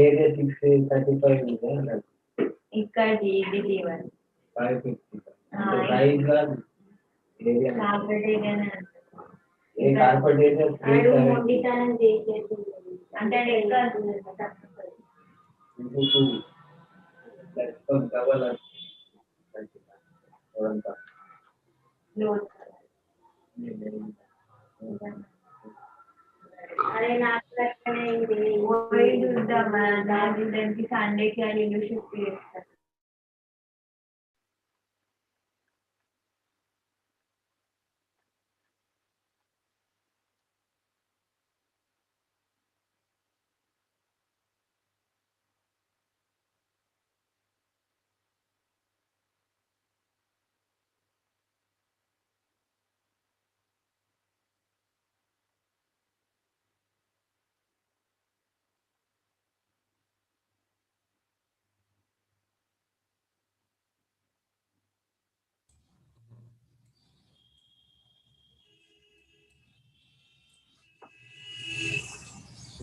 Area 635 ఉంది అన్నాడు. ఇక్కడ ఇది 550 అంటే ప్రైస్ గా ఏరియా కార్పొరేట్ ఏరియానే ఏ కార్పొరేట్ ఏరియా మొండితనం చేసేది అంటే ఎక్కడ ఇంకొక ప్లాట్‌ఫామ్ కావాలా అదంతా లోడ్ అరే నాకు లెక్కనే ఇది పోయి చూద్దామా దానికి సండేకి అది షిఫ్ట్ చేస్తాను.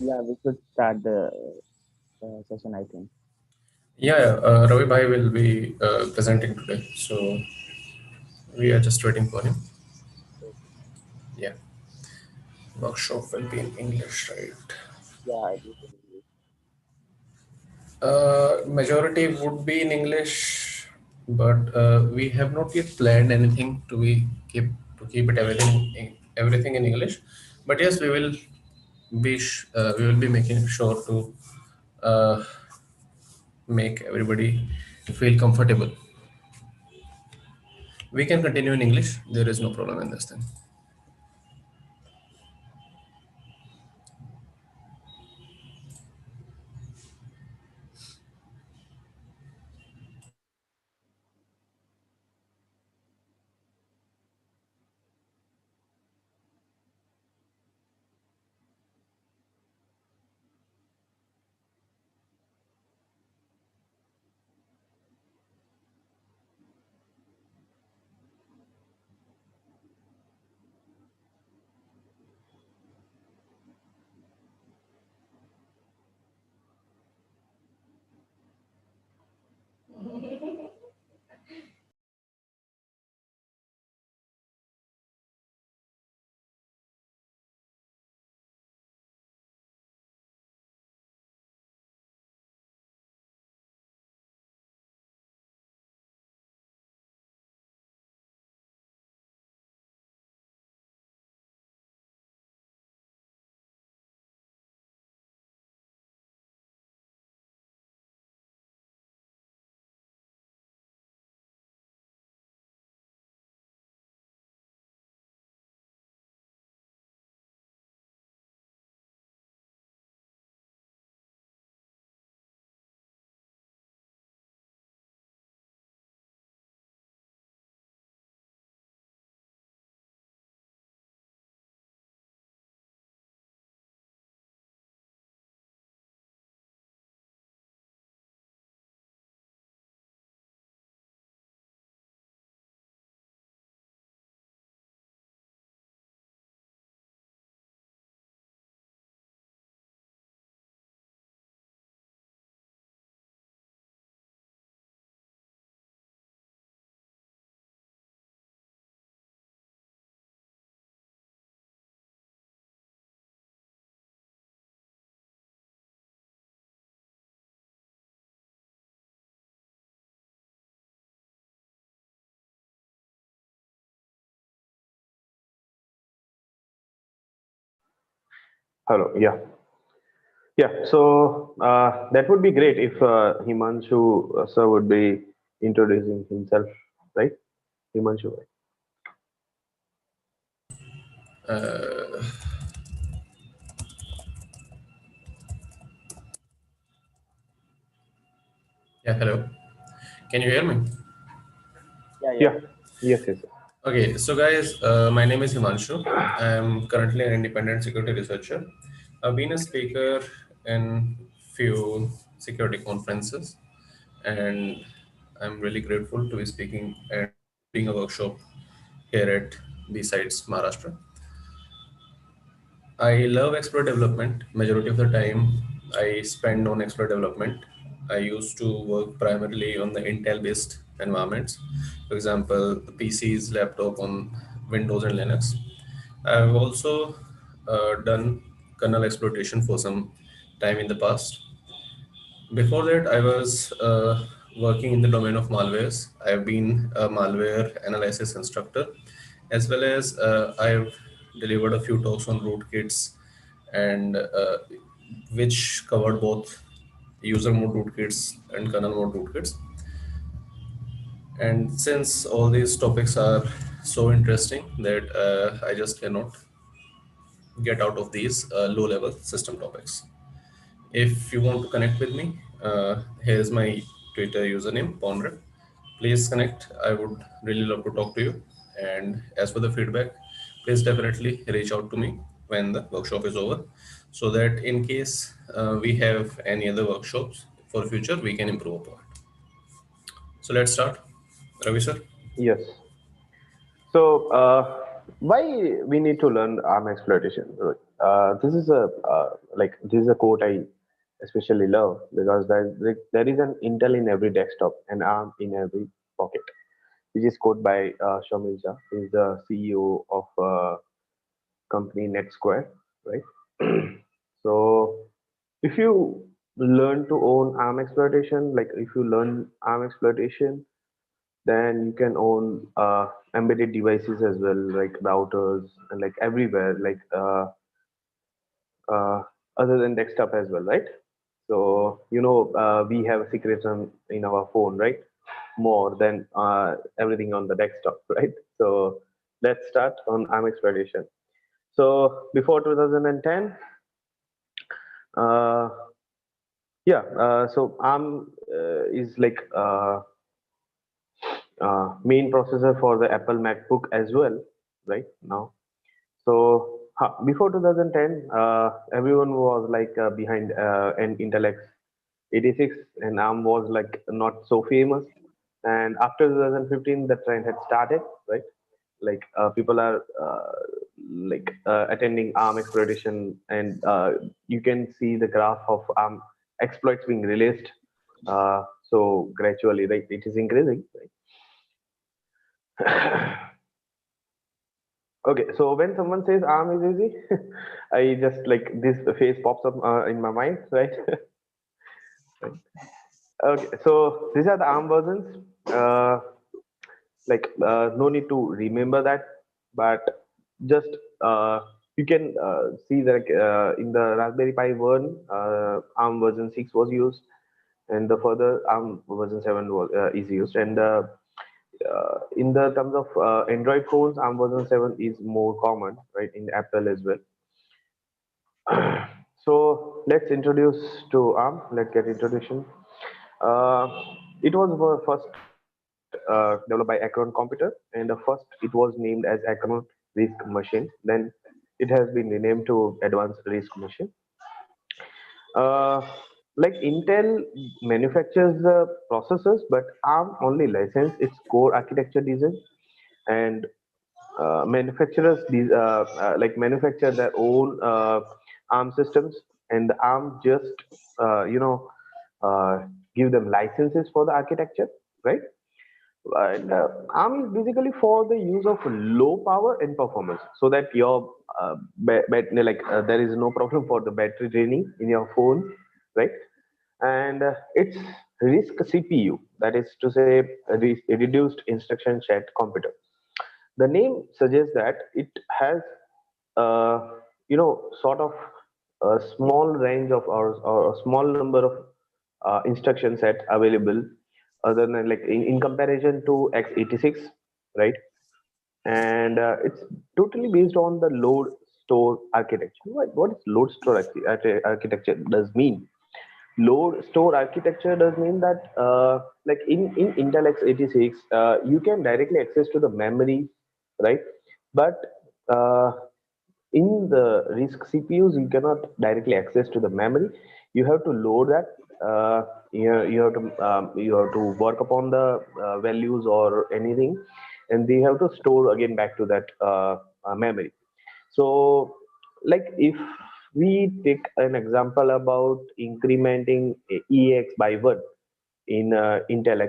Yeah, we should start the session, I think. Yeah, Ravi Bhai will be presenting today, so we are just waiting for him. Yeah, workshop will be in English, right? Yeah, it is in English. Majority would be in English, but we have not yet planned anything to keep it everything in English. But yes, we will be making sure to make everybody feel comfortable. We can continue in English. There is no problem in this thing. Hello. Yeah. So that would be great if Himanshu sir would be introducing himself, right? Himanshu. Yeah, hello. Can you hear me? Yeah. Yes. Okay, so guys, my name is Himanshu. I'm currently an independent security researcher. I've been a speaker in few security conferences, and I'm really grateful to be speaking and doing a workshop here at Bsides Maharashtra. I love exploit development. Majority of the time, I spend on exploit development. I used to work primarily on the Intel-based environments, for example, the PCs, laptop on Windows and Linux. I've also done kernel exploitation for some time in the past. Before that, I was working in the domain of malwares. I've been a malware analysis instructor, as well as I've delivered a few talks on rootkits, and which covered both user mode rootkits and kernel mode rootkits. And since all these topics are so interesting that I just cannot get out of these low-level system topics. If you want to connect with me, here's my Twitter username, Ponre. Please connect. I would really love to talk to you. And as for the feedback, please definitely reach out to me when the workshop is over, so that in case we have any other workshops for future, we can improve upon it. So let's start. Ravi sir. Yes. So why we need to learn ARM exploitation? This is a this is a quote I especially love, because there is an Intel in every desktop and ARM in every pocket, which is quote by Shamil Jha. He's the CEO of company NetSquare, right? So if you learn to own ARM exploitation, like if you learn ARM exploitation, then you can own embedded devices as well, like routers and like everywhere, like other than desktop as well, right? So we have secrets in our phone, right? More than everything on the desktop, right? So let's start on ARM exploitation. So before 2010, uh, so ARM is like main processor for the Apple MacBook as well, right now. So before 2010, everyone was like behind an Intel x86, and ARM was like not so famous. And after 2015, the trend had started, right? Like people are attending ARM exploitation, and you can see the graph of ARM exploits being released. So gradually, right, it is increasing, right? Okay, so when someone says ARM is easy, I just like this face pops up in my mind, right? Right. Okay, so these are the ARM versions. No need to remember that, but just you can see that in the Raspberry Pi 1, ARM version 6 was used, and the further ARM version 7 was is used, and in the terms of Android phones, ARM version 7 is more common, right, in Apple as well. So let's introduce to ARM. Let's get introduction. It was first developed by Acron Computer, and first it was named as Acron RISC Machine. Then it has been renamed to Advanced RISC Machine. Uh, like Intel manufactures the processors, but ARM only license its core architecture design, and manufacturers these manufacture their own ARM systems, and the ARM just uh, you know uh, give them licenses for the architecture, right? And ARM is basically for the use of low power and performance, so that your there is no problem for the battery draining in your phone, right? And it's RISC CPU, that is to say a reduced instruction set computer. The name suggests that it has sort of a small range of or a small number of instruction set available, other than like in comparison to x86, right? And it's totally based on the load store architecture. What is load store architecture does mean? Load store architecture does mean that like in Intel x86, you can directly access to the memory, right? But uh, in the RISC CPUs, you cannot directly access to the memory. You have to load that. You have to work upon the values or anything, and they have to store again back to that memory. So, like if we take an example about incrementing EX by 1 in Intel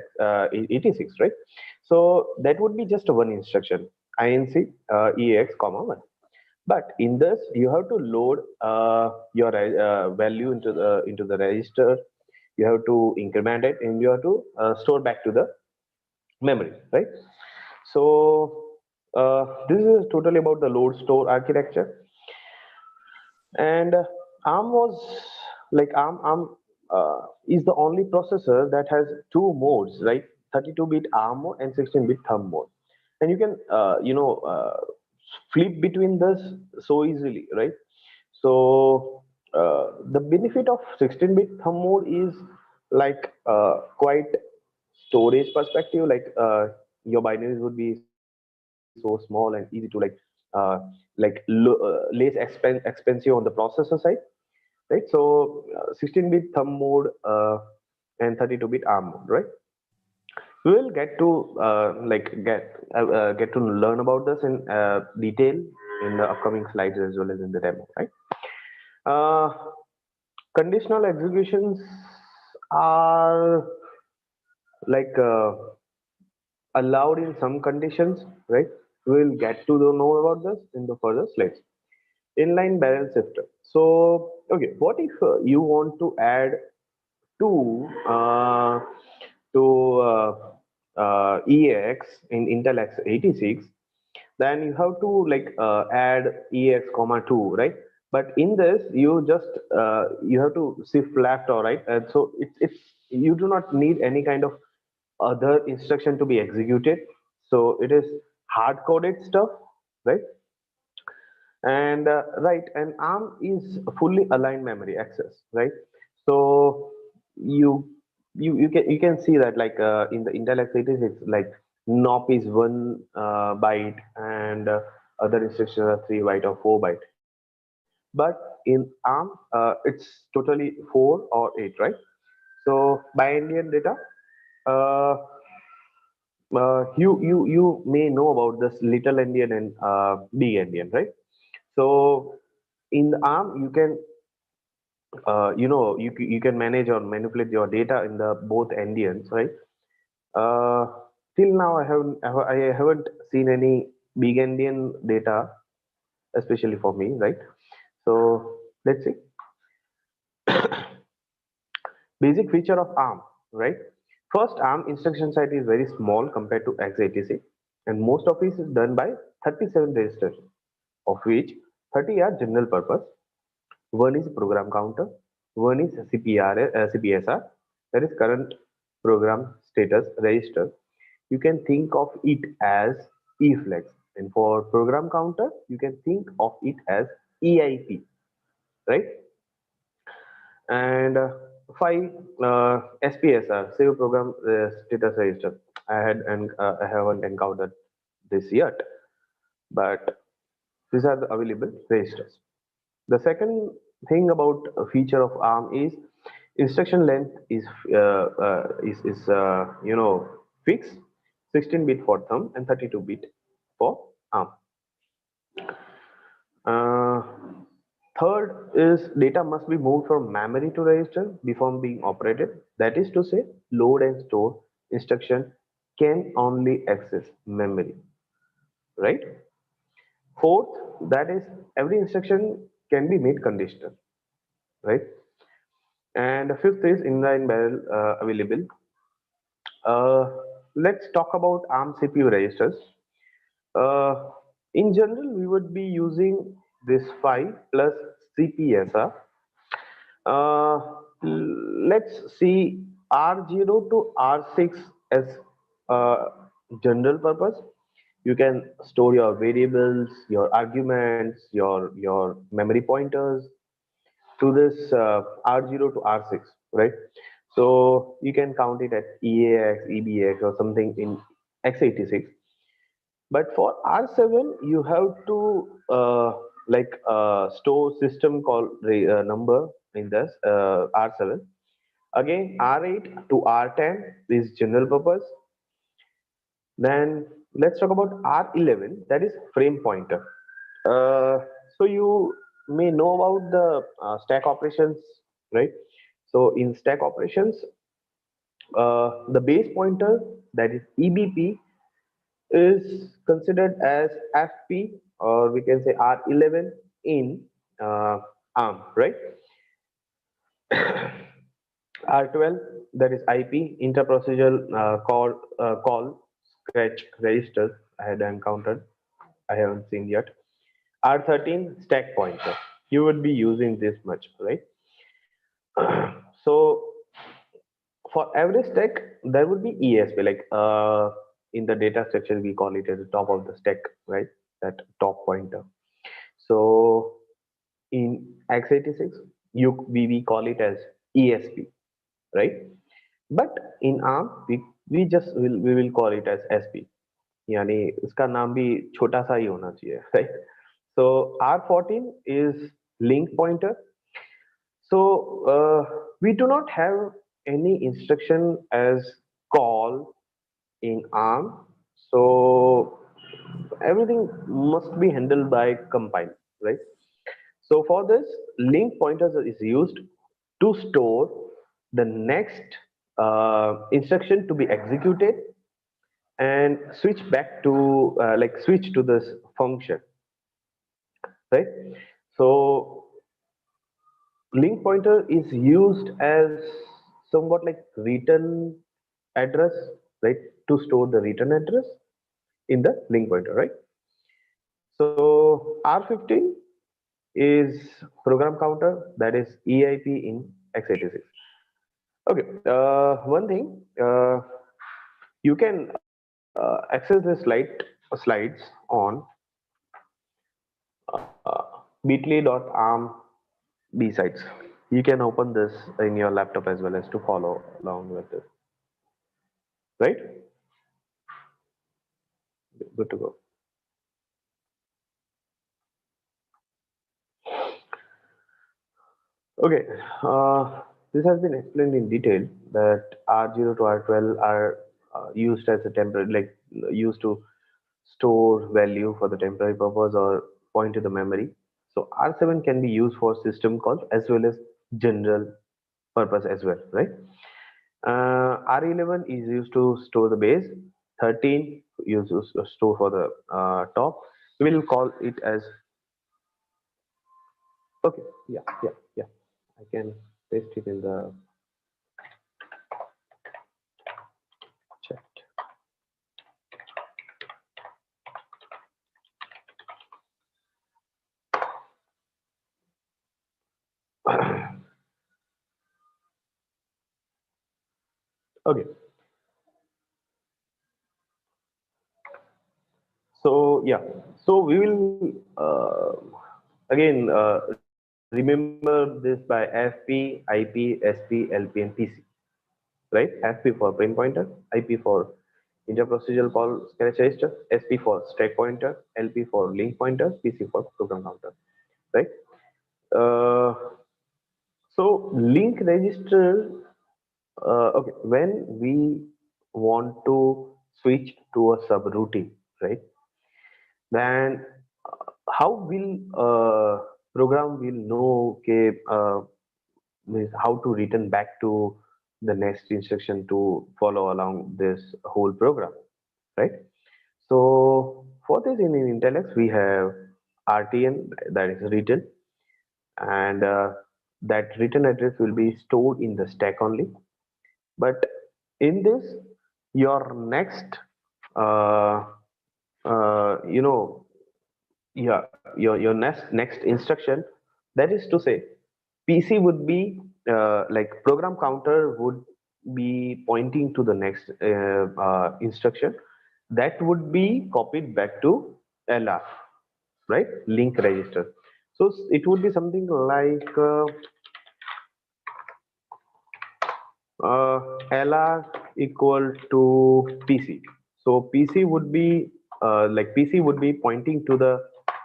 86, right? So that would be just one instruction, INC EX comma 1. But in this, you have to load your value into the register. You have to increment it, and you have to store back to the memory, right? So this is totally about the load store architecture. And ARM was like ARM is the only processor that has two modes, right? 32-bit ARM mode and 16-bit thumb mode, and you can flip between this so easily, right? So the benefit of 16-bit thumb mode is like quite storage perspective, like your binaries would be so small and easy to less expensive on the processor side, right? So 16-bit thumb mode and 32-bit ARM mode, right? We will get to get to learn about this in detail in the upcoming slides as well as in the demo, right? uh, Conditional executions are like allowed in some conditions, right? We will get to know about this in the further slides. Inline barrel shifter. So okay, what if you want to add two to EX in Intel x86, then you have to add EX comma 2, right? But in this you just you have to shift left or right, and so it's you do not need any kind of other instruction to be executed. So it is hard coded stuff, right? And right, and ARM is fully aligned memory access, right? So you you can see that in the Intel x86, like NOP is 1 byte, and other instructions are 3 byte or 4 byte. But in ARM, it's totally 4 or 8, right? So by Indian data, uh, you may know about this little endian and big endian, right? So in the ARM, you can you can manage or manipulate your data in the both endians, right? Uh, till now, I haven't seen any big endian data, especially for me, right? So let's see. Basic feature of ARM, right? First, ARM instruction set is very small compared to x86, and most of it is done by 37 registers, of which 30 are general purpose. One is program counter, one is CPSR, that is current program status register. You can think of it as eFlex, and for program counter, you can think of it as EIP, right? And five SPSR, save program status register. I haven't encountered this yet, but these are the available registers. The second thing about a feature of ARM is instruction length is fixed, 16-bit for thumb and 32-bit for ARM. Uh, Third is data must be moved from memory to register before being operated. That is to say, load and store instruction can only access memory, right? Fourth, that is every instruction can be made conditional, right? And the fifth is inline barrel available. Let's talk about ARM CPU registers. Uh, in general, we would be using this 5 plus CPSR. Uh, let's see R0 to R6 as general purpose. You can store your variables, your arguments, your memory pointers to this R0 to R6, right? So you can count it at EAX, EBX, or something in x86. But for R7, you have to store system call number in this R7. Again, R8 to R10 is general purpose. Then let's talk about R11, that is frame pointer. So may know about the stack operations, right? So in stack operations, the base pointer, that is EBP, is considered as FP, or we can say R11 in ARM, right? R12, that is IP, interprocedural call scratch register. I had encountered, I haven't seen yet. R13, stack pointer. You would be using this much, right? So for every stack, there would be ESP, like in the data structure, we call it as the top of the stack, right? That top pointer. So in x86, we call it as ESP, right? But in ARM, we will call it as SP. यानी इसका नाम भी छोटा सा ही होना चाहिए, right? So R14 is link pointer. So we do not have any instruction as call in ARM. So everything must be handled by compile, right? So for this, link pointers is used to store the next instruction to be executed and switch back to switch to this function, right? So link pointer is used as somewhat like return address, right? To store the return address in the link pointer, right? So R15 is program counter, that is EIP in x86. Okay, one thing, you can access the slides on bit.ly.arm bsides. You can open this in your laptop as well as to follow along with this, right? Good to go. Okay, this has been explained in detail that R0 to R12 are used as a temporary, like used to store value for the temporary purpose or point to the memory. So R7 can be used for system calls as well as general purpose as well, right? R11 is used to store the base. 13 used to store for the top. We will call it as, okay, yeah. I can paste it in the chat. Okay. So yeah, so we will again remember this by FP, IP, SP, LP, and PC, right? FP for print pointer, IP for interprocedural call scratch register, SP for stack pointer, LP for link pointer, PC for program counter, right? Uh, so link register, okay, when we want to switch to a subroutine, right? Then how will program will know okay, means how to return back to the next instruction to follow along this whole program, right? So for this in Intel X we have RTN, that is written, and that written address will be stored in the stack only. But in this, your next uh, you know, yeah, your next instruction, that is to say PC would be like program counter would be pointing to the next instruction that would be copied back to LR, right? Link register. So it would be something like LR equal to PC. So PC would be PC would be pointing to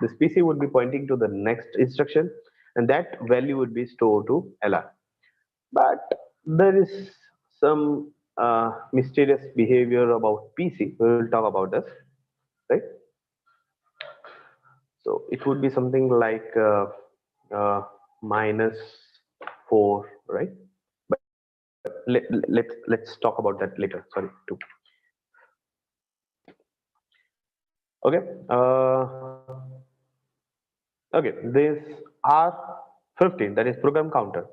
this PC would be pointing to the next instruction, and that value would be stored to LR. But there is some mysterious behavior about PC. We will talk about this, right? So it would be something like minus 4, right? But let's talk about that later. Sorry, 2. Okay. Okay. This R15, that is program counter,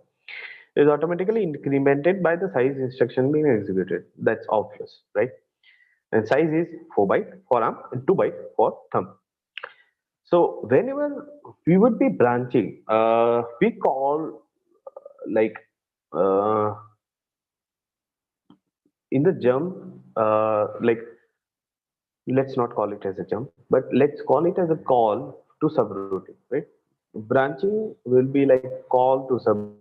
is automatically incremented by the size instruction being executed. That's obvious, right? And size is 4 byte for arm and 2 byte for thumb. So whenever we would be branching, we call like uh, in the jump, like let's not call it as a jump, but let's call it as a call to subroutine, right? Branching will be like call to subroutine.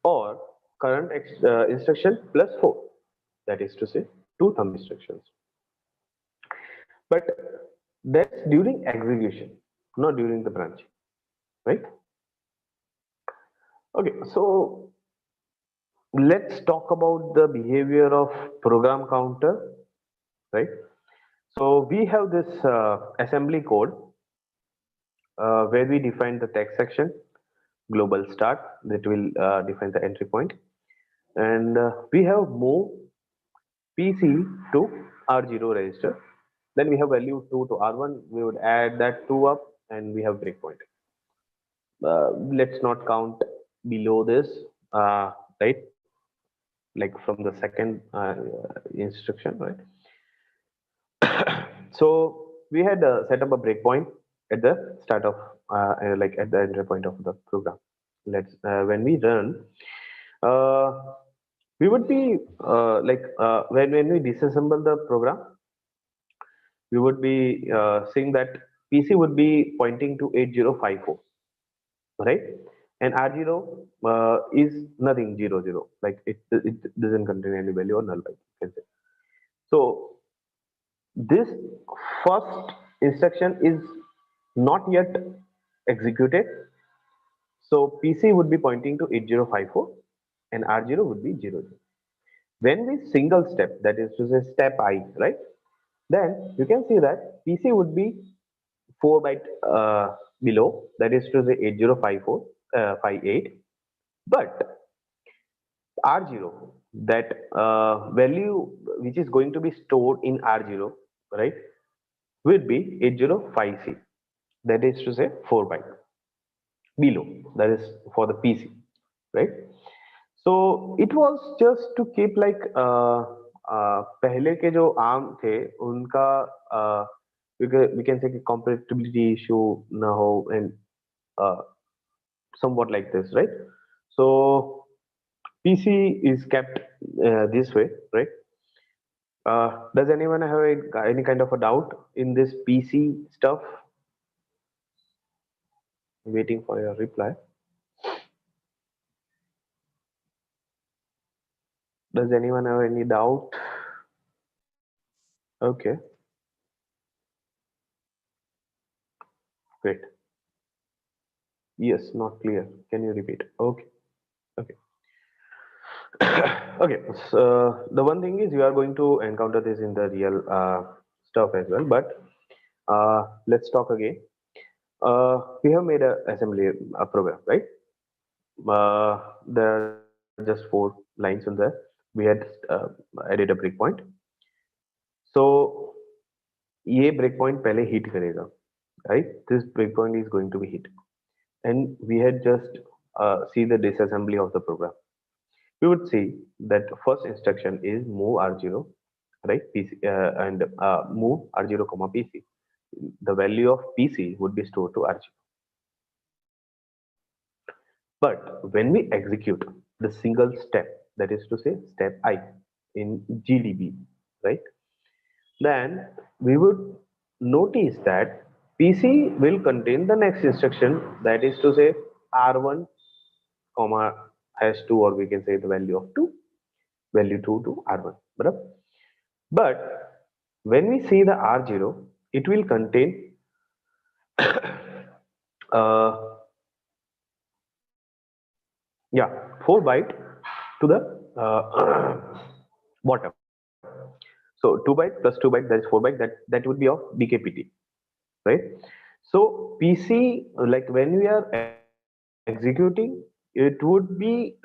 Or current instruction plus 4, that is to say 2 thumb instructions. But that's during execution, not during the branch, right? Okay, so let's talk about the behavior of program counter, right? So we have this assembly code where we define the text section, global start, that will define the entry point, and we have move PC to R0 register. Then we have value 2 to R1. We would add that 2 up, and we have breakpoint. Let's not count below this, right? Like from the second instruction, right? So we had set up a breakpoint at the start of like at the entry point of the program. Let's when we run, uh, we would be like when we disassemble the program, we would be seeing that PC would be pointing to 8054, right? And R0 is nothing 00, like it doesn't contain any value or null byte, you can say. So this first instruction is not yet executed. So PC would be pointing to 8054 and R0 would be 00. When we single step, that is to say step I, right? Then you can see that PC would be 4 byte below, that is to say 8054 58. But R0, that value which is going to be stored in R0, right, will be 805C, that is to say 4 byte below, that is for the PC, right? So it was just to keep like पहले के जो arm थे उनका we can say कि compatibility issue ना हो, and uh, somewhat like this, right? So PC is kept this way, right? Does anyone have any kind of a doubt in this PC stuff? Waiting for your reply. Does anyone have any doubt? Okay. Great. Yes, not clear. Can you repeat? Okay. Okay. Okay. So the one thing is you are going to encounter this in the real stuff as well, but let's talk again. We have made a assembly a program, right? There are just 4 lines in there. We had added a breakpoint. So ये breakpoint पहले hit करेगा, right? This breakpoint is going to be hit, and we had just see the disassembly of the program. We would see that first instruction is move R0, right? PC and move R0 comma PC. The value of PC would be stored to R0. But when we execute the single step, that is to say step I in GDB, right? Then we would notice that PC will contain the next instruction, that is to say R1 comma #2, or we can say the value of 2, value 2 to R1. But when we see the R0, it will contain uh, yeah, 4 byte to the bottom. So 2 byte plus 2 byte, that is 4 byte. That would be of BKPT, right? So PC, like when we are executing, it would be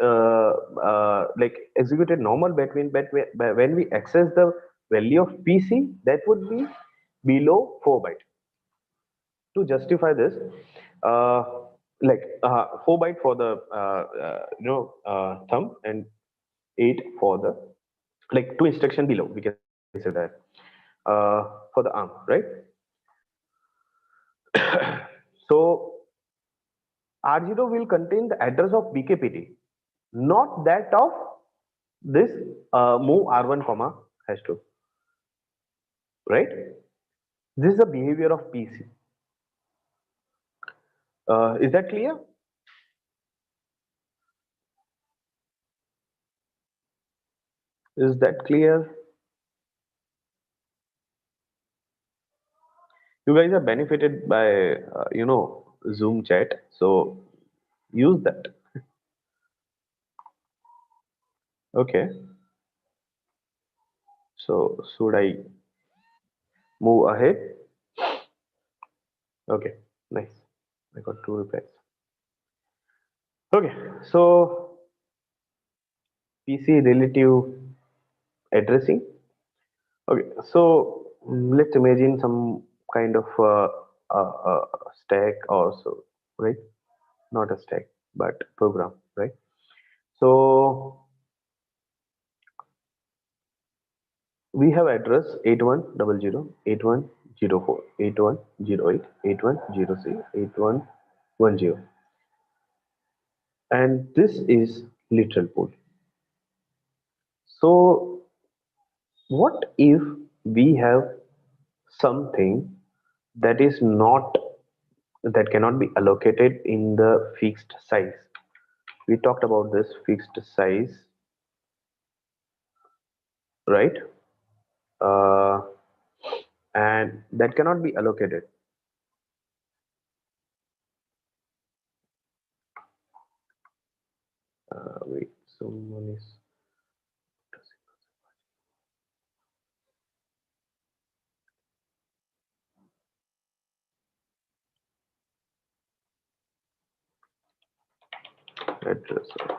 like executed normal when we access the value of PC, that would be below 4 byte. To justify this, uh, like 4 byte for the thumb, and 8 for the, like, two instruction below, we can say that, for the arm, right? So R0 will contain the address of BKPT, not that of this move R1 comma #2, right? This is the behavior of PC. Is that clear? Is that clear? You guys are benefited by Zoom chat, so use that. Okay. So should I move ahead? Okay, nice. I got 2 replies. Okay, so PC relative addressing. Okay, so let's imagine some kind of stack or so, right? Not a stack, but program, right? So we have address 8100, 8104, 8108, 8106, 8110, and this is literal pool. So what if we have something that is not, that cannot be allocated in the fixed size? We talked about this fixed size, right? uh, and that cannot be allocated. Wait, someone is address of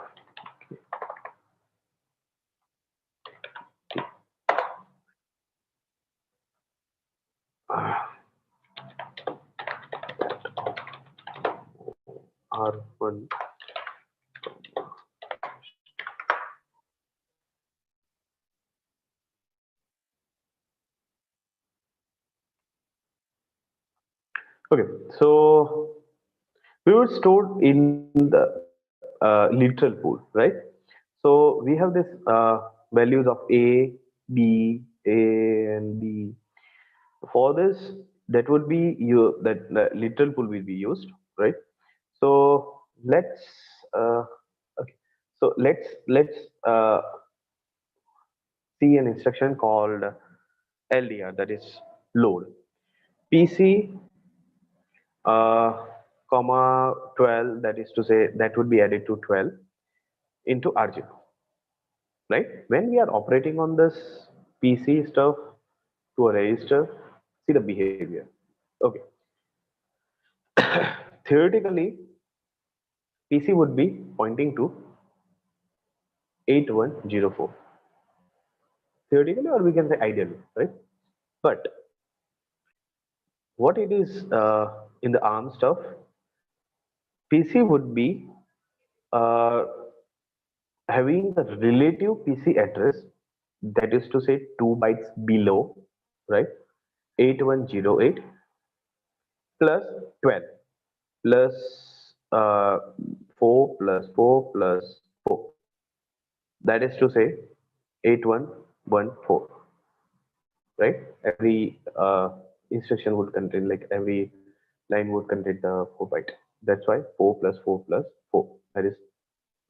R1. Okay, so we would store in the literal pool, right? So we have this values of A, B, A, and B. For this, that would be you, that the literal pool will be used, right? So let's okay. So let's see an instruction called LDR, that is load PC comma 12, that is to say that would be added to 12 into R0, right? When we are operating on this PC stuff to a register, see the behavior. Okay, theoretically PC would be pointing to 8104, theoretically, or we can say ideally, right? But what it is in the ARM stuff, PC would be uh, having the relative PC address, that is to say 2 bytes below, right? 8108 plus 12 plus 4 plus 4 plus 4, that is to say 8114, right? Every instruction would contain, like every line would contain the 4 byte. That's why 4 plus 4 plus 4, that is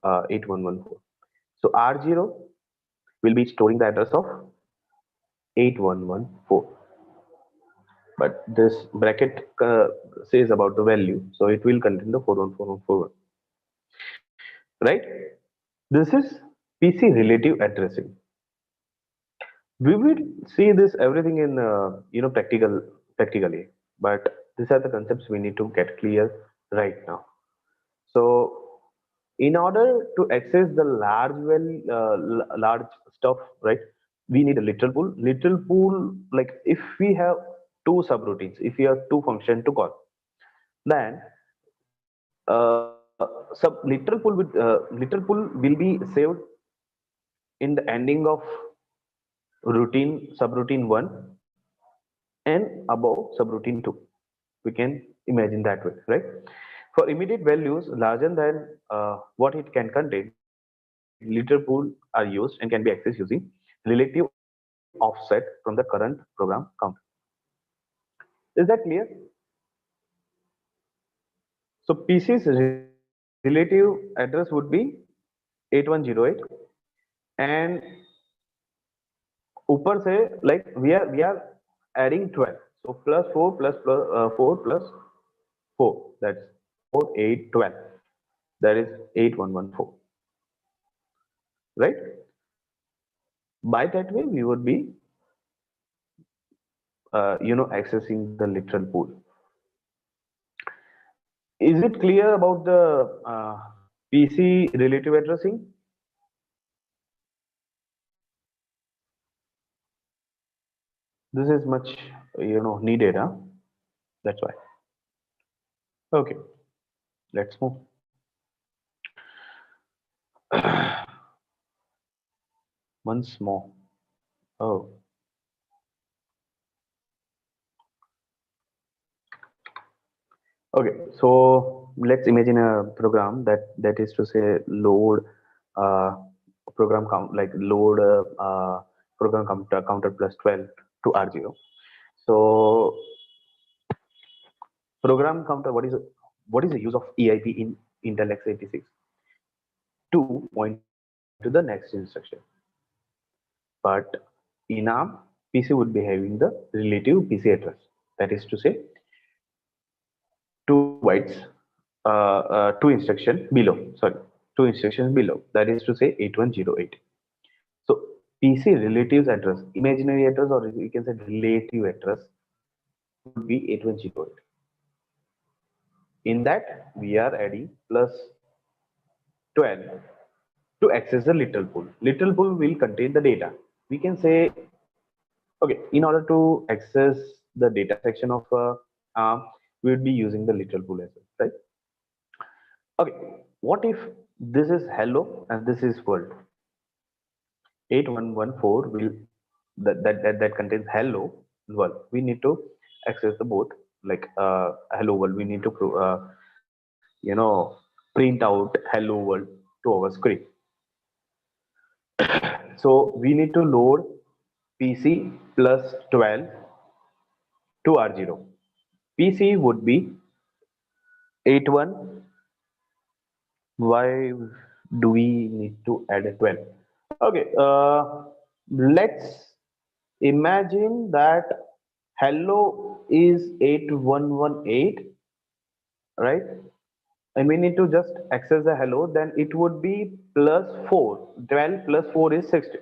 8114. So R0 will be storing the address of 8114. but this bracket says about the value, so it will contain the 41441, right? This is PC relative addressing. We will see this everything in practically, but these are the concepts we need to get clear right now. So in order to access the large stuff, right, we need a literal pool. Like if we have two subroutines, if we have two functions to call, then literal pool will be saved in the ending of routine subroutine 1 and above subroutine 2. We can imagine that way, right? For immediate values larger than what it can contain, literal pool are used and can be accessed using relative offset from the current program count. Is that clear? So PC's relative address would be 8108, and ऊपर से like we are adding 12, so plus 4 plus 4 plus 4, that's 4 8 12, that is 8114, right? By that way we would be accessing the literal pool. Is it clear about the PC relative addressing? This is much needed, huh? That's why. Okay, let's move. Once more. Oh, okay. So let's imagine a program that is to say load uh, program count, like load program counter plus 12 to R0. So program counter, what is the use of EIP in Intel x86? To point to the next instruction. But in ARM, PC would be having the relative PC address. That is to say, 2 bytes, two instructions below. Sorry, two instructions below. That is to say 8108. So PC relatives address, imaginary address, or you can say relative address, would be 8108. In that, we are adding plus 12 to access the literal pool. Literal pool will contain the data. We can say, okay, in order to access the data section of ARM, we would be using the literal pool as well, right? Okay, what if this is hello and this is world? 8114 will that contains hello world. We need to access the both, like hello world. We need to print out hello world to our screen. So we need to load PC plus 12 to R0. PC would be 81. Why do we need to add a 12? Okay, let's imagine that hello is 8118, right? And we need to just access the hello, then it would be plus 4. 12 plus 4 is 60.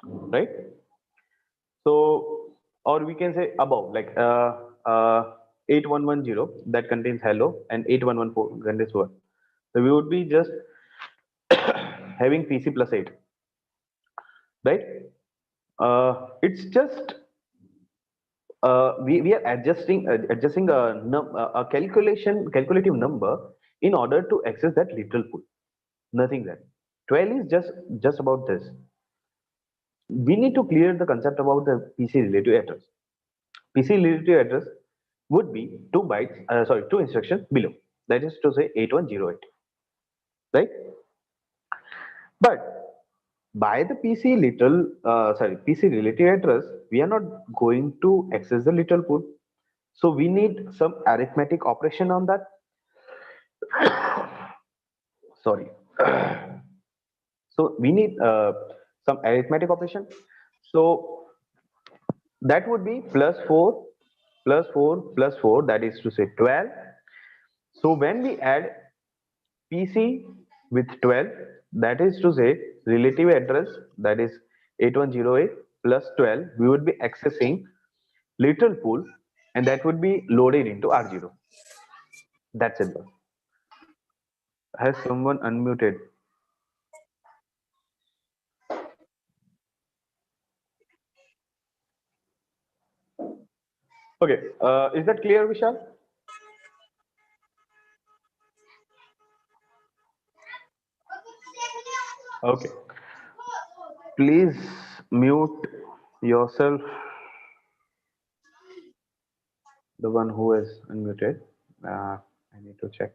Right? So, or we can say above, like 8110 that contains hello and 8114 contains what? So we would be just having PC plus 8, right? It's just we are adjusting a calculative number in order to access that literal pool. Nothing there. 12 is just about this. We need to clear the concept about the PC relative address. PC relative address would be 2 bytes, two instructions below. That is to say 8108, right? But by the PC relative address, we are not going to access the literal pool. So we need some arithmetic operation on that. Sorry. So we need some arithmetic operation. So that would be plus 4 plus 4 plus 4, that is to say 12. So when we add PC with 12, that is to say relative address, that is 8108 plus 12, we would be accessing literal pool, and that would be loaded into R0. That's it. Has someone unmuted? Okay, is that clear, Vishal? Okay, please mute yourself, the one who is unmuted. I need to check.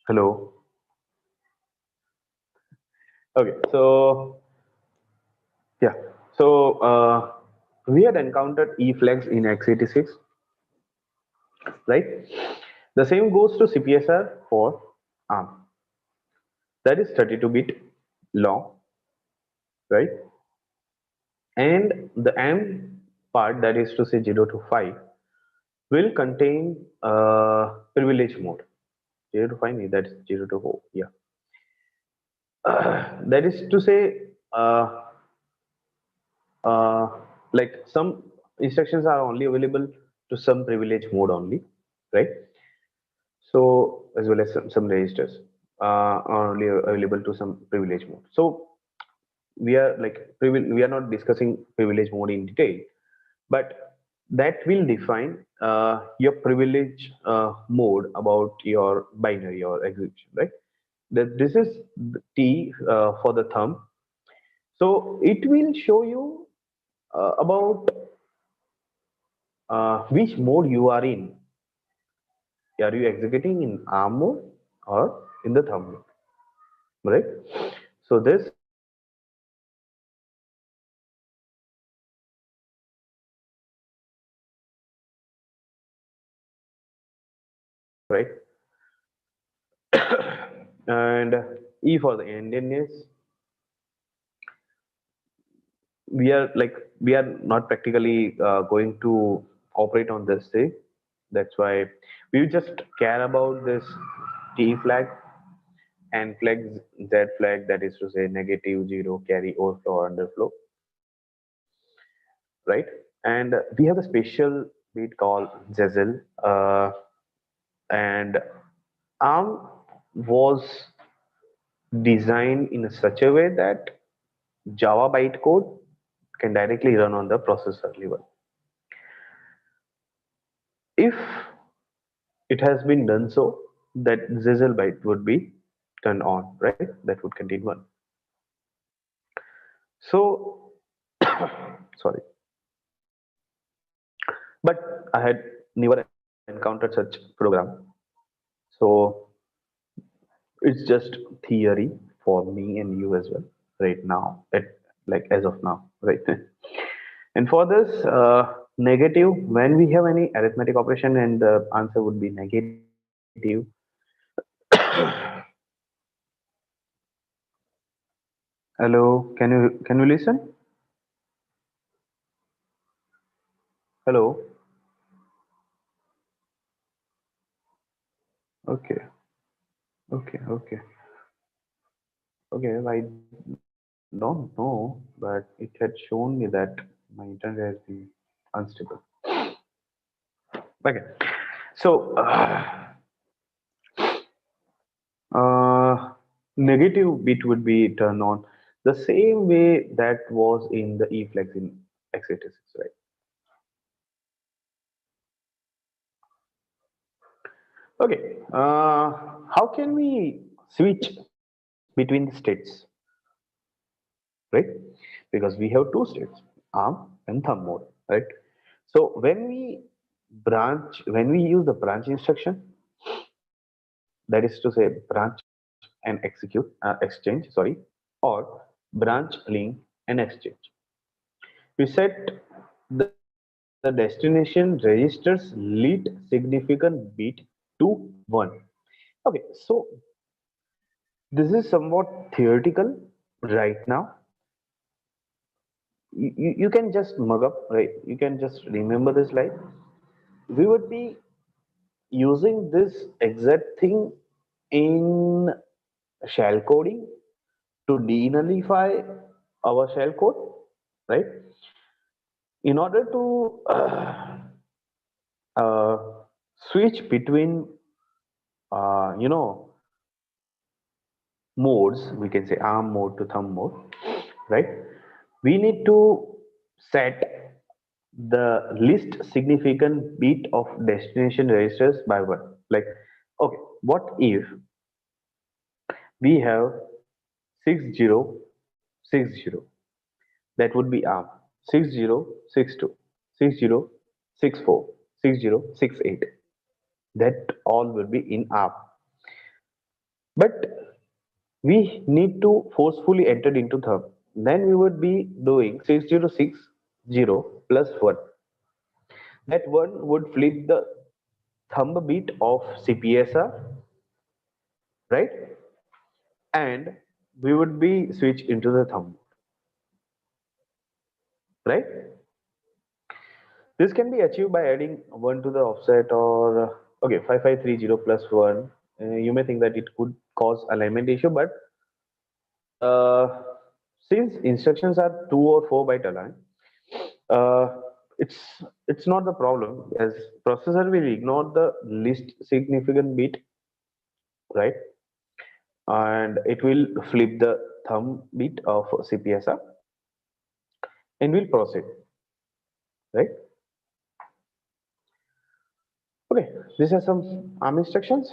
Hello. Okay, so yeah, so we had encountered E flags in x86, right? The same goes to CPSR for ARM. That is 32-bit long, right? And the M part, that is to say 0 to 5, will contain privilege mode. 0 to 5, that's 0 to 4, yeah. That is to say, uh, like some instructions are only available to some privilege mode only, right? So as well as some registers are only available to some privilege mode. So we are like we are not discussing privilege mode in detail, but that will define your privilege mode about your binary or execution, right? That this is the T for the thumb. So it will show you about which mode you are in. Are you executing in ARM mode or in the thumb mode, right? So this right, and E for the Indian, we are not practically going to operate on this day. That's why we just care about this T flag and flag Z flag, that is to say negative, zero, carry, overflow, or underflow, right? And we have a special bit called Zezel, and ARM was designed in such a way that Java bytecode can directly run on the processor level. If it has been done so, that Zizzle byte would be turned on, right? That would contain one. So, sorry, but I had never encountered such program. So it's just theory for me and you as well, right now, like as of now, right? And for this negative, when we have any arithmetic operation and the answer would be negative, hello, can you listen? Hello. Okay, okay. Okay, I don't know, but it had shown me that My internet has been unstable. Okay, so negative bit would be turned on the same way that was in the e-flex in x86, right? Okay, how can we switch between the states, right? Because we have two states, ARM and thumb mode, right? So when we use the branch instruction, that is to say branch and execute, exchange, sorry, or branch link and exchange, we set the destination register's least significant bit to 1. Okay, so this is somewhat theoretical right now. You can just mug up, right? You can just remember this slide. We would be using this exact thing in shell coding to denullify our shell code, right? In order to uh, switch between you know modes, we can say arm mode to thumb mode, right? We need to set the least significant bit of destination registers by 1. Like, okay, what if we have 6060, that would be arm 6062, 6064, 6068, that all will be in arm, but we need to forcefully enter into thumb. Then we would be doing 6060 plus 1. That one would flip the thumb bit of CPSR, right? And we would be switch into the thumb, right? This can be achieved by adding 1 to the offset, or okay, 5530 plus 1. You may think that it could cause alignment issue, but uh, since instructions are 2 or 4 byte aligned, uh, it's not the problem, as processor will ignore the least significant bit, right? And it will flip the thumb bit of CPSR and will proceed, right? Okay, these are some ARM instructions.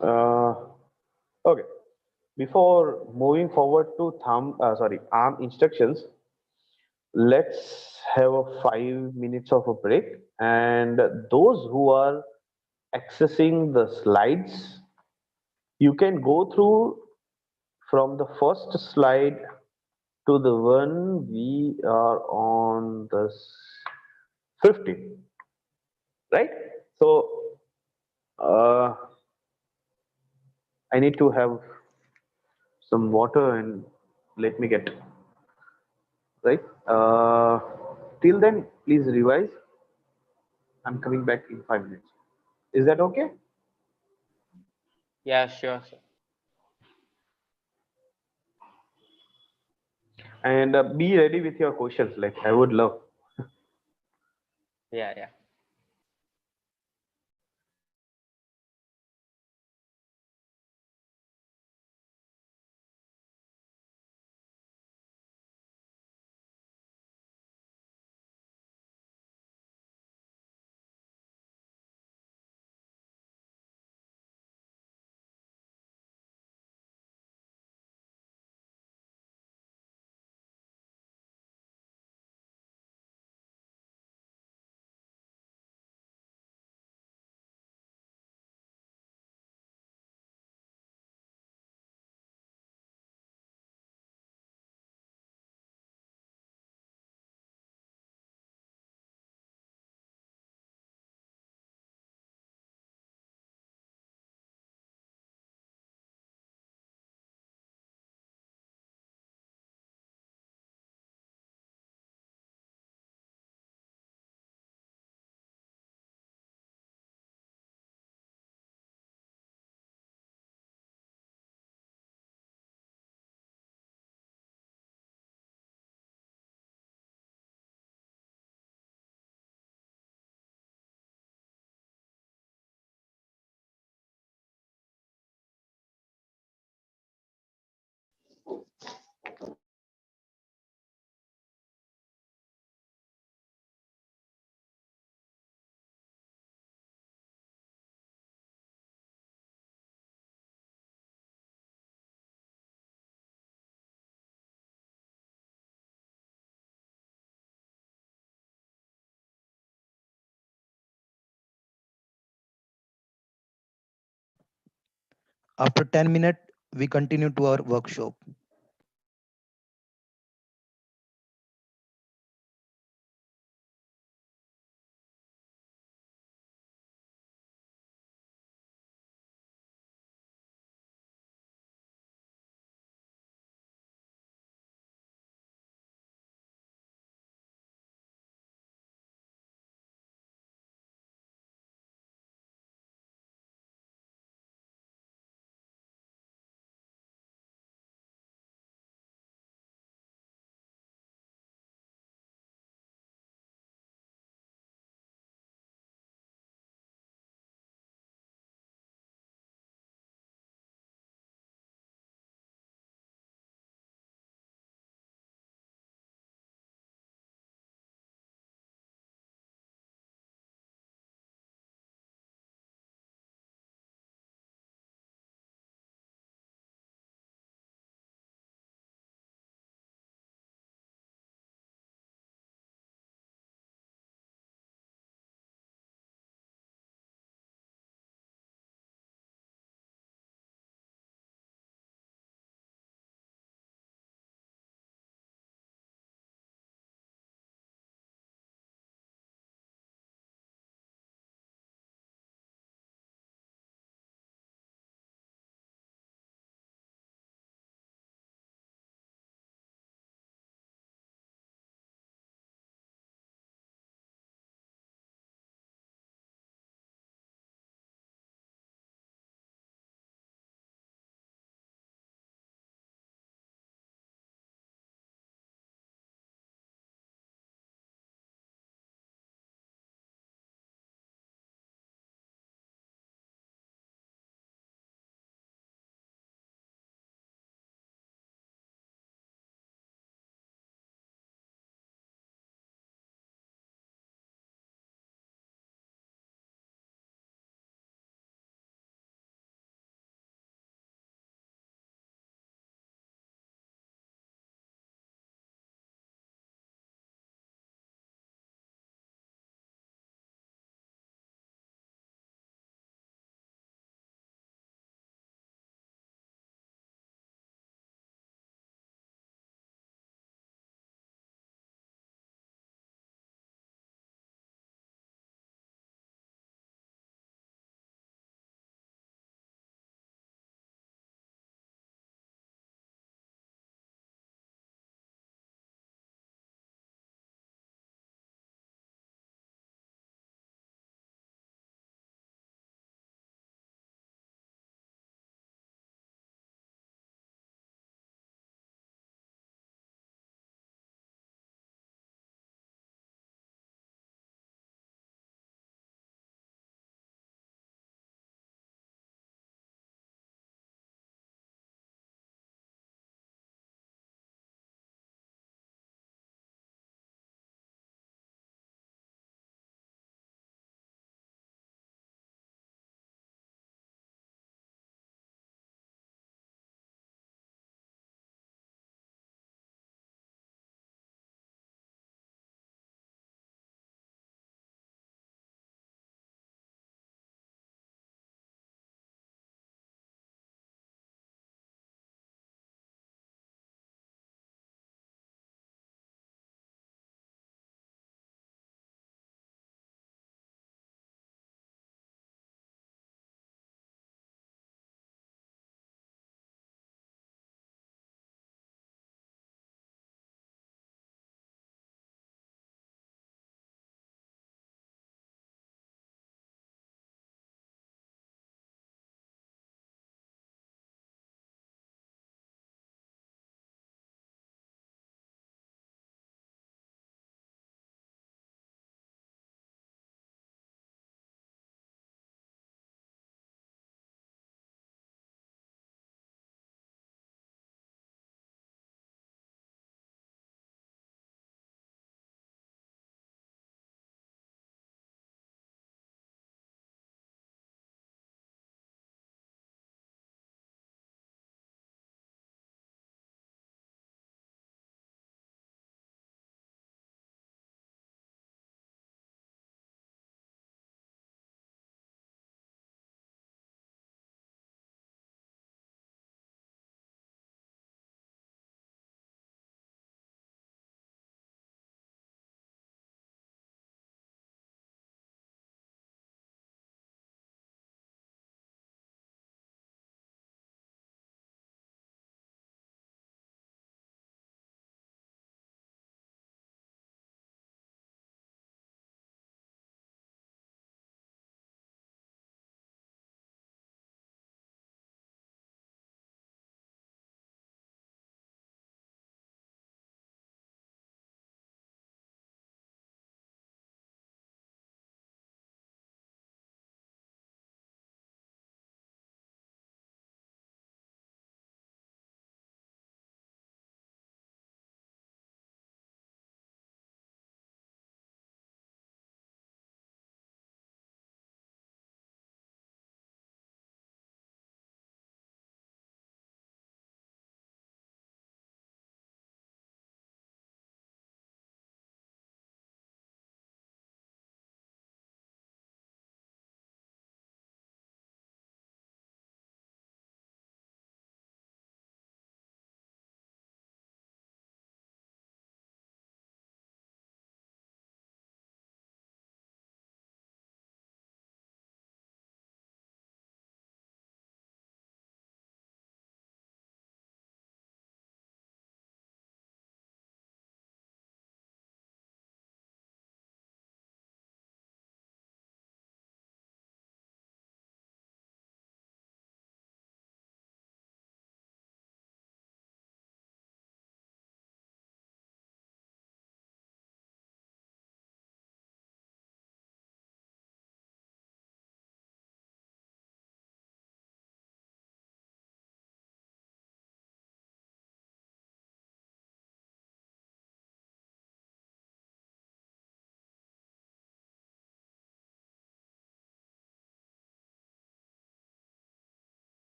Uh, okay, before moving forward to ARM instructions, let's have a 5 minutes of a break. And those who are accessing the slides, you can go through from the first slide to the one we are on the 50, right? So uh, I need to have some water and let me get right. Till then, please revise. I'm coming back in 5 minutes. Is that okay? Yeah, sure, sir. And be ready with your questions. Like I would love. Yeah, yeah. After 10 minutes, we continue to our workshop.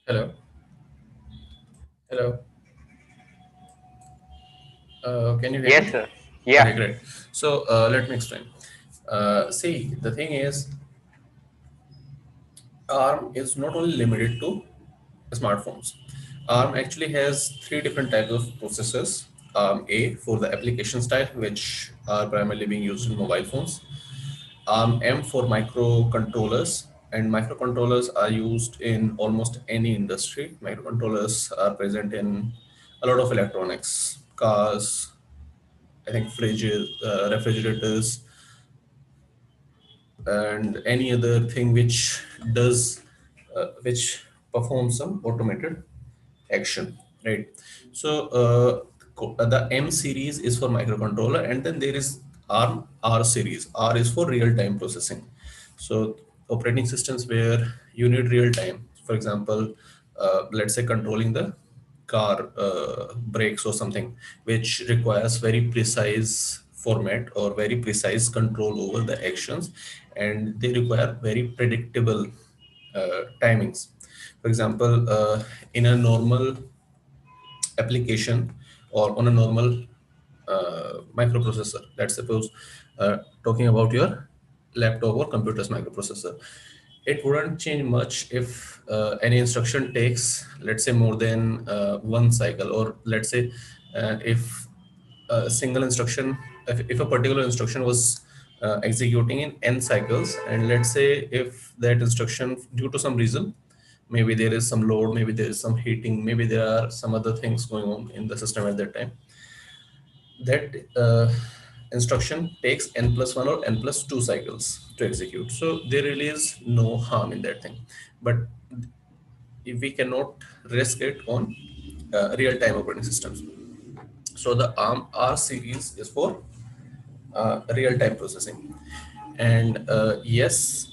Hello. Hello. Can you hear Yes, me? sir. Yeah. Okay, great. So let me explain. See, the thing is, ARM is not only limited to smartphones. ARM actually has three different types of processors. A for the application style, which are primarily being used in mobile phones. M for microcontrollers, and microcontrollers are used in almost any industry. Microcontrollers are present in a lot of electronics, cars, I think fridges, refrigerators, and any other thing which performs some automated action, right? So the M series is for microcontroller, and then there is R series. R is for real time processing. So operating systems where you need real time, for example, let's say controlling the car brakes or something, which requires very precise format or very precise control over the actions, and they require very predictable timings. For example, in a normal application or on a normal microprocessor, let's suppose talking about your laptop or computer's microprocessor, it wouldn't change much if any instruction takes, let's say, more than one cycle, or let's say if a single instruction, if a particular instruction was executing in n cycles, and let's say if that instruction, due to some reason, maybe there is some load, maybe there is some heating, maybe there are some other things going on in the system at that time, that instruction takes n plus 1 or n plus 2 cycles to execute. So there really is no harm in that thing, but if we cannot risk it on real-time operating systems. So the ARM R series is for real-time processing. And yes,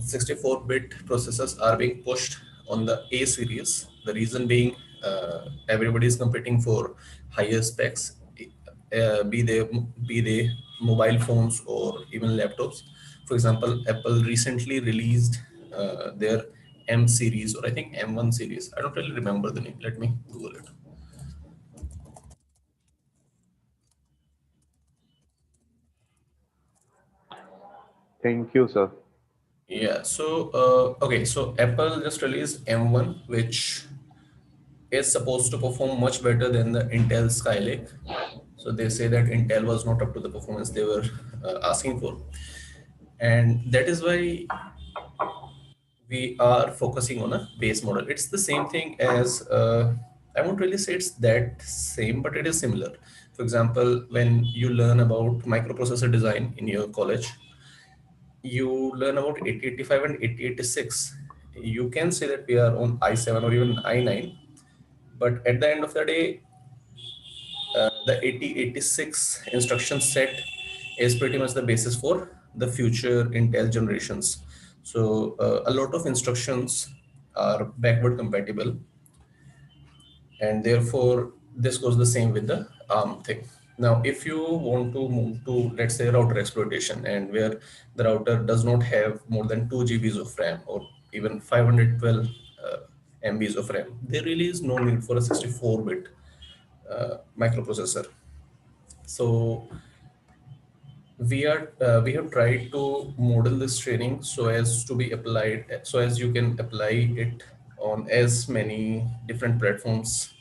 64-bit processors are being pushed on the A series. The reason being, everybody is competing for higher specs, be they mobile phones or even laptops. For example, Apple recently released their M series, or I think M1 series. I don't really remember the name. Let me Google it. Thank you, sir. Yeah. So okay. So Apple just released M1, which is supposed to perform much better than the Intel Skylake. So they say that Intel was not up to the performance they were asking for. And that is why we are focusing on a base model. It's the same thing as, I won't really say it's that same, but it is similar. For example, when you learn about microprocessor design in your college, you learn about 8085 and 8086. You can say that we are on i7 or even i9, but at the end of the day, the 8086 instruction set is pretty much the basis for the future Intel generations. So a lot of instructions are backward compatible, and therefore this goes the same with the ARM thing. Now, if you want to move to, let's say, router exploitation, and where the router does not have more than 2 GBs of RAM or even 512 MBs of RAM, there really is no need for a 64-bit microprocessor. So we have tried to model this training so as to be applied, so as you can apply it on as many different platforms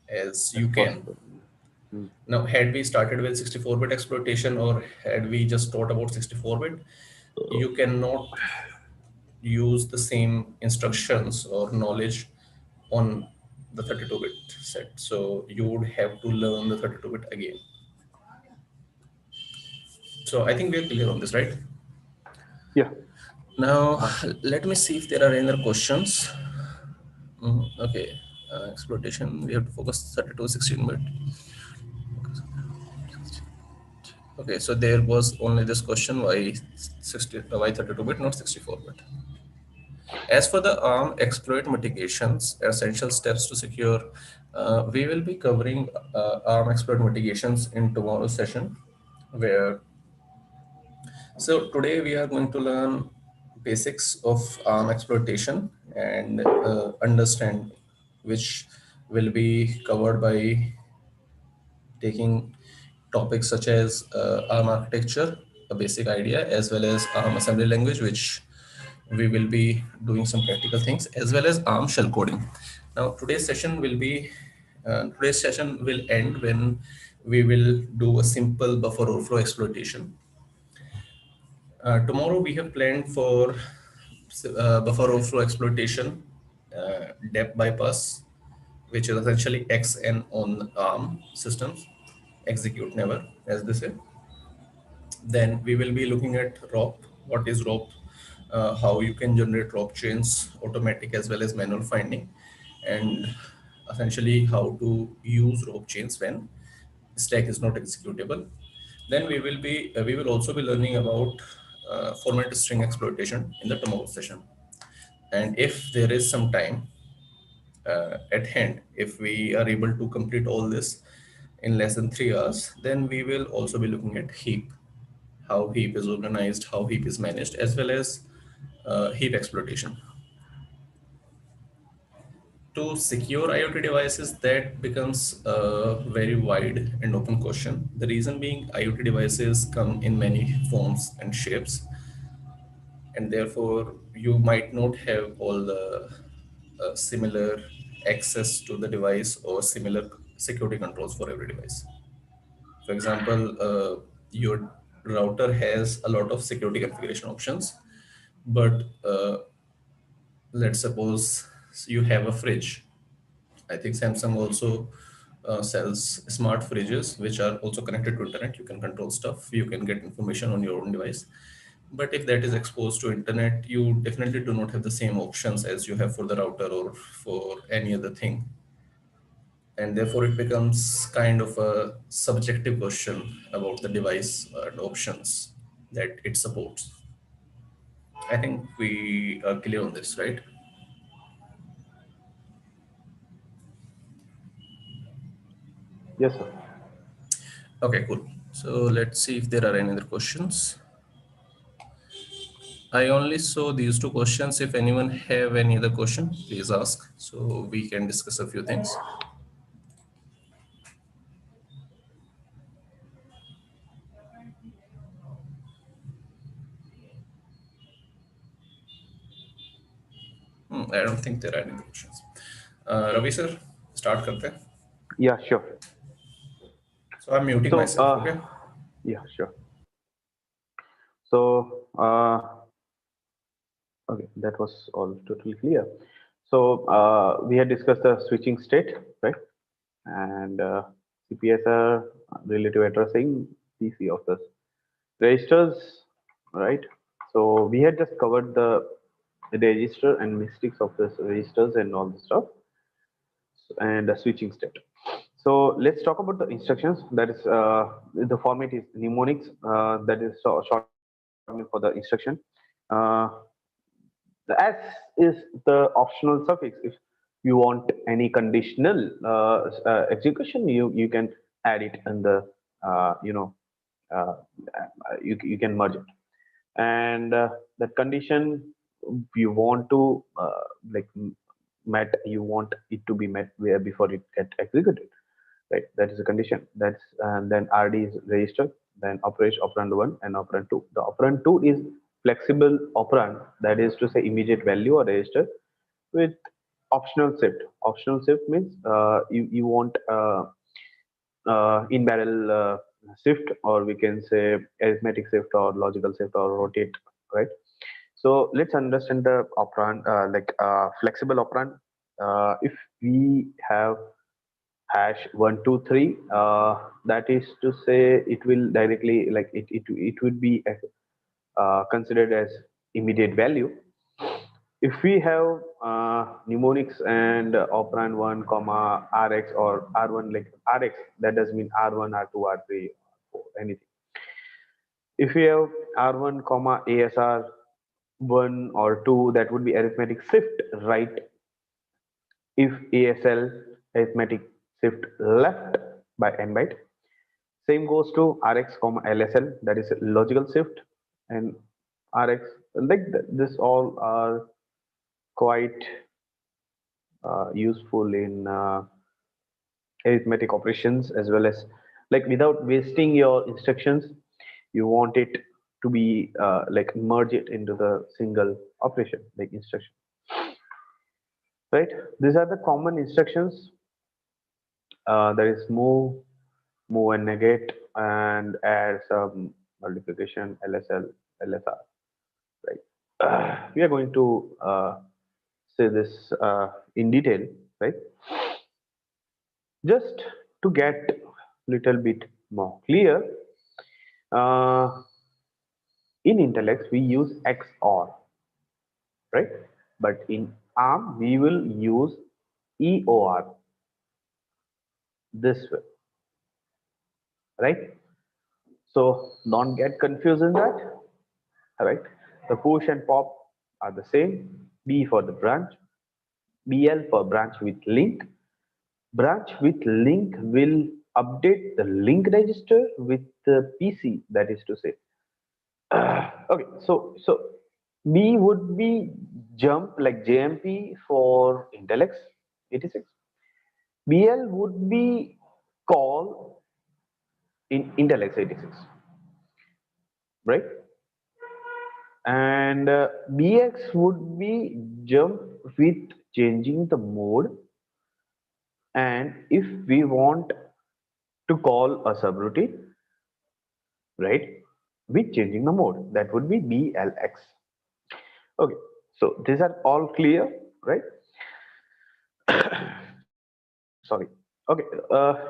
as As you can. possible. Hmm. Now, had we started with 64-bit exploitation, or had we just taught about 64-bit, you cannot use the same instructions or knowledge on the 32-bit set. So you would have to learn the 32-bit again. So I think we are clear on this, right? Yeah. Now, let me see if there are any other questions. Okay, exploitation, we have to focus 32, 16-bit. Okay, so there was only this question, why 32-bit, not 64-bit. As for the ARM exploit mitigations, essential steps to secure, we will be covering ARM exploit mitigations in tomorrow's session, where, so today we are going to learn basics of ARM exploitation and understand, which will be covered by taking topics such as ARM architecture, a basic idea, as well as ARM assembly language, which we will be doing some practical things, as well as ARM shell coding. Now, today's session will end when we will do a simple buffer overflow exploitation. Tomorrow we have planned for buffer overflow exploitation, depth bypass, which is essentially XN on ARM systems, execute never, as they say. Then we will be looking at ROP. What is ROP? How you can generate ROP chains, automatic as well as manual finding, and essentially how to use ROP chains when stack is not executable. Then we will also be learning about format string exploitation in the tomorrow session. And if there is some time at hand, if we are able to complete all this in less than 3 hours, then we will also be looking at heap, how heap is organized, how heap is managed, as well as heap exploitation. To secure IoT devices, that becomes a very wide and open question. The reason being, IoT devices come in many forms and shapes, and therefore you might not have all the similar access to the device or similar security controls for every device. For example, your router has a lot of security configuration options, but let's suppose you have a fridge. I think Samsung also sells smart fridges, which are also connected to internet. You can control stuff, you can get information on your own device. But if that is exposed to internet, you definitely do not have the same options as you have for the router or for any other thing. And therefore it becomes kind of a subjective question about the device and options that it supports. I think we are clear on this, right? Yes, sir. Okay, cool. So let's see if there are any other questions. I only saw these two questions. If anyone have any other question, please ask so we can discuss a few things. I don't think there are any questions. Ravi sir, start karte hain. Yeah, sure. So I'm muting myself, okay? Yeah, sure. So, okay, that was all totally clear. So, we had discussed the switching state, right? And CPSR, relative addressing, PC of the registers, right? So, we had just covered the register and mystics of the registers and all the stuff, and the switching state. So let's talk about the instructions. That is, the format is mnemonics. That is short for the instruction. The S is the optional suffix. If you want any conditional execution, you can add it in the uh, you can merge it. And that condition you want to like met, you want it to be met where before it get executed, right? That is a condition. That's and then RD is register, then operation operand 1 and operand 2. The operand 2 is flexible operand, that is to say immediate value or register with optional shift. Optional shift means you want in barrel shift, or we can say arithmetic shift or logical shift or rotate, right? So let's understand the operand, flexible operand. If we have hash 123, that is to say it will directly, like it would be considered as immediate value. If we have mnemonics and operand 1 comma rx or r1, like rx, that does mean r1 r2 r3 or anything. If we have r1 comma asr 1 or 2, that would be arithmetic shift right. If asl, arithmetic shift left by n byte. Same goes to rx comma lsl, that is logical shift. And RX, like this all are quite useful in arithmetic operations, as well as like without wasting your instructions, you want it to be like merge it into the single operation like instruction, right? These are the common instructions. There is move and negate, and add some multiplication, LSL, LSR, right? We are going to say this in detail, right? Just to get little bit more clear, uh, in Intellects we use XOR, right? But in ARM we will use EOR, this way, right? So don't get confused in that, right? The push and pop are the same. B for the branch, BL for branch with link. Branch with link will update the link register with the PC, that is to say. Okay, so B would be jump like JMP for Intellects 86. BL would be call in Intellects 86, right? And BX would be jump with changing the mode, and if we want to call a subroutine, right, with changing the mode, that would be BLX. Okay, so these are all clear, right? Sorry. Okay,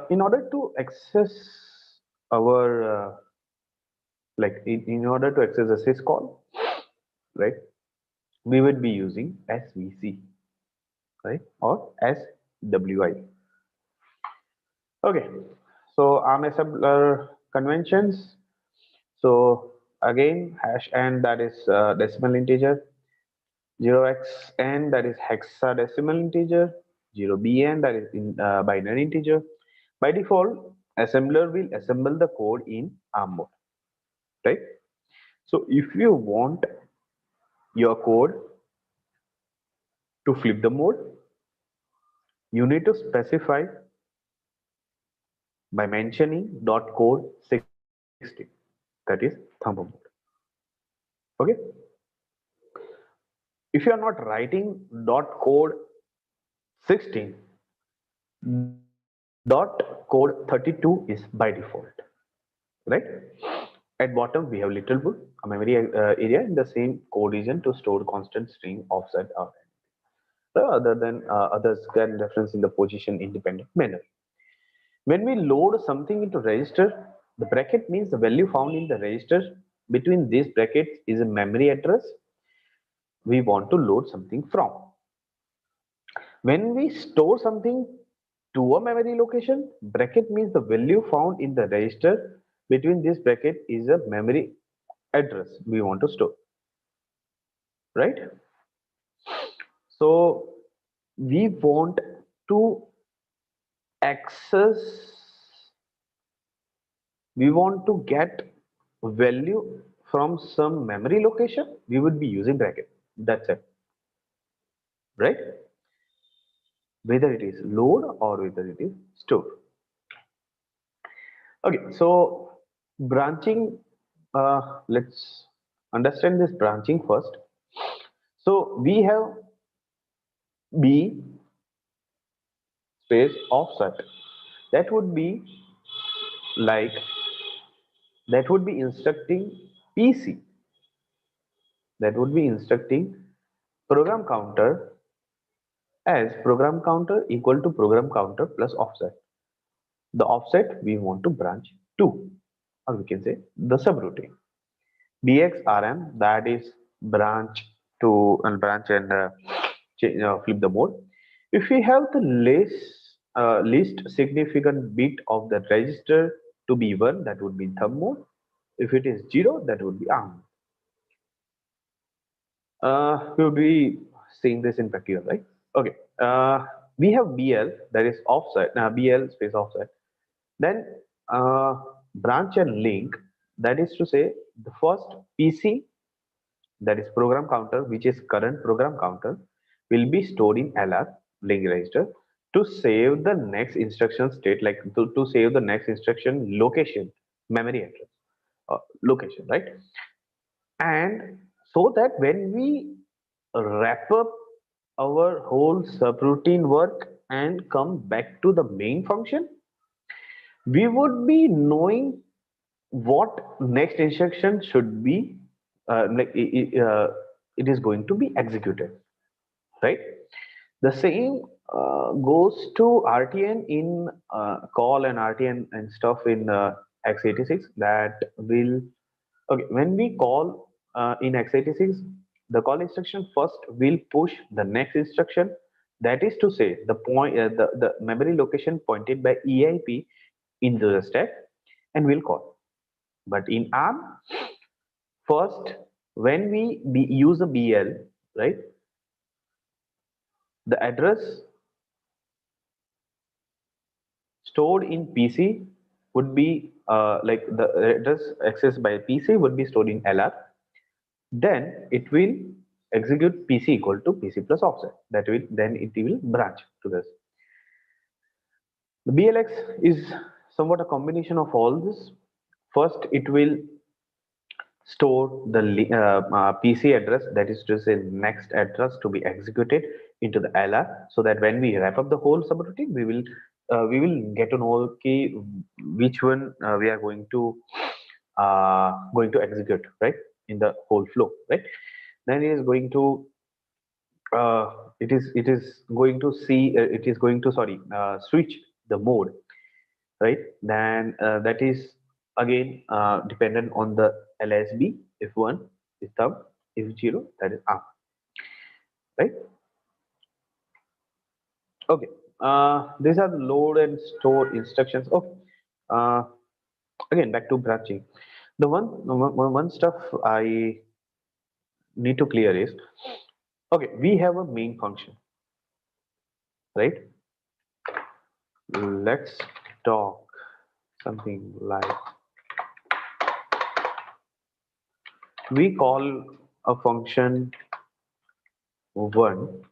in order to access our in order to access a syscall, right, we would be using SVC, right, or SWI. Okay, so ARM assembler conventions. So again, hash n, that is decimal integer, 0xn, that is hexadecimal integer, 0bn, that is in binary integer. By default, assembler will assemble the code in ARM mode, right? So if you want your code to flip the mode, you need to specify by mentioning .code 60, that is thumb mode. Okay. If you are not writing .code 16, .code 32 is by default, right? At bottom we have little boot, a memory area in the same code region to store constant string offset or other than others can reference in the position independent manner. When we load something into register, the bracket means the value found in the register. Between these brackets is a memory address we want to load something from. When we store something to a memory location, bracket means the value found in the register. Between this bracket is a memory address we want to store, right? So we want to access, we want to get value from some memory location, we would be using bracket. That's it, right? Whether it is load or whether it is store. Okay, so branching, let's understand this branching first. So we have B space offset. That would be like, that would be instructing PC. That would be instructing program counter as program counter equal to program counter plus offset. The offset we want to branch to, or we can say the subroutine. BXRM, that is branch to and branch and flip the mode. If we have the least significant bit of the register to be 1, that would be thumb mode. If it is 0, that would be ARM. We will be seeing this in practical, right? Okay. We have BL, that is offset. BL space offset. Then branch and link, that is to say the first PC that is program counter, which is current program counter, will be stored in LR link register to save the next instruction state, like to save the next instruction location, memory address, location, right? And so that when we wrap up our whole subroutine work and come back to the main function, we would be knowing what next instruction should be it is going to be executed, right? The same goes to RTN in call and RTN and stuff in x86 that will. Okay, when we call in x86, the call instruction first will push the next instruction. That is to say, the memory location pointed by EIP into the stack, and will call. But in ARM, first when we use a BL, right, the address stored in PC would be like the address accessed by PC would be stored in LR. Then it will execute PC equal to PC plus offset. That will then it will branch to this. The BLX is somewhat a combination of all this. First, it will store the PC address, that is to say next address to be executed into the LR, so that when we wrap up the whole subroutine, we will get to know okay, which one we are going to execute, right, in the whole flow, right? Then it is going to it is going to see it is going to switch the mode, right? Then that is again dependent on the LSB. If 1 is thumb, if 0 that is arm, right? Okay, these are the load and store instructions. Oh, again back to branching. The one stuff I need to clear is, okay, we have a main function, right? Let's talk something like, we call a function 1,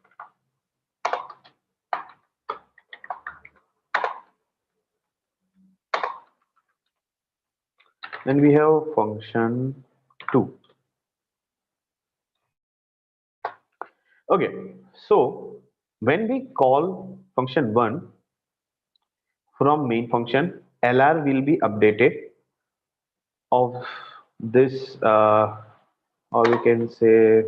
then we have function 2. Okay, so when we call function 1 from main function, LR will be updated of this or we can say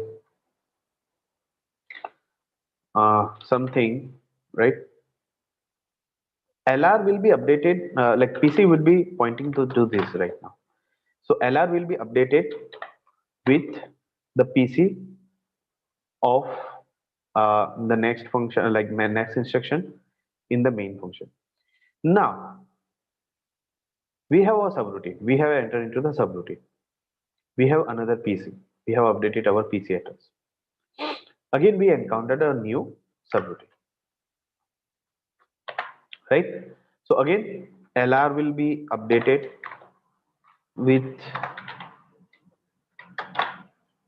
something, right? LR will be updated like PC would be pointing to do this right now. So LR will be updated with the PC of the next function, like my next instruction in the main function. Now we have a subroutine. We have entered into the subroutine. We have another PC. We have updated our PC address. Again, we encountered a new subroutine, right? So again, LR will be updated with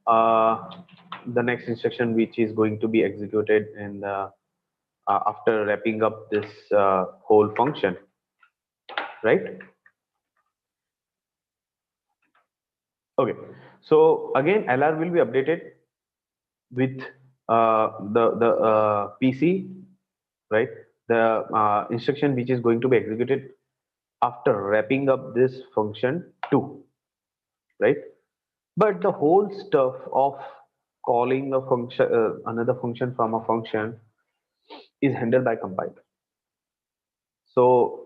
the next instruction, which is going to be executed in after wrapping up this whole function, right? Okay, so again LR will be updated with the PC, right? The instruction which is going to be executed after wrapping up this function 2, right? But the whole stuff of calling a function another function from a function is handled by compiler. So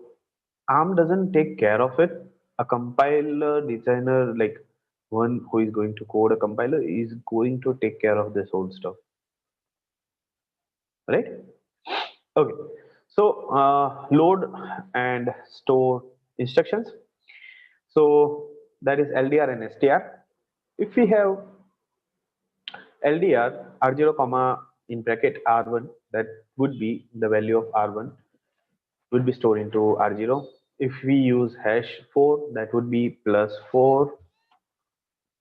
ARM doesn't take care of it. A compiler designer, like one who is going to code a compiler, is going to take care of this whole stuff, right? Okay, so load and store instructions. So that is LDR and STR. If we have LDR R0 comma in bracket R1, that would be the value of R1 would be stored into R0. If we use hash 4, that would be +4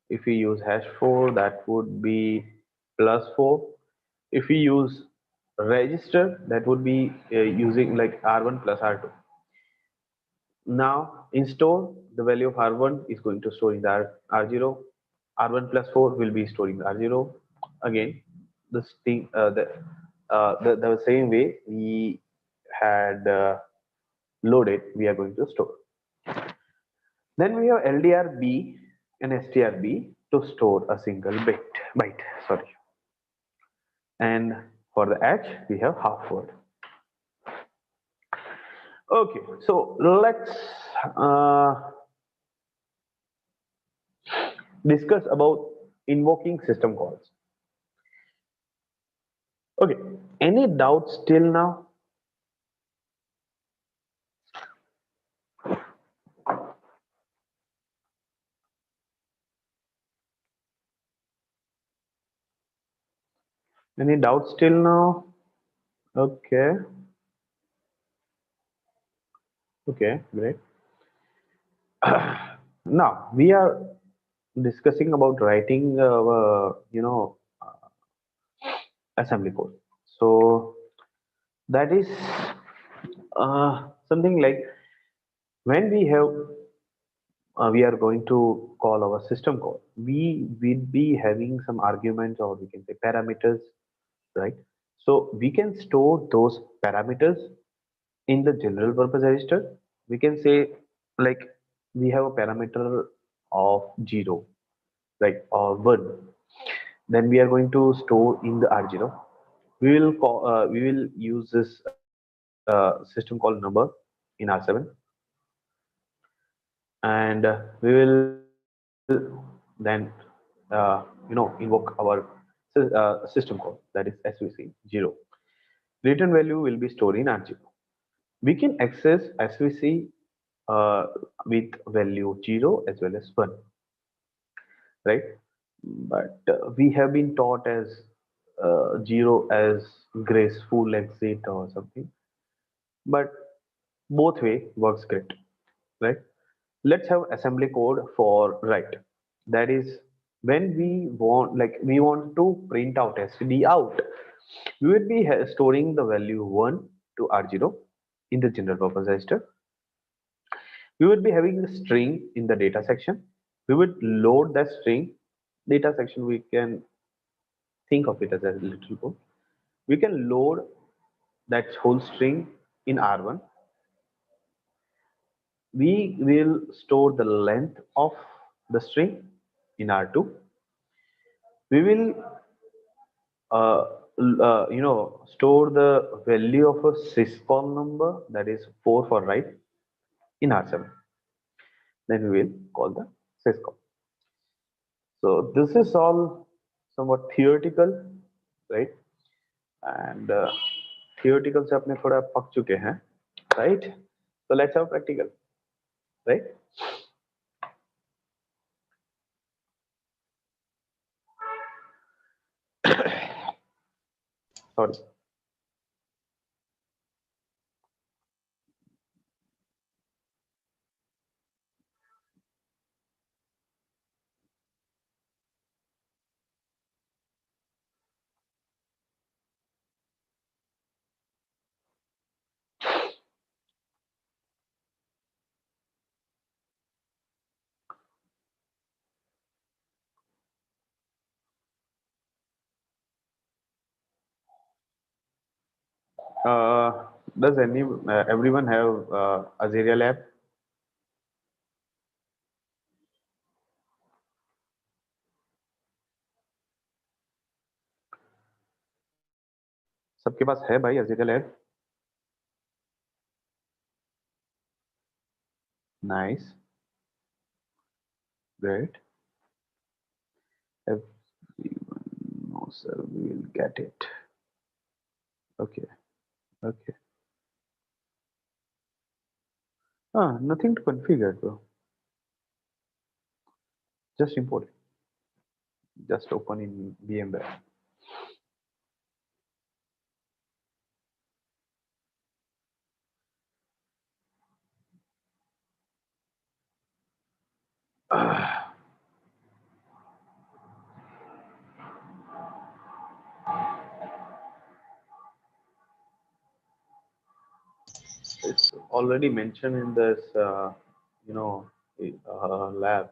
If we use #4, that would be +4. If we use register, that would be using like R1 plus R2. Now in store, the value of R1 is going to store in the R0. R1 plus 4 will be storing R0. Again, this thing, the same way we had loaded, we are going to store. Then we have LDRB and STRB to store a single byte. Sorry. And for the H, we have half word. Okay, so let's discuss about invoking system calls. Okay, any doubts till now? Any doubts till now? Okay. Okay, great. Now we are discussing about writing, assembly code. So that is something like when we are going to call our system call. We will be having some arguments, or we can say parameters, right? So we can store those parameters in the general purpose register. We can say like we have a parameter of 0, right, or 1. Then we are going to store in the R0. We will use this system called number in R7, and we will then invoke our system call, that is SVC 0. Return value will be stored in R0. We can access SVC with value 0 as well as 1, right? But we have been taught as 0 as graceful exit or something, but both way works great, right? Let's have assembly code for write. That is when we want to print out std out, we will be storing the value 1 to R0 in the general purpose register. We would be having a string in the data section. We would load that string. Data section, we can think of it as a little code. We can load that whole string in R1. We will store the length of the string in R2. We will store the value of a syscall number, that is 4 for write, in R7. Then we will call the syscall. So this is all somewhat theoretical, right? And theoretical से अपने थोड़ा पक चुके हैं, right? So let's have practical, right? Sorry. Does everyone have Azarea lab? सबके पास है भाई Azarea lab? Nice. Great. Everyone, no sir, we will get it. Okay. Okay. Nothing to configure, bro. Just import it. Just open in VMware. It's already mentioned in this, lab.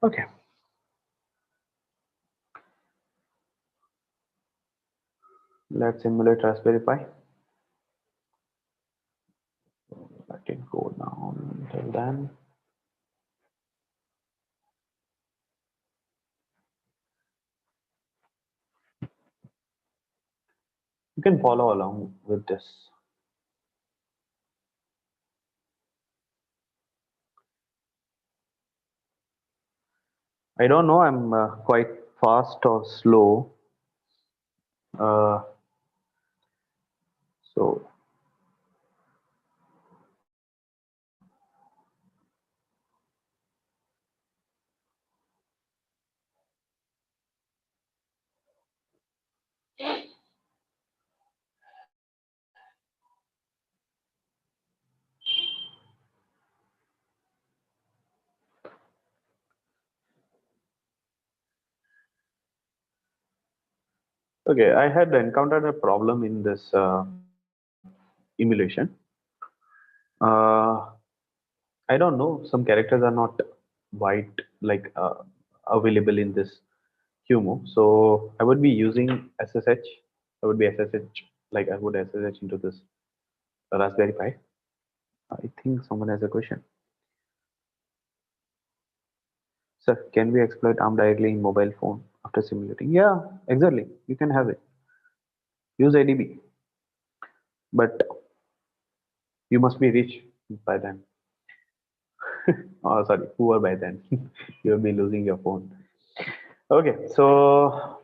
Okay. Let's simulate Raspberry Pi. Let it go down until then. You can follow along with this. I don't know, I'm quite fast or slow. Uh, so okay, I had encountered a problem in this emulation. Uh, I don't know, some characters are not white like available in this Humo. So I would be using SSH. I would be SSH, like I would SSH into this Raspberry Pi. I think someone has a question. Sir, can we exploit ARM directly in mobile phone after simulating? Yeah, exactly. You can have it. Use ADB, but you must be rich by then. Oh, sorry, poor by then. You'll be losing your phone. Okay, so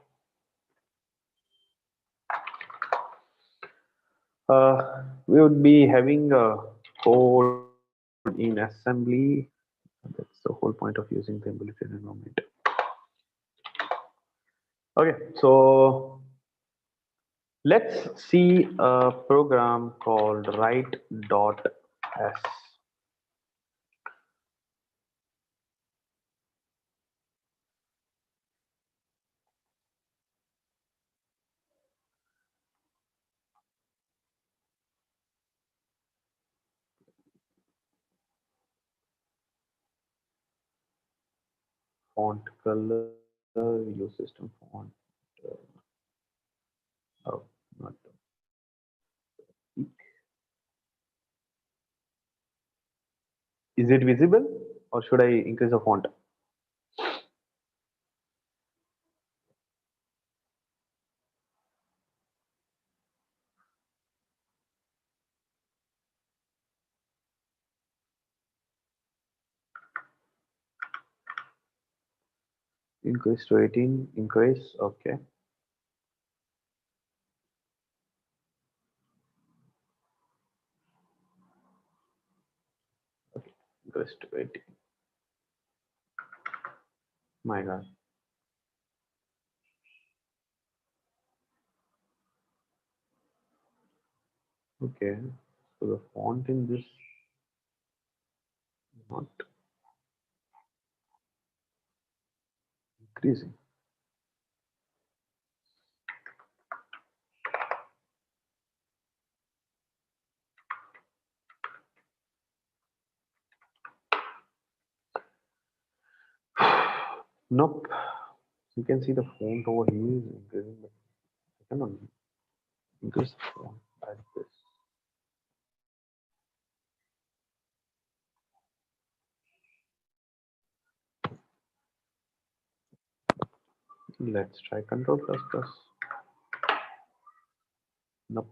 we would be having a code in assembly. That's the whole point of using the emulated environment. Okay, so let's see a program called write.s. Font color, use system font. Oh, not. Is it visible or should I increase the font? Increase to 18, increase, okay. Okay, increase to 18. My God. Okay, so the font in this is not increasing. Nope. You can see the font over here is increasing, but I cannot increase the font like this. Let's try Control plus plus. Nope.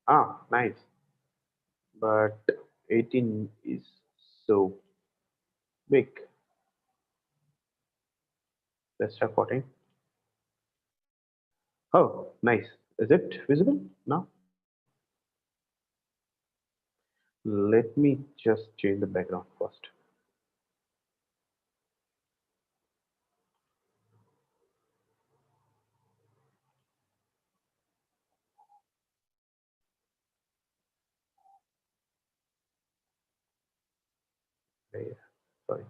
Ah, nice. But 18 is so big. Let's try 14. Oh, nice. Is it visible now? Let me just change the background first. Yeah, sorry.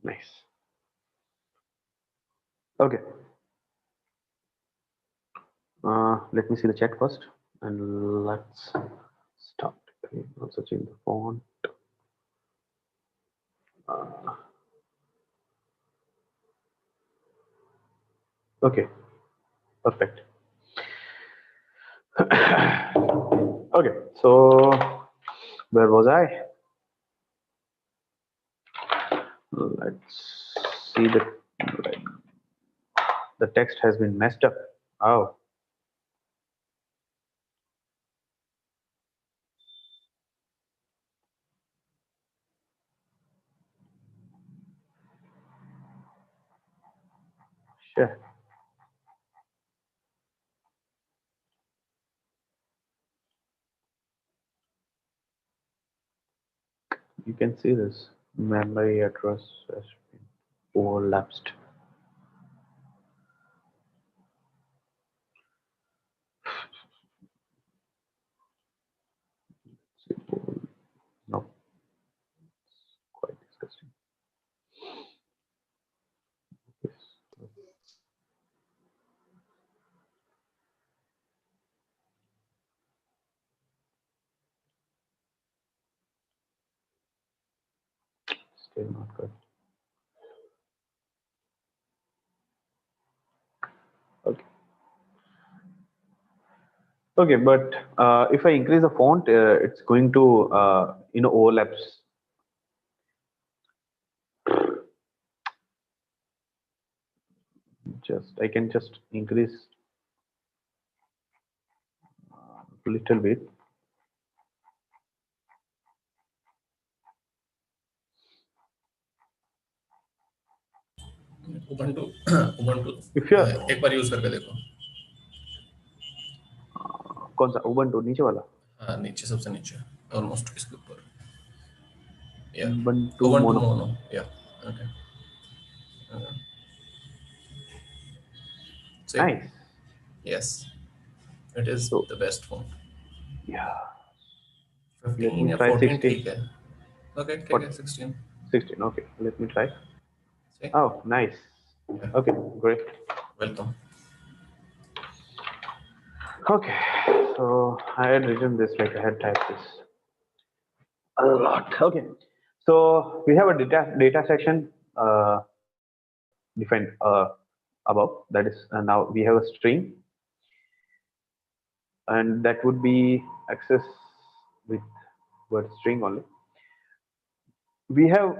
Nice. Okay. Let me see the chat first, and let's start. Okay, also change the font. Uh, okay, perfect. Okay, so where was I? Let's see the text has been messed up. Oh, sure. You can see this memory address has been overlapped. No, quite disgusting. Yes. Still not good. Okay. Okay, but if I increase the font, it's going to overlaps. Just I can just increase a little bit. Ubuntu Ubuntu If you're एक बार use करके देखो। कौन सा Ubuntu नीचे वाला? हाँ, नीचे सबसे नीचे ऑलमोस्ट इसके ऊपर। या Ubuntu उबंटू mono. मोनो। या okay. Nice. Yes, it is So the best phone. yeah, let 15 me या try 14 16. ठीक है। ओके ठीक है 16। 16. Okay, let me try. See? Oh, nice. Yeah. Okay, great. Welcome. Okay, so I had written this like I had typed this a lot. Okay, so we have a data section defined above. That is now we have a string, and that would be access with word string only. We have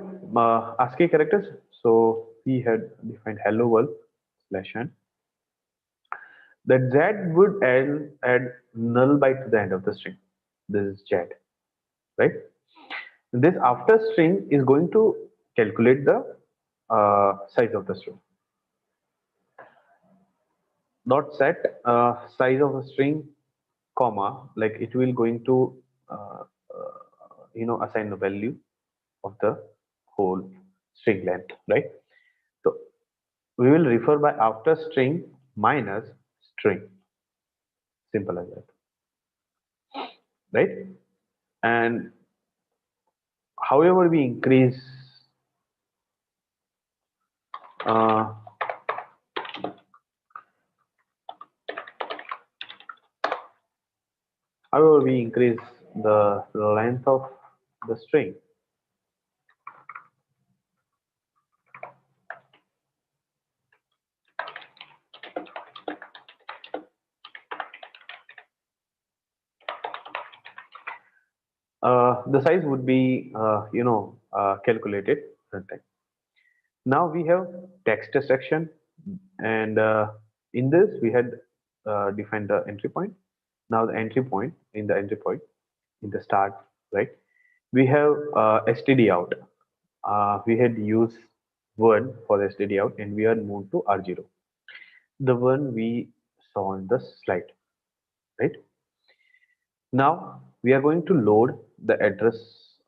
ASCII characters, so we had defined hello world /n. That Z would add null byte to the end of the string. This is Z, right? This after string is going to calculate the size of the string. Dot set size of a string, comma, like it will going to assign the value of the whole string length, right? So we will refer by after string minus string, simple as that, right? And however we increase uh, however we increase the length of the string, the size would be calculated at time. Now we have text section, and in this we had defined the entry point. Now the entry point in the start, right? We have std out. We had used one for the std out, and we are moved to r0, the one we saw on the slide, right? Now we are going to load the address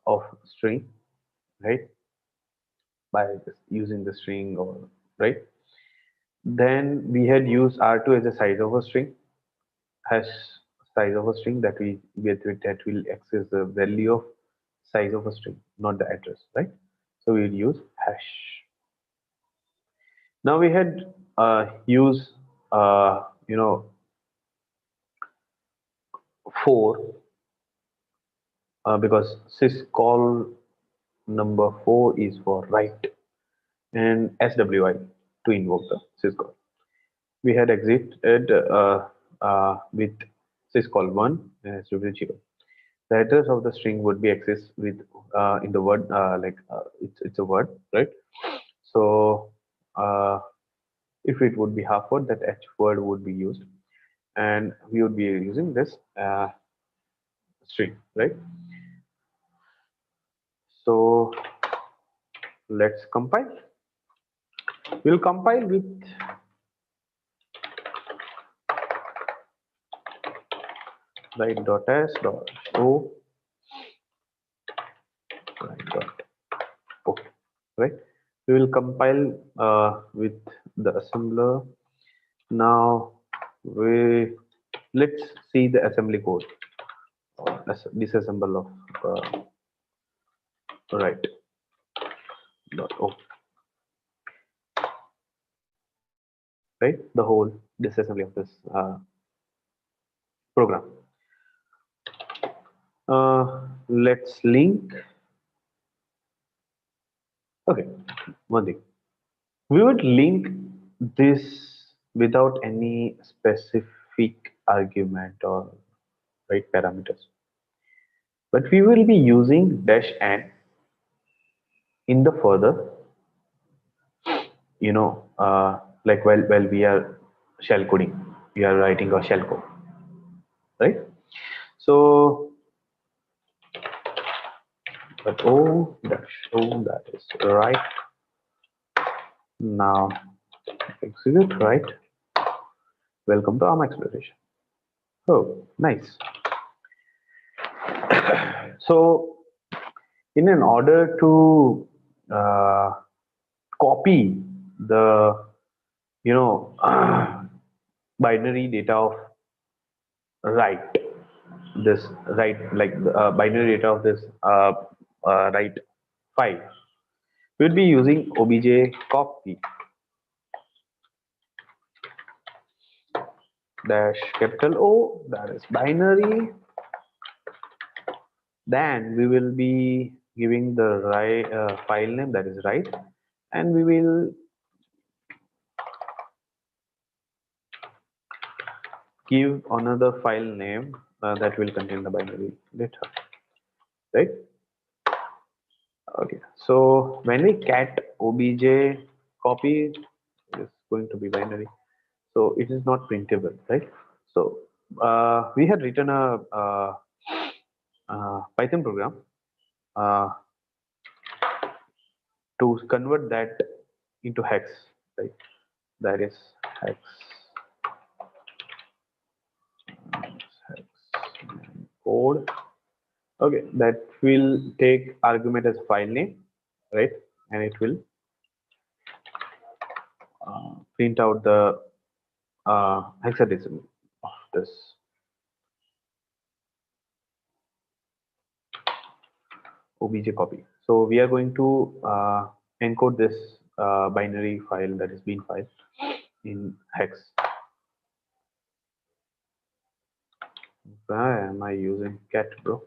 of string, right, by using the string, or right. Then we had used r2 as a size of a string, hash size of a string, that we that will access the value of size of a string, not the address, right? So we'll use hash. Now we had use you know 4, because syscall number 4 is for write, and SWI to invoke the syscall. We had exited with syscall 1 and SWI 0. The address of the string would be accessed with in the word, it's a word, right? So if it would be half word, that h word would be used, and we would be using this string, right? So let's compile. We'll compile with write.s.o write.o, right? We will compile with the assembler. Now let's see the assembly code, disassemble of write.o, right? The whole disassembly of this program. Let's link. Okay, one thing, we would link this without any specific argument or right parameters, but we will be using dash n in the further, like while we are shell coding, we are writing a shell code, right? So but that is right. Now execute, right? Welcome to ARM Exploitation. Oh, nice. So in an order to copy the binary data of write, this write, like the binary data of this write file, we'll be using obj copy dash capital O, that is binary. Then we will be giving the file name, that is write, and we will give another file name that will contain the binary data, right? Okay, so when we cat obj copy, it is going to be binary, so it is not printable, right? So we had written a Python program to convert that into hex, right? That is hex code. Okay, that will take argument as file name, right? And it will print out the hexadecimal of this obj copy. So we are going to encode this binary file, that is bin file, in hex. Why am I using cat, bro?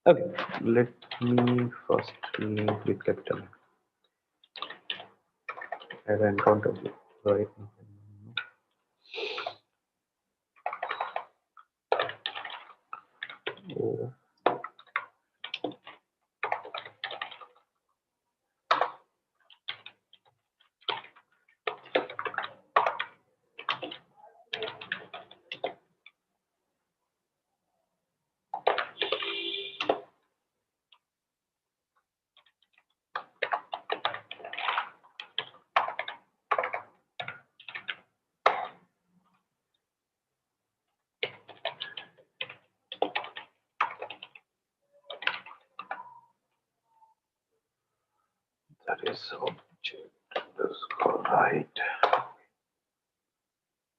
Okay, let me first link with capital as an encounter right now. So that is object underscore right.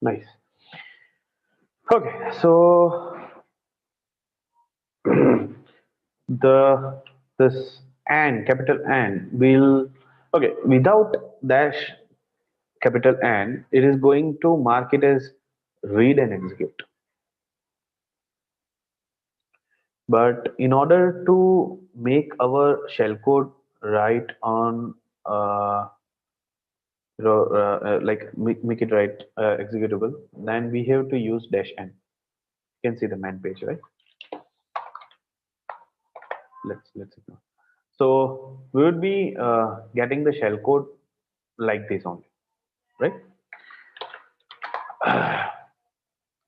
Nice. Okay, so the this and capital and will, okay, without dash capital and, it is going to mark it as read and execute. But in order to make our shellcode write on like make it write executable, then we have to use dash n. You can see the man page, right? Let's ignore. So we would be getting the shellcode like this only, right?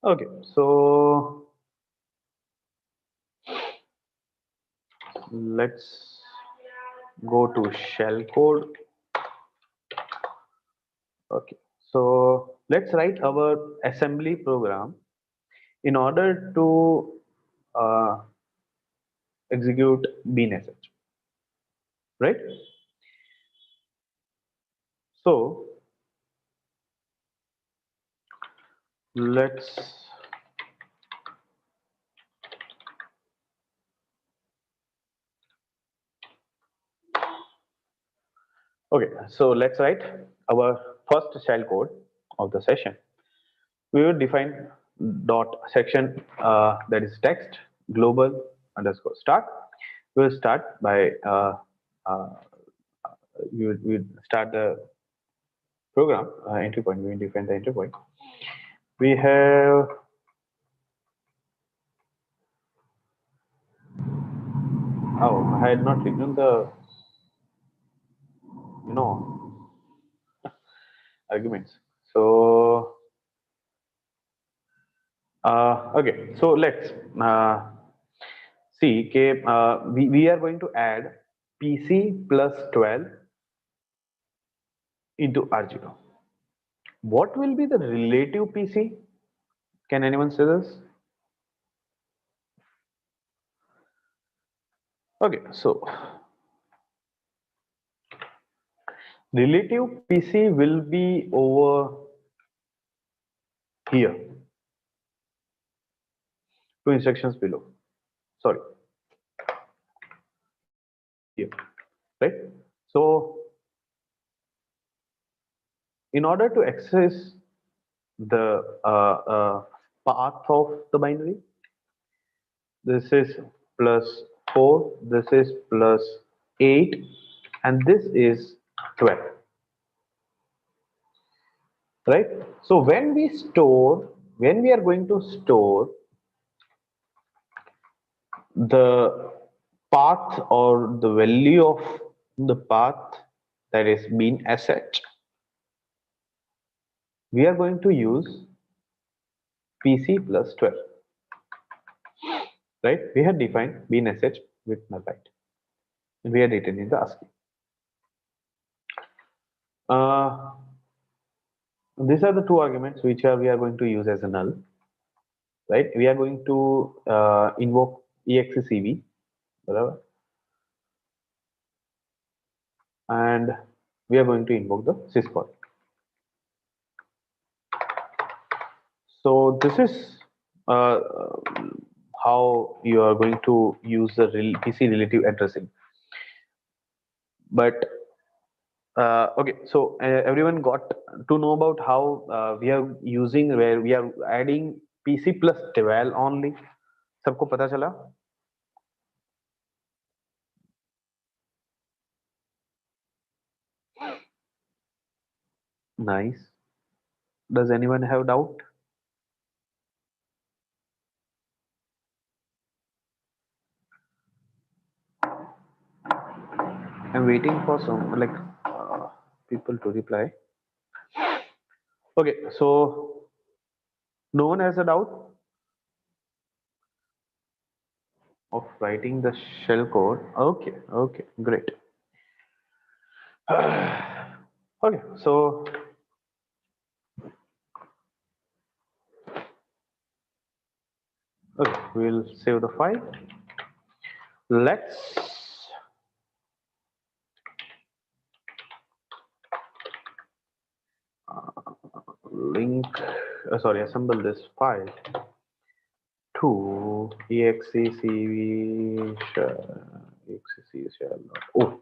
Okay, so let's go to shellcode. Okay, so let's write our assembly program in order to execute bnsh, right? So let's okay, so let's write our first shellcode of the session. We will define dot section that is text global underscore start. We will start by uh, we will start the program entry point. We will define the entry point. We have I had not written the arguments. So okay, so let's see. Okay, we are going to add PC plus 12 into R0. What will be the relative PC? Can anyone say this? Okay, so relative PC will be over here, 2 instructions below. Sorry, here, right? So in order to access the path of the binary, this is plus 4, this is plus 8, and this is 12, right? So when we are going to store the path or the value of the path that is being asset, we are going to use PC plus 12, right? We have defined bean asset with null byte. We are returning the ASCII. These are the two arguments which we are going to use as a null, right? We are going to invoke execv, whatever, and we are going to invoke the syscall. So this is how you are going to use the PC relative addressing. But okay, so everyone got to know about how we are using, where we are adding PC plus 12 only. सबको पता चला? Nice. Does anyone have doubt? waiting for some people to reply. Okay, so no one has a doubt of writing the shell code. Okay, okay, great. Okay, so okay, we'll save the file. Let's link, sorry, assemble this file to execv shell. Oh,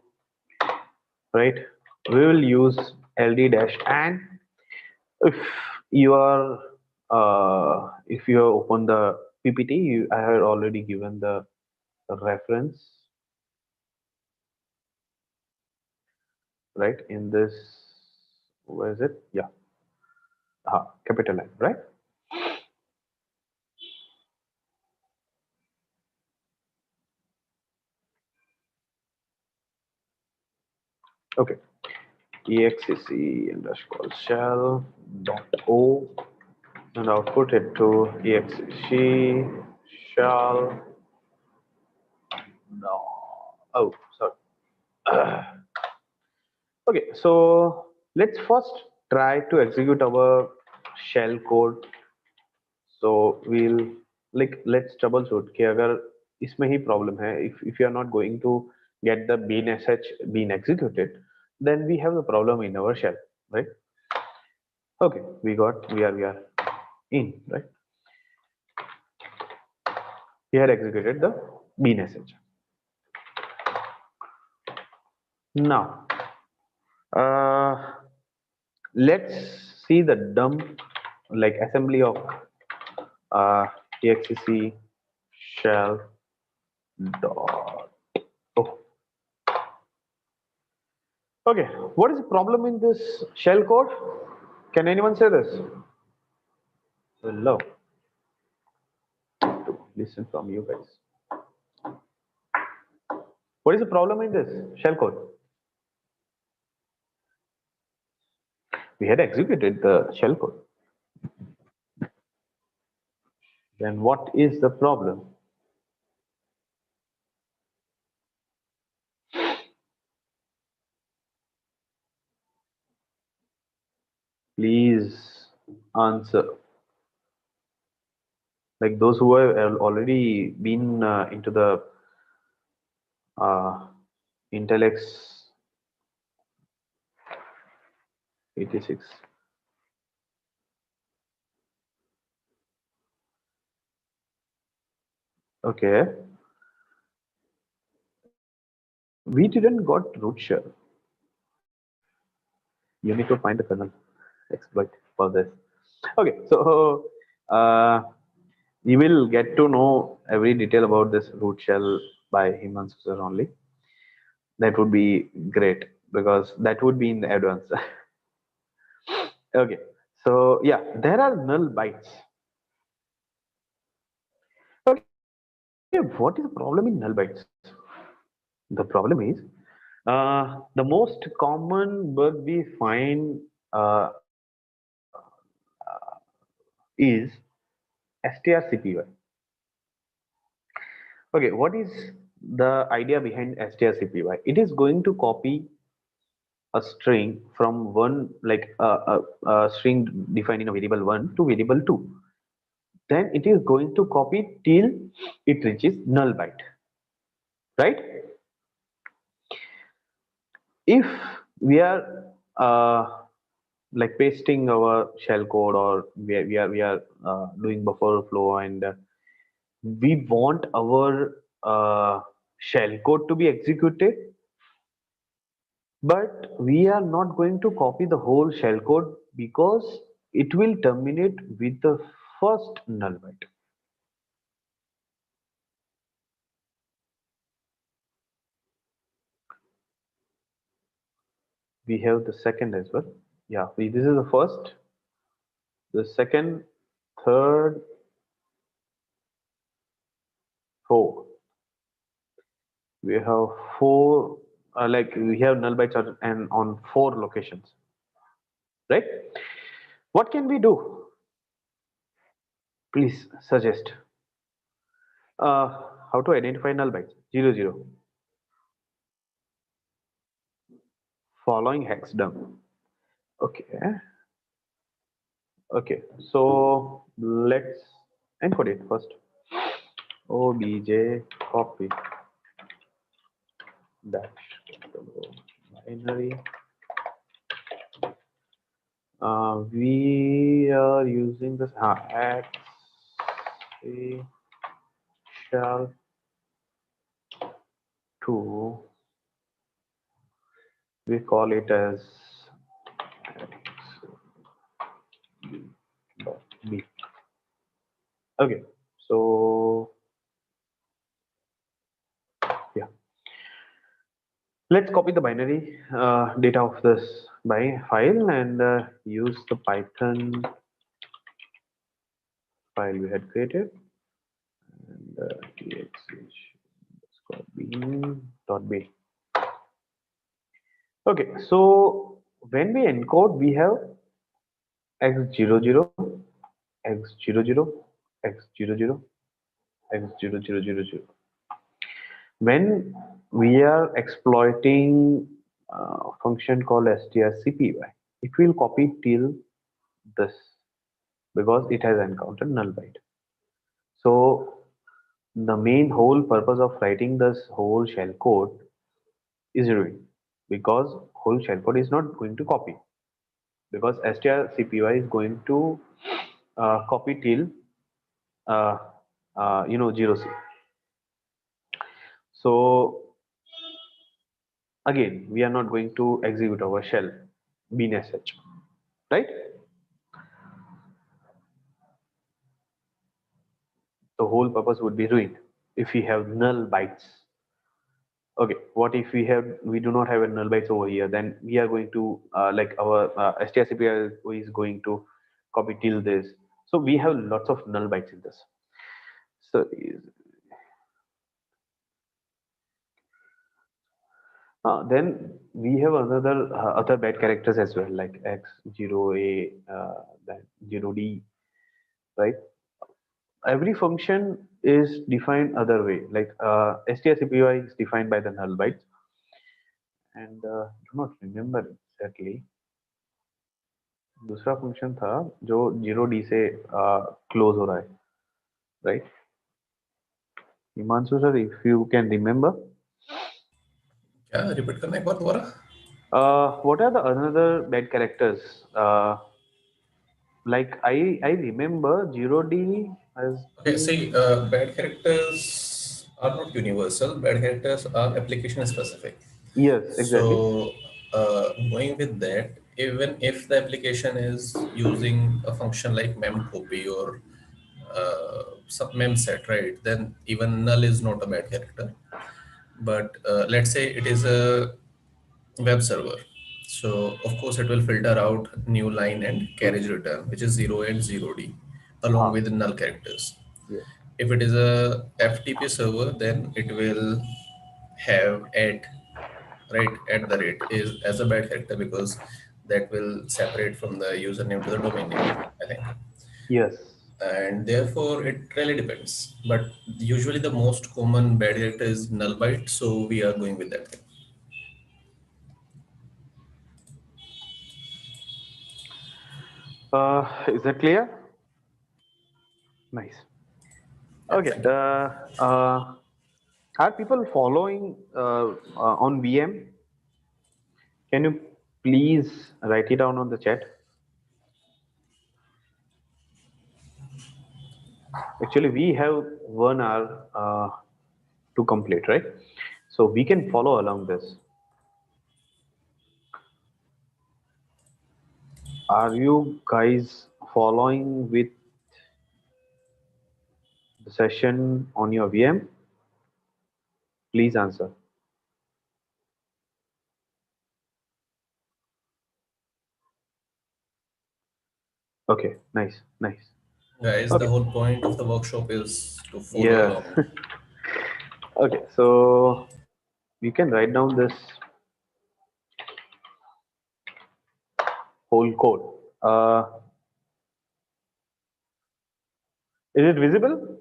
right. We will use ld dash and if you are if you open the ppt, I have already given the reference right in this. Where is it? Yeah, capital N, right? Okay, exec underscore shell dot o, and I'll put it to exec shell. No, oh, sorry. Okay, so let's first try to execute our shell code. So we'll let's troubleshoot कि अगर इसमें ही problem है, if you are not going to get the bean sh being executed, then we have the problem in our shell, right? Okay, we are in, right? We had executed the bean sh. Now let's see the dump assembly of exec shell dot. Oh, okay. What is the problem in this shell code? Can anyone say this? Hello. Listen from you guys. What is the problem in this shell code? We had executed the shell code. Then what is the problem? Please answer. Like those who have already been into the Intellex 86. Okay. We didn't got root shell. You need to find the kernel exploit for this. Okay, so you will get to know every detail about this root shell by Himanshu sir only. That would be great because that would be in the advance. Okay, so yeah, there are null bytes. Okay, what is the problem in null bytes? The problem is the most common bug we find is strcpy. Okay, what is the idea behind strcpy? It is going to copy a string from one a string defined in a variable 1 to variable 2. Then it is going to copy till it reaches null byte, right? If we are pasting our shell code, or we are doing buffer flow, and we want our shell code to be executed, but we are not going to copy the whole shell code because it will terminate with the first null byte. We have the second as well. Yeah, this is the first, the second, third, fourth. We have four like we have null bytes and on 4 locations, right? What can we do? Please suggest. How to identify null bytes? 00. Following hex dump. Okay. Okay. So let's encode it first. Obj copy dash binary. We are using this at a shell to, we call it as b. Okay, so yeah, let's copy the binary data of this by file and use the Python file we had created, and b. Okay, so when we encode, we have x00, x00, x00, x0000. When we are exploiting a function called strcpy, it will copy till this because it has encountered null byte. So the main whole purpose of writing this whole shell code is ruined because whole shell code is not going to copy, because strcpy is going to copy till 0c. So again, we are not going to execute our shell bin sh, right? The whole purpose would be ruined if we have null bytes. Okay, what if we do not have a null bytes over here? Then we are going to like our strcpy is going to copy till this. So we have lots of null bytes in this. So then we have another other byte characters as well, like x0a, then 0d, right? Every function is defined other way, like strcpy is defined by the null bytes, and do not remember exactly. दूसरा function था जो 0d से close हो रहा है, right? Himanshu sir, if you can remember. क्या repeat करना एक बार दोबारा? What are the another bad characters? Like I remember 0d as Okay, see, bad characters are not universal. Bad characters are application specific. yes, exactly. So, going with that, even if the application is using a function like memcopy or some memset, right? Then even null is not a bad character. But let's say it is a web server. So of course it will filter out new line and carriage return, which is 0 and 0d, along with null characters. Yes. If it is a FTP server, then it will have at the rate is as a bad character because that will separate from the username to the domain name, I think. Yes. And therefore it really depends. But usually the most common bad character is null byte, so we are going with that thing. Is that clear? Nice. Okay. Are people following on VM? Can you please write it down on the chat? Actually, we have 1 hour to complete, right? So we can follow along this. Are you guys following with the session on your VM? Please answer. Okay, nice, nice. Guys, Okay. the whole point of the workshop is to follow along. Okay, so you can write down this whole code. Is it visible?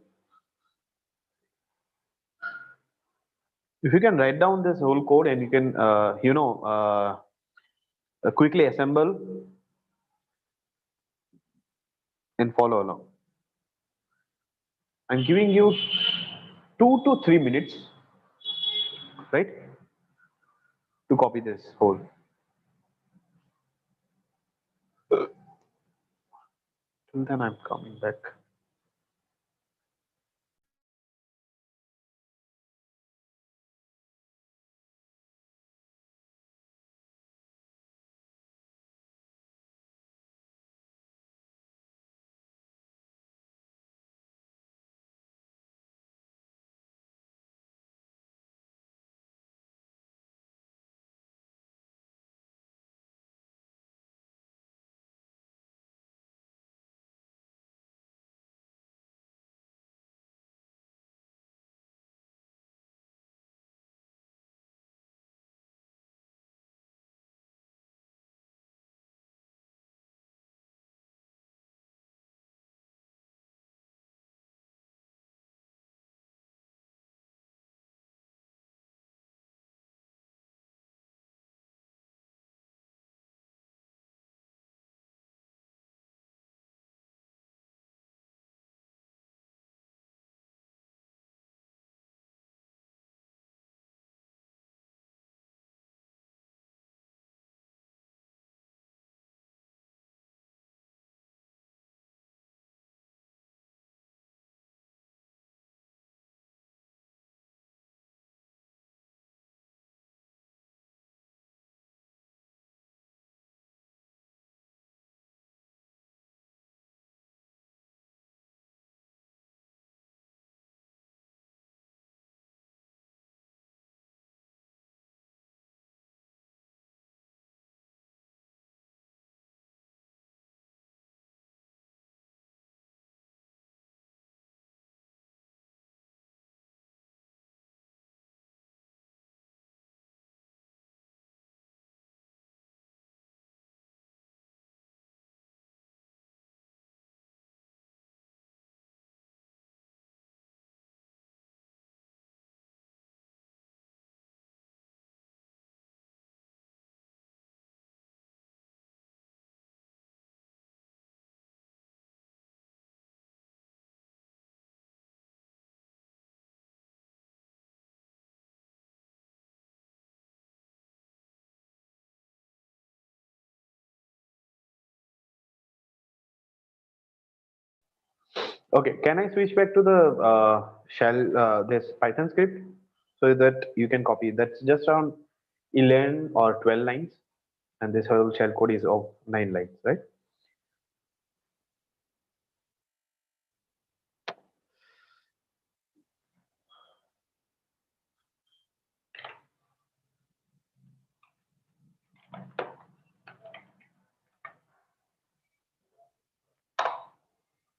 If you can write down this whole code and you can, quickly assemble and follow along. I'm giving you 2 to 3 minutes, right, to copy this whole. Till then, I'm coming back. Okay, can I switch back to the this Python script so that you can copy? That's just around 11 or 12 lines, and this whole shell code is of 9 lines, right?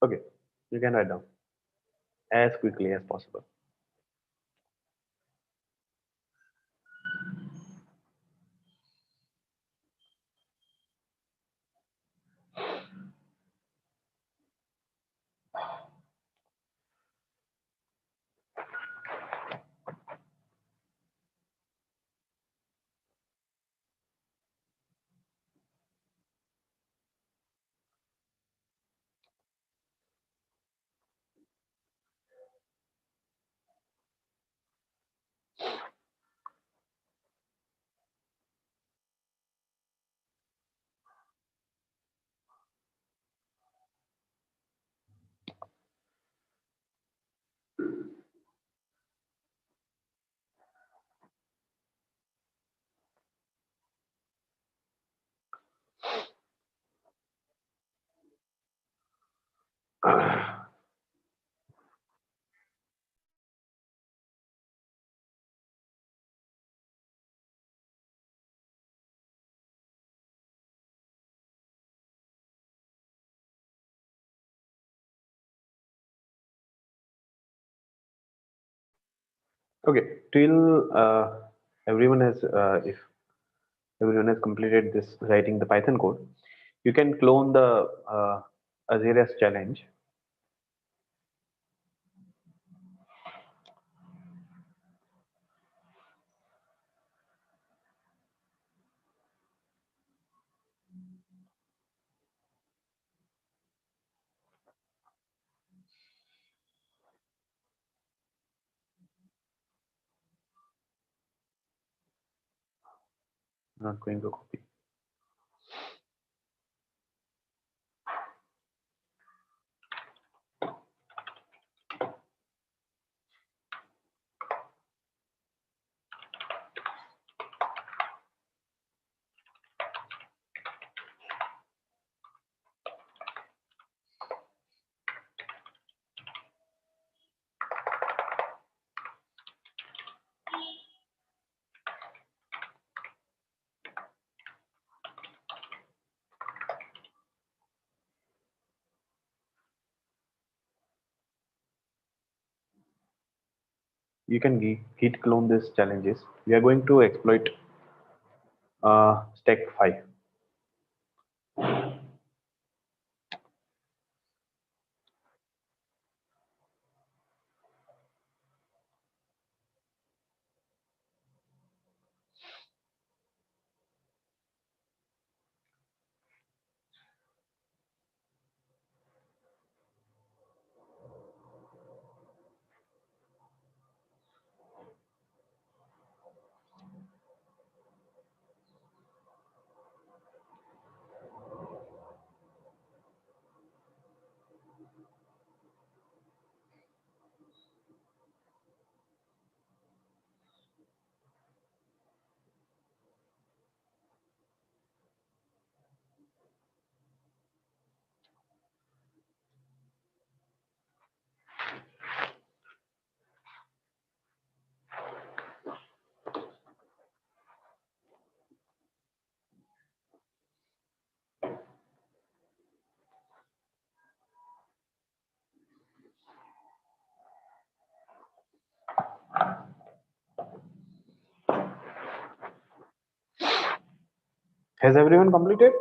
Okay, you can write down as quickly as possible. Okay, till everyone has if everyone has completed this writing the Python code, You can clone the Azirius challenge. Not going to copy. You can git clone these challenges. We are going to exploit stack 5. Has everyone completed?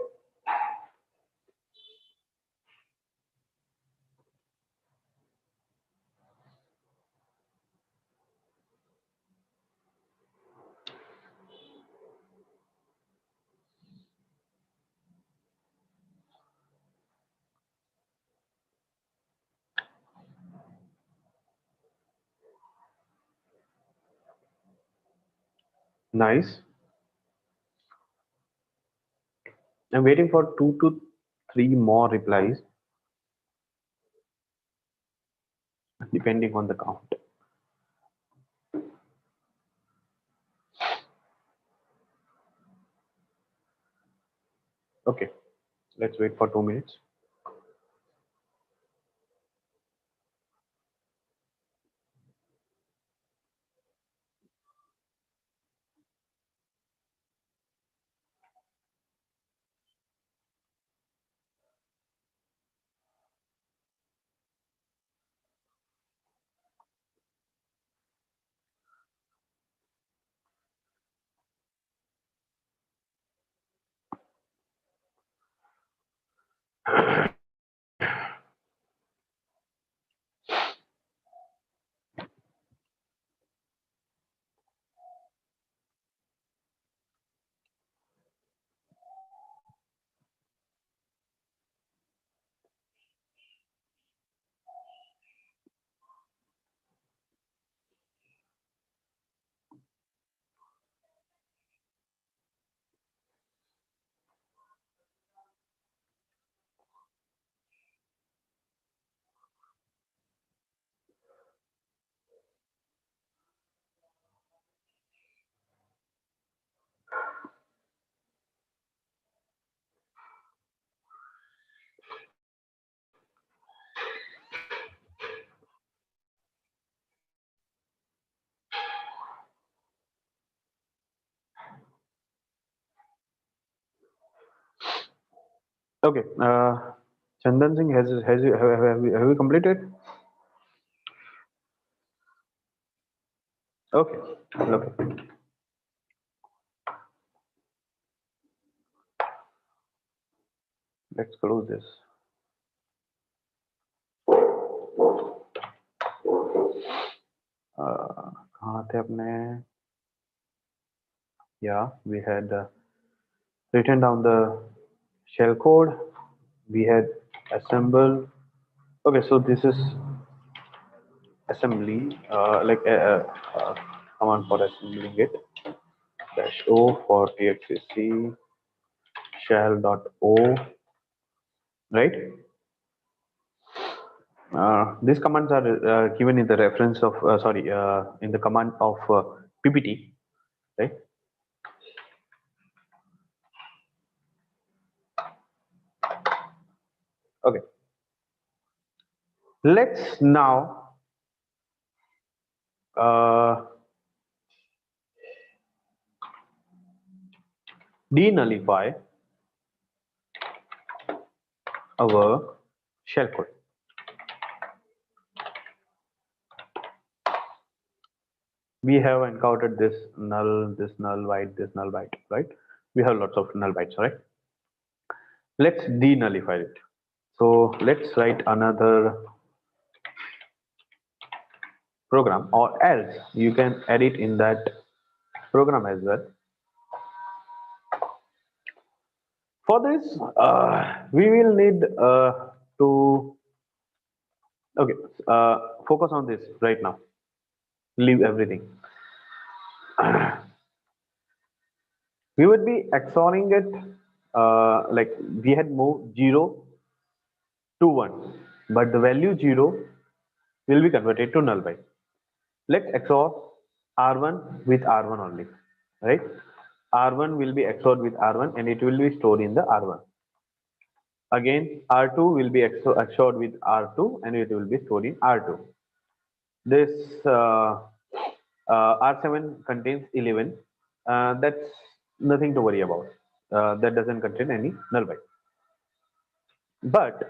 Nice. I'm waiting for 2 to 3 more replies, depending on the count. Okay, let's wait for 2 minutes. Okay, Chandan Singh, have you completed? Okay, okay. let's close this. कहाँ थे अपने? Yeah, we had written down the shell code. We had assembled. Okay, so this is assembly, command for assembling it. Dash O for exec shell.o, right? These commands are given in the reference of in the command of ppt, right? Okay, let's now denullify our shellcode. We have encountered this null byte, right? We have lots of null bytes, right? Let's denullify it. So let's write another program, or else you can edit in that program as well. For this, we will need to focus on this right now. Leave everything. We would be XORing it like we had moved 0 to 1, but the value 0 will be converted to null byte. Let's XOR R1 with R1 only, right? R1 will be XORed with R1 and it will be stored in the R1. Again, R2 will be XORed with R2 and it will be stored in R2. This R7 contains 11. That's nothing to worry about. That doesn't contain any null byte. But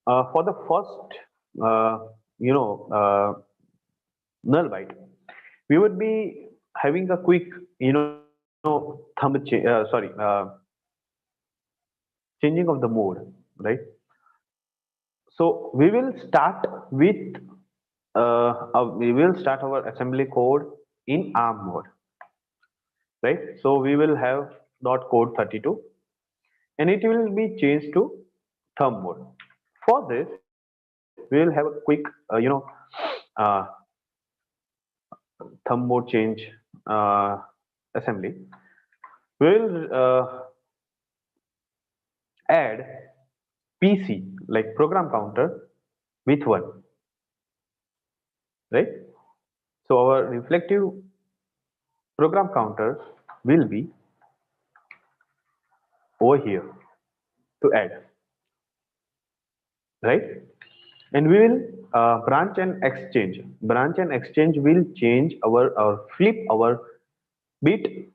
for the first, null byte, we would be having a quick, changing of the mode, right? So we will start with our assembly code in ARM mode, right? So we will have .code 32 and it will be changed to thumb mode. For this, we will have a quick, uh, thumb mode change assembly. We will add PC, like program counter, with 1, right? So our reflective program counter will be over here to add, right? And we will branch and exchange. Branch and exchange will change or flip our bit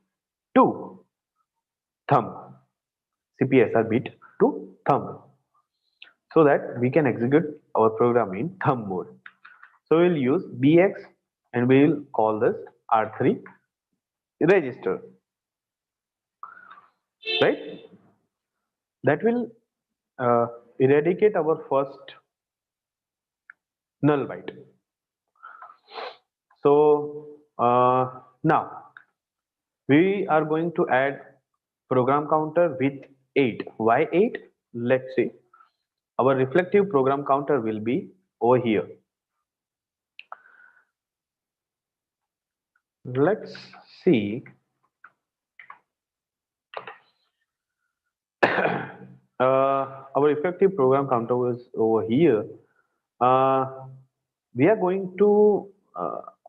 to thumb, CPSR bit to thumb, so that we can execute our program in thumb mode. So we'll use BX and we will call this R3 register, right? That will eradicate our first null byte. So now we are going to add program counter with 8. Why 8? Let's see. Our reflective program counter will be over here. Let's see. Our effective program counter was over here. We are going to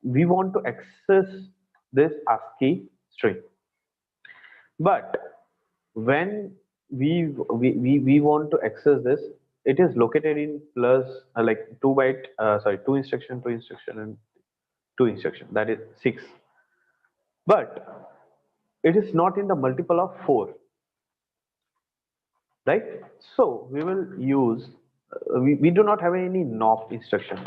we want to access this ASCII string, but when we want to access this, it is located in plus like 2 instruction and 2 instruction, that is 6, but it is not in the multiple of 4, right? So we will use we do not have any knob instruction,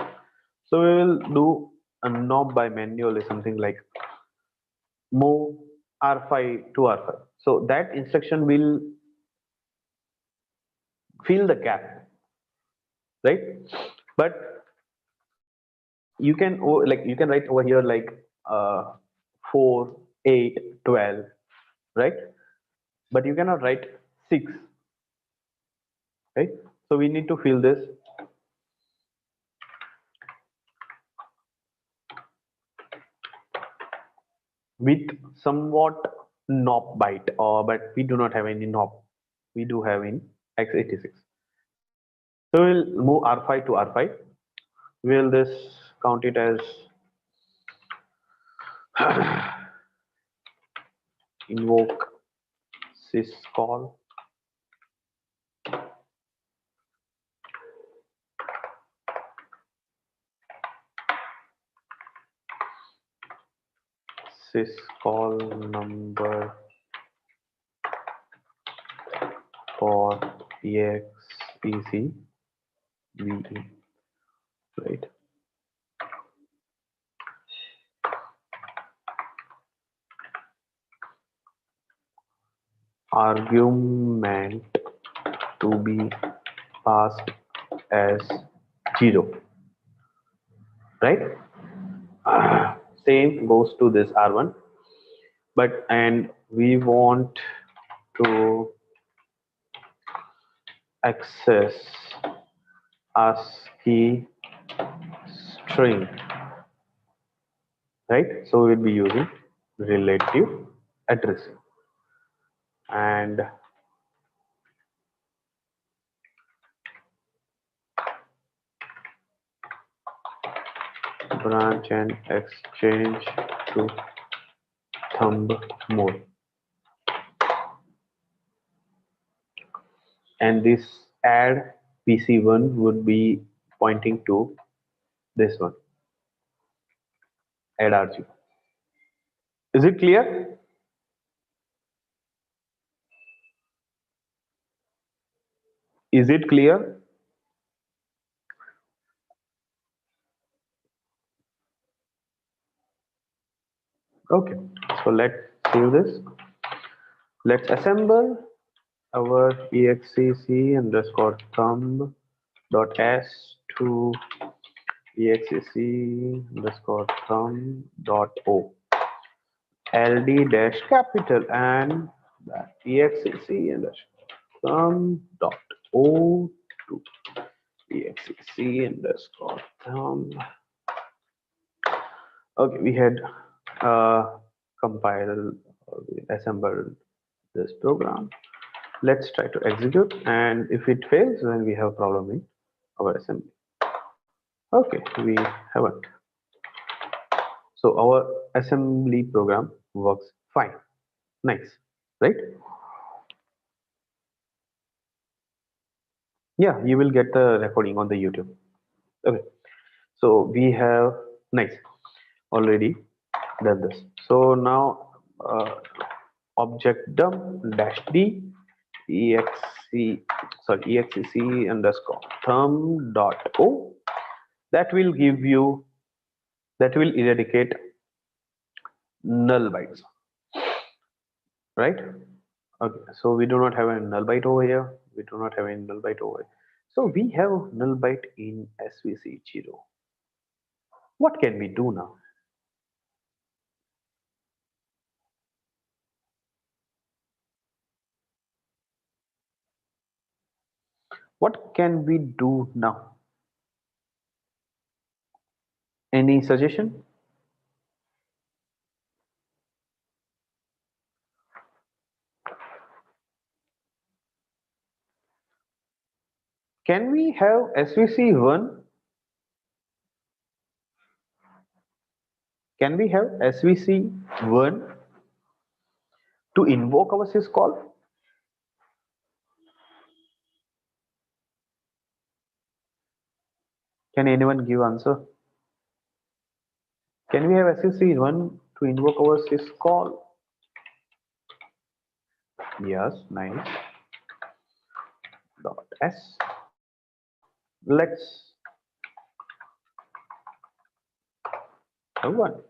so we will do a knob by manual is something like move R5 to R5. So that instruction will fill the gap, right? But you can you can write over here like 4, 8, 12, right? But you cannot write 6, right? So we need to fill this with somewhat knob byte, or but we do not have any knob. We do have in x86. So we'll move R5 to R5. Will this count it as invoke syscall syscall number for exec ve, right? Argument to be passed as 0, right? Same goes to this R1, but and we want to access ASCII string, right? So we'll be using relative addressing and branch and exchange to thumb mode, and this add PC1 would be pointing to this one, add RG. Is it clear? Is it clear? Okay, so let's save this. Let's assemble our exec underscore thumb dot s to exec underscore thumb dot o ld dash capital and that exec underscore thumb dot o to exec underscore thumb. Okay, we had compiled assembled this program. Let's try to execute, and if it fails, then we have a problem in our assembly. Okay, we haven't. So our assembly program works fine. Nice, right? Yeah, you will get the recording on the YouTube. Okay, so we have nice already done this. So now object dump dash d exec underscore thumb dot o, that will give you, that will eradicate null bytes, right? Okay, so we do not have a null byte over here. We do not have a null byte over here. So we have null byte in svc0. What can we do now? What can we do now? Any suggestion? Can we have svc1? Can we have svc1 to invoke our syscall? Can anyone give answer? Can we have svc1 to invoke our syscall? Yes, nice. Dot s. Let's have one.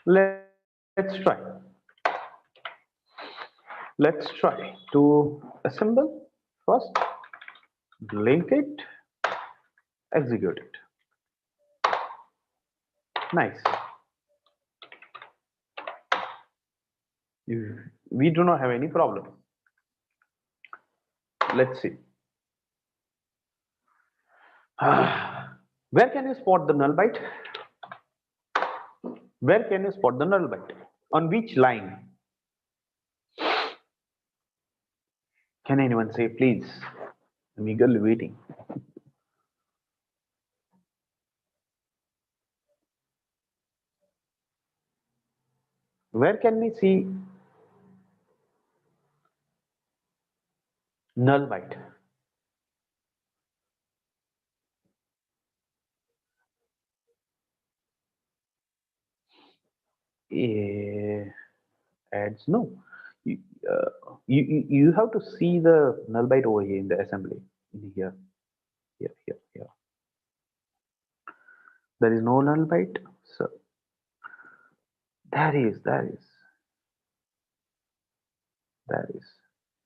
Let's try. Let's try to assemble first, link it, execute it. Nice. We do not have any problem. Let's see. Where can you spot the null byte? Where can you spot the null byte? On which line? Can anyone say, please? I'm eagerly waiting. Where can we see null byte? Adds no. You, you have to see the null byte over here in the assembly. In here. There is no null byte. So there is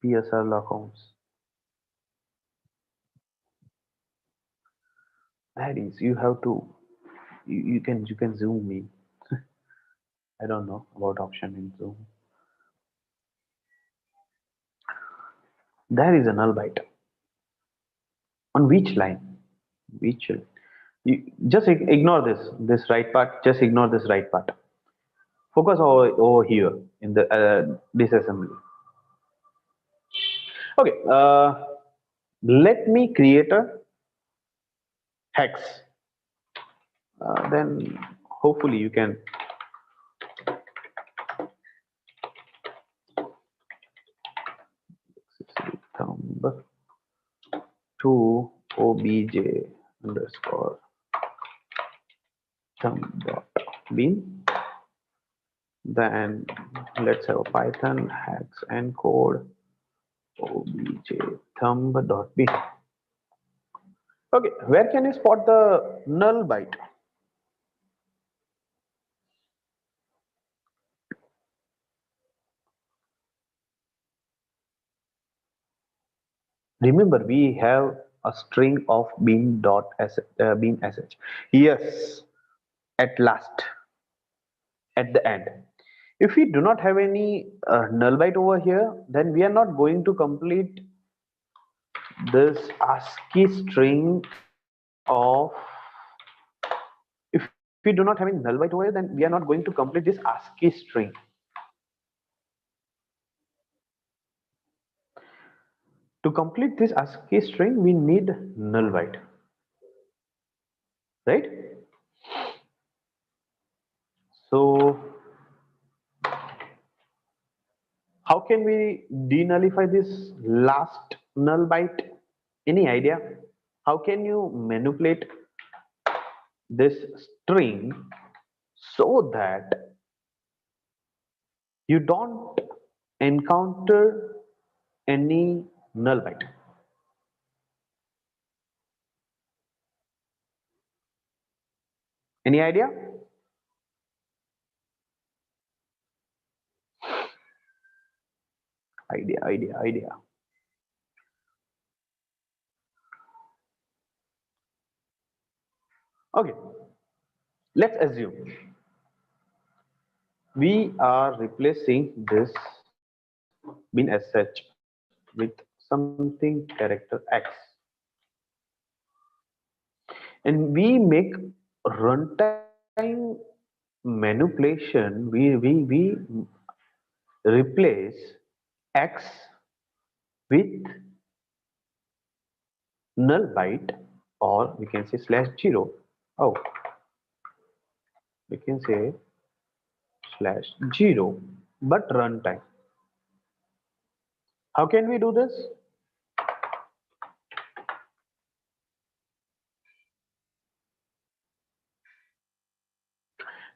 PSR lockouts. That is, you have to, you can zoom in. I don't know about option in zoom. There is a null byte. On which line? Which? You just ignore this right part. Just ignore this right part. Focus over here in the disassembly. Okay. Let me create a hex. Then hopefully you can thumb to obj underscore thumb dot bin. Then let's have a Python hex encode obj thumb dot bin. Okay, where can you spot the null byte? Remember, we have a string of bin dot bin sh. Yes, at last, at the end. If we do not have any null byte over here, then we are not going to complete this ASCII string of. If we do not have any null byte over here, then we are not going to complete this ASCII string. To complete this ASCII string, we need null byte, right? So how can we denullify this last null byte? Any idea? How can you manipulate this string so that you don't encounter any null byte? Any idea? Idea. Okay, let's assume we are replacing this bin as such with something character x, and we make runtime manipulation. We replace x with null byte, or we can say /0. Oh, we can say /0, but runtime. How can we do this?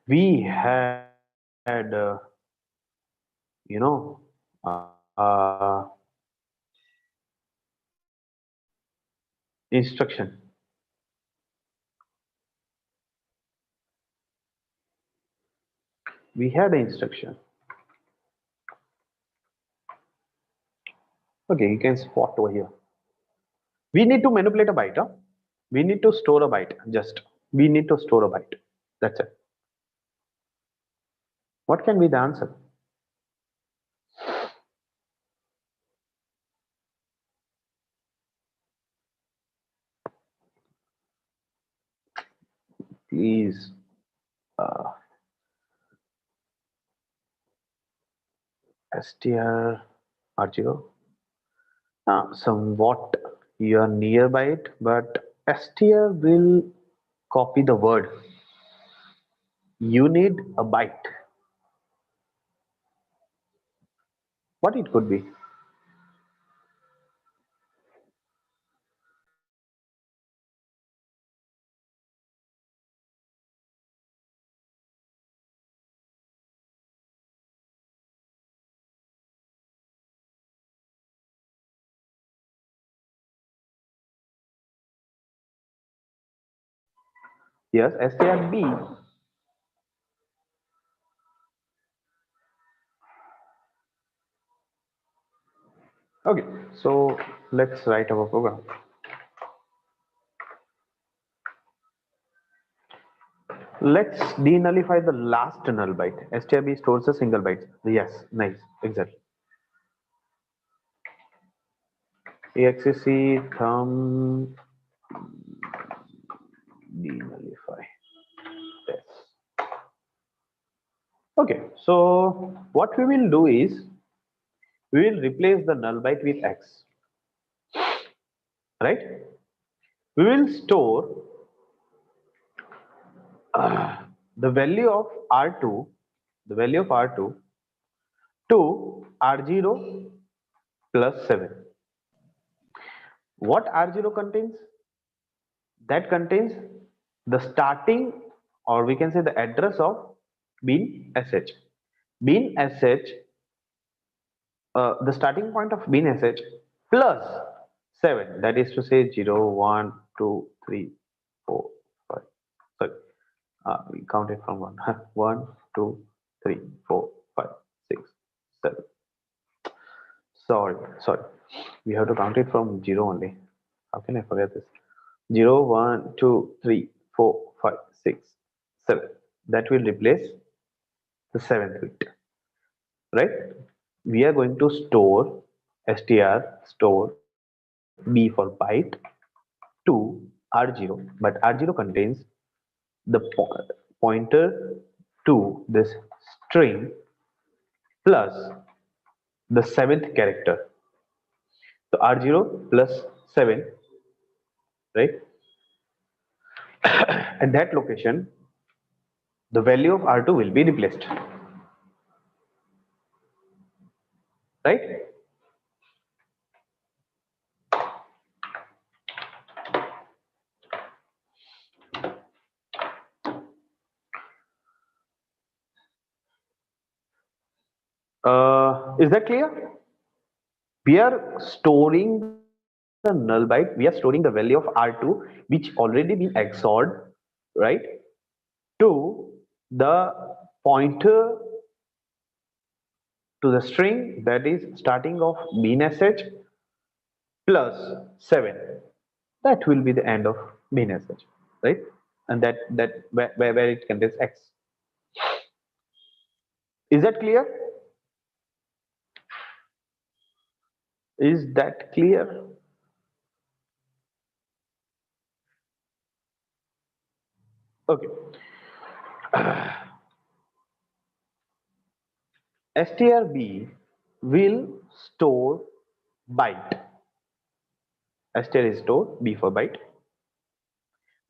We had you know instruction. We had an instruction. Okay, you can spot over here. We need to manipulate a byte. Huh? We need to store a byte. Just we need to store a byte. That's it. What can be the answer? Please. STR R0. Somewhat you are nearby it, but STR will copy the word. You need a byte. What it could be? Yes, STRB. Okay, so let's write our program. Let's denullify the last null byte. STRB stores a single byte. Yes, nice, exactly. exec thumb denullify. Yes. Okay, so what we will do is we will replace the null byte with x, right? We will store the value of R2, the value of R2 to R0 plus 7. What R0 contains? That contains the starting, or we can say the address of bin sh. Bin sh, the starting point of bin sh plus 7, that is to say 0, 1, 2, 3, 4, 5. Sorry, we count it from 1. 1, 2, 3, 4, 5, 6, 7. Sorry. We have to count it from 0 only. How can I forget this? 0, 1, 2, 3, 4, 5, 6, 7. That will replace the 7th bit, right? We are going to store store b for byte to R0, but R0 contains the pointer to this string plus the 7th character. So R0 plus 7, right? At that location, the value of R2 will be replaced, right? Is that clear? We are storing the null byte, we are storing the value of R2, which already been XORed, right, to the pointer to the string that is starting of bin sh plus 7. That will be the end of bin sh, right? And that where it contains x. Is that clear? Is that clear? Okay. STRB will store byte. STR is store, B for byte.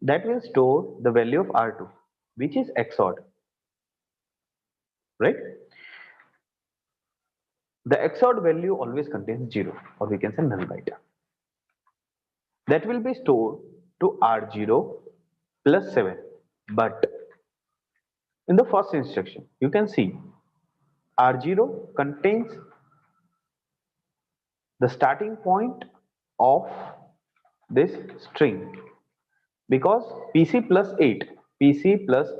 That will store the value of R2, which is XORed, right? The XORed value always contains 0, or we can say null byte. That will be stored to R0 plus 7. But in the first instruction, you can see R0 contains the starting point of this string, because PC plus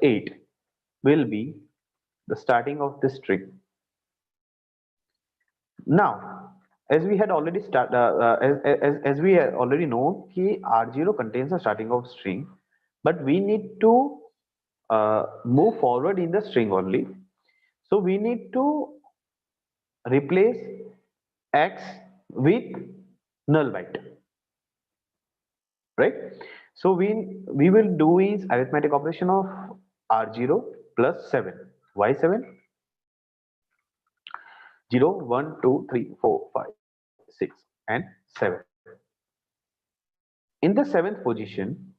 8 will be the starting of this string. Now as we had already as we had already know, कि R0 contains the starting of string, but we need to move forward in the string only. So we need to replace X with null byte, right? So we will do is arithmetic operation of R0 plus 7. Why 7? 0, 1, 2, 3, 4, 5, 6, and 7. In the seventh position,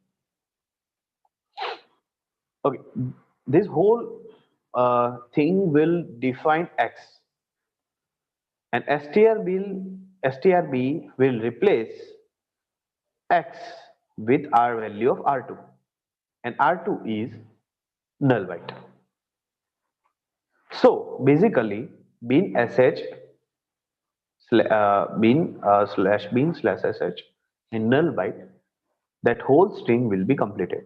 okay, this whole thing will define X, and STRB will replace X with R value of R2, and R2 is null byte. So basically, bin sh bin slash bin slash sh in null byte, that whole string will be completed,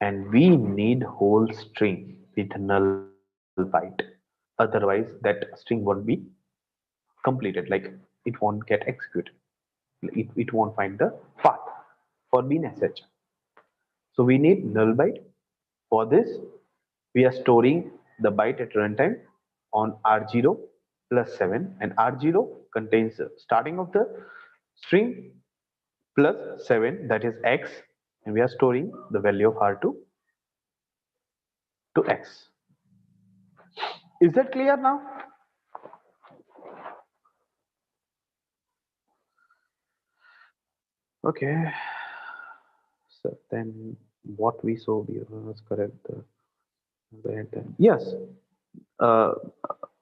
and we need whole string with null byte. Otherwise, that string won't be completed. Like it won't get executed. It won't find the path for bin sh. So we need null byte. For this, we are storing the byte at runtime on R0 plus 7, and R0 contains the starting of the string plus 7, that is X, and we are storing the value of R2 to X. Is that clear now? Okay. So then what we saw was correct. Yes. Uh,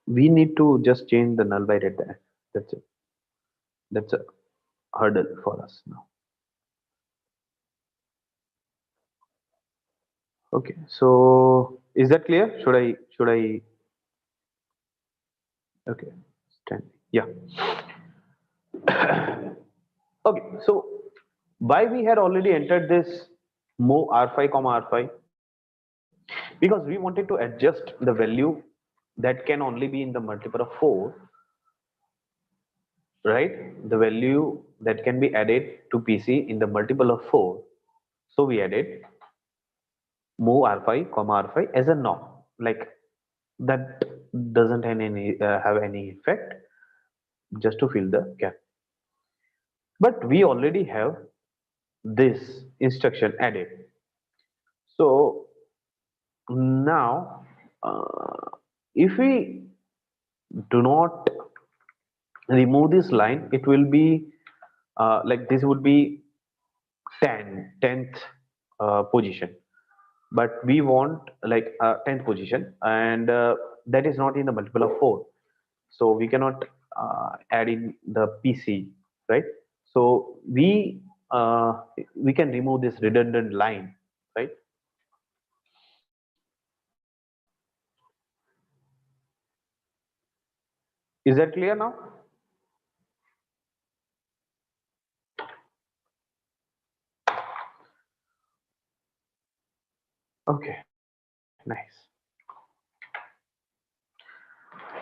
we need to just change the null byte at the end. That's it. That's a hurdle for us now. Okay. So is that clear? Should I? Okay. Yeah. Okay. So why we had already entered this move R5 comma R5? Because we wanted to adjust the value that can only be in the multiple of 4, right? The value that can be added to PC in the multiple of 4. So we added move R5 comma R5 as a norm. Like that doesn't have any effect, just to fill the gap. But we already have this instruction added. So now if we do not remove this line, it will be like this would be 10th position, but we want like 10th position, and that is not in the multiple of 4, so we cannot add in the PC, right? So we can remove this redundant line, right? Is that clear now? Okay, nice.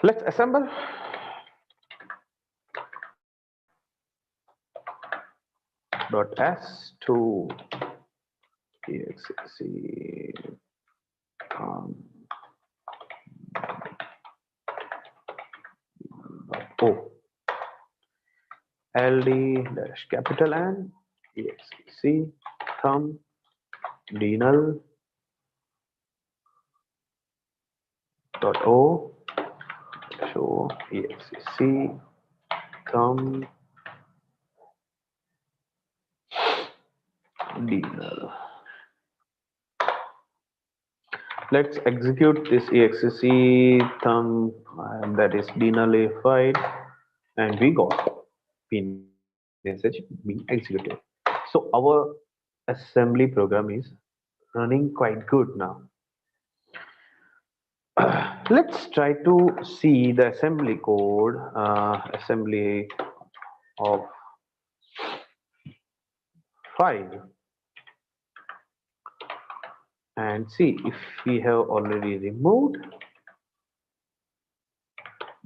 Let's assemble. Dot s to exec o ld dash capital N exec thumb denull dot o show exec thumb denull. Let's execute this exec thumb, that is denullified, and we got pin message being executed. So our assembly program is running quite good now. Let's try to see the assembly code, assembly of file, and see if we have already removed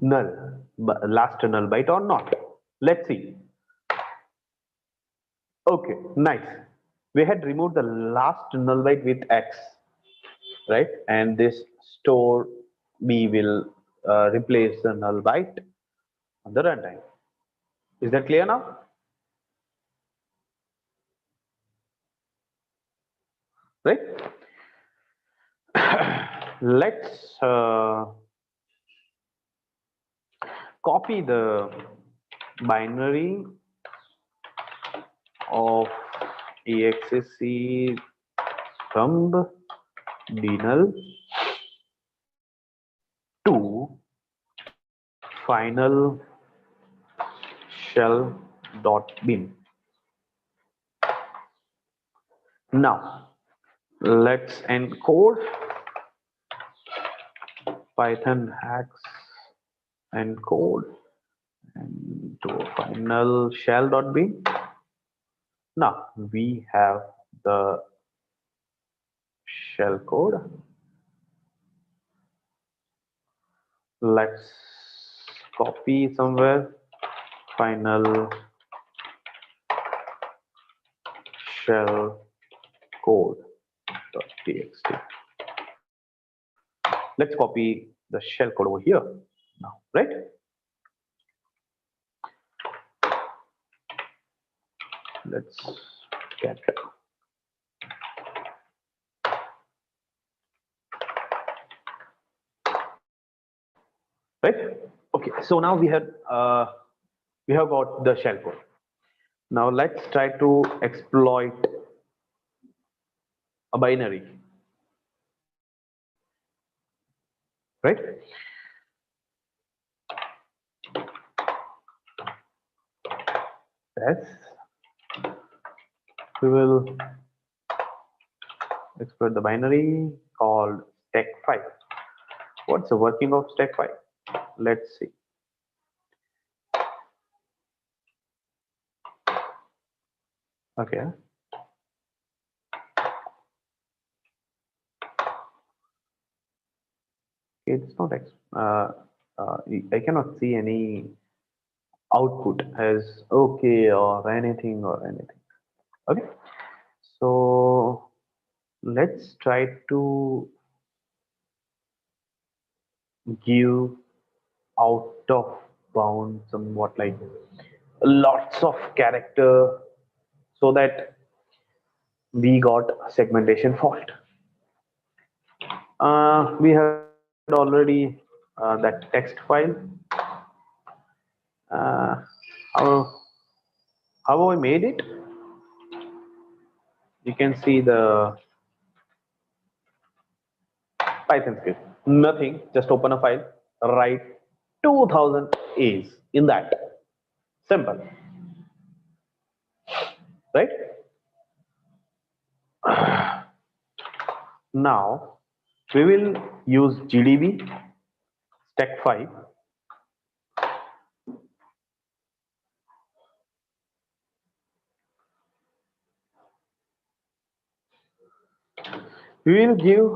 null, last null byte or not. Let's see. Okay, nice. We had removed the last null byte with X, right? And this store B will replace the null byte on the runtime. Is that clear now? Right? Let's copy the binary of exec from denull to final shell dot bin. Now let's encode Python hacks encode and to final shell dot bin. Now we have the shell code. Let's copy somewhere final shell code.txt. Let's copy the shell code over here now, right? Let's get right. Okay, so now we have got the shell code. Now let's try to exploit a binary, right? Yes, we will exploit the binary called stack5. What's the working of stack5? Let's see. Okay. It's not I cannot see any output as okay or anything. Okay, so let's try to give out of bound somewhat like lots of character so that we got segmentation fault. We had already that text file. How I made it? You can see the Python script. Nothing, just open a file, write 2000 A's in that. Simple. Right? Now we will use GDB stack5. We will give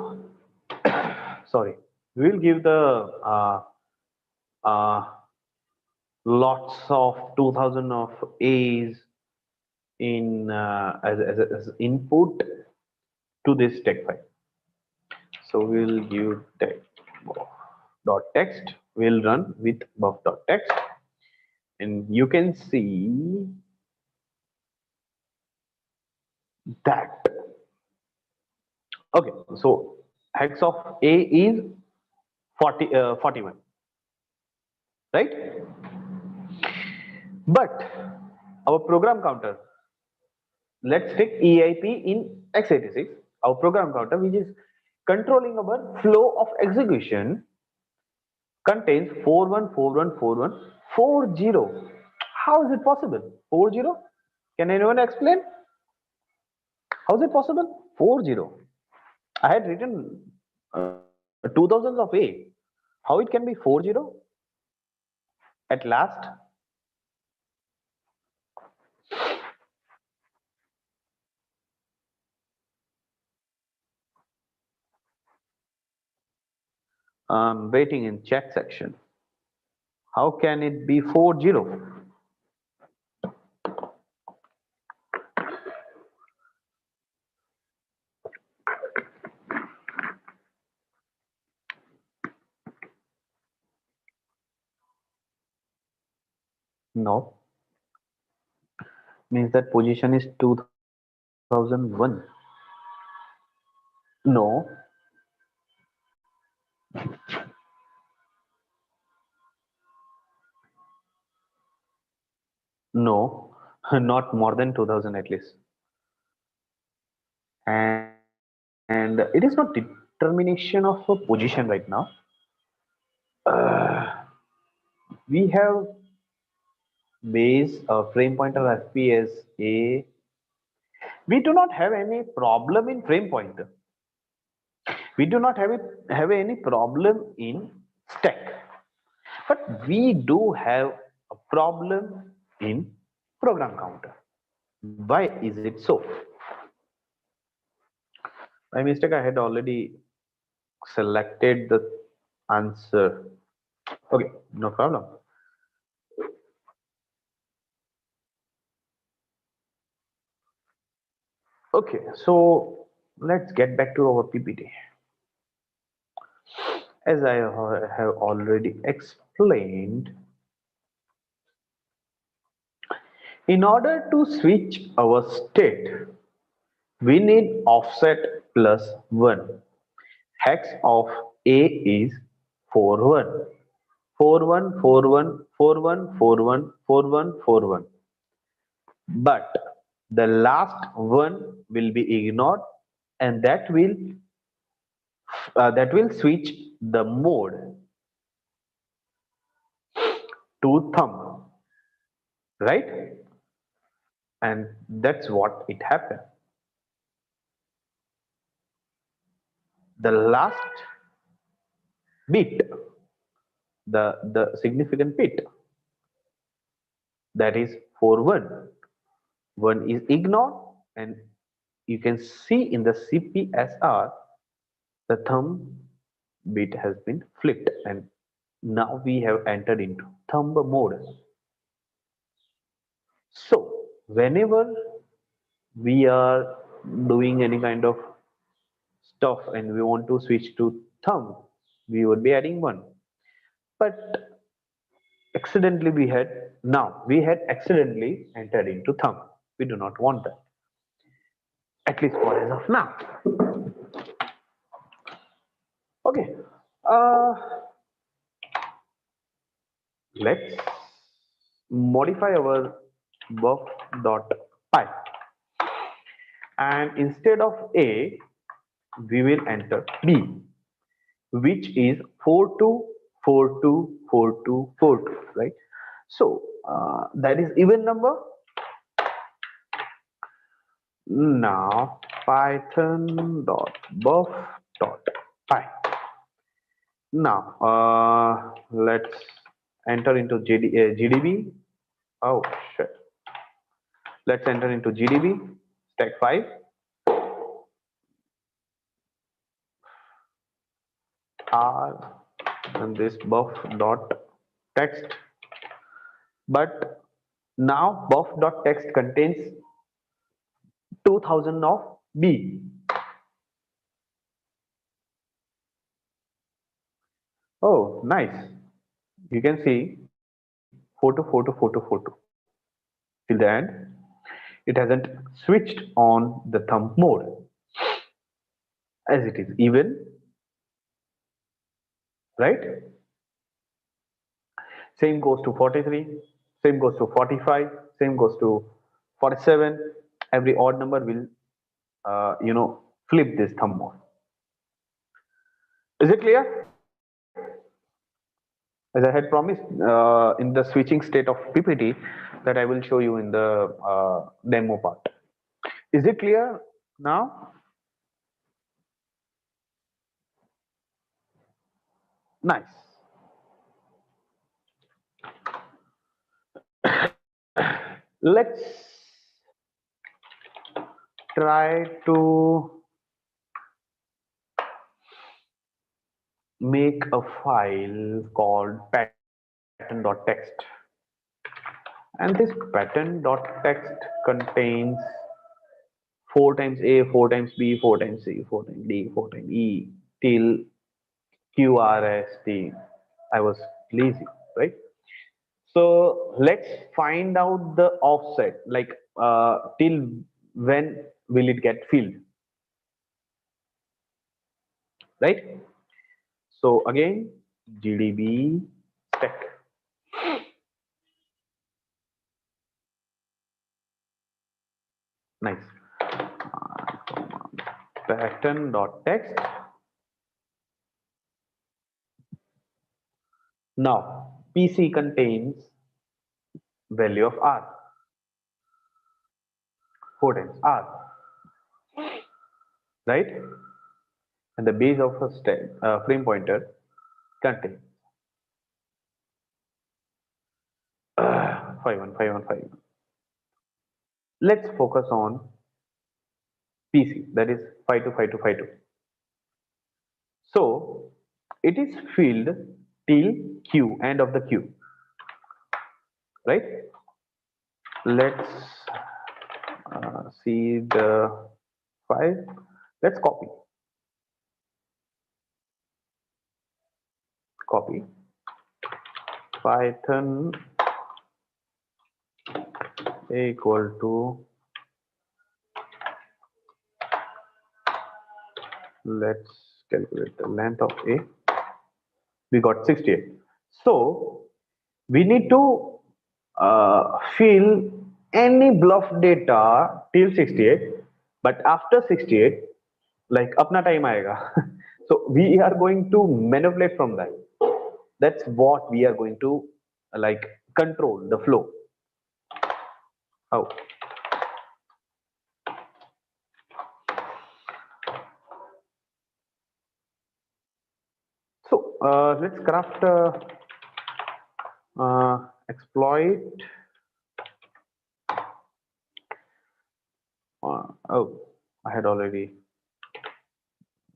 sorry, we will give the lots of 2000 of A's in as input to this stack5. So we will give buff.text will run with buff.text, and you can see that. Okay, so hex of A is 41, right? But our program counter, let's take EIP in x86, our program counter, which is controlling our flow of execution, contains 41414140. How is it possible? 40? Can anyone explain? How is it possible? 40. I had written 2000s of A. How it can be 40 at last? I'm waiting in chat section. How can it be 40? No, means that position is 2001. No, no, not more than 2000 at least. And it is not determination of a position right now. We have base frame pointer FPS A. We do not have any problem in frame pointer. We do not have any problem in stack, but we do have a problem in program counter. Why is it so? By mistake, I had already selected the answer. Okay, no problem. Okay, so let's get back to our PPT. As I have already explained, in order to switch our state, we need offset plus 1. Hex of A is 41. 41, 41, 41, 41, 41, 41. But the last one will be ignored, and that will switch the mode to thumb, right? And that's what it happened. The last bit, the significant bit, that is 41, one is ignored, and you can see in the CPSR the thumb bit has been flipped, and now we have entered into thumb mode. So whenever we are doing any kind of stuff and we want to switch to thumb, we would be adding 1. But accidentally we had accidentally entered into thumb. We do not want that, at least for as of now. Okay, let's modify our buff.py, and instead of A we will enter B, which is 42424242, right? So that is even number. Now python.buff.py. Now let's enter into GDB. Oh shit. Let's enter into GDB stack 5. R and this buff.text. But now buff.text contains 2000 of B. Oh, nice. You can see photo. Till the end, it hasn't switched on the thumb mode, as it is even, right? Same goes to 43, same goes to 45, same goes to 47. Every odd number will flip this thumb mode. Is it clear? As I had promised in the switching state of PPT that I will show you in the demo part. Is it clear now? Nice. Let's try to make a file called pattern. pattern.text, and this pattern.text contains 4 times A, 4 times B, 4 times C, 4 times D, 4 times E till QRST. I was lazy, right? So let's find out the offset, like till when will it get filled, right? So again, GDB stack. Nice. Pattern.text. Now PC contains value of R, 4 times R, right? And the base of a frame pointer contains 515151. Let's focus on PC, that is 525252. So it is filled till Q, end of the Q, right? Let's see the file. Let's copy Python equal to, let's calculate the length of A. We got 68. So we need to fill any bluff data till 68, but after 68, like apna time aayega. So we are going to manipulate from that. That's what we are going to like control the flow. How? So let's craft exploit. Oh, I had already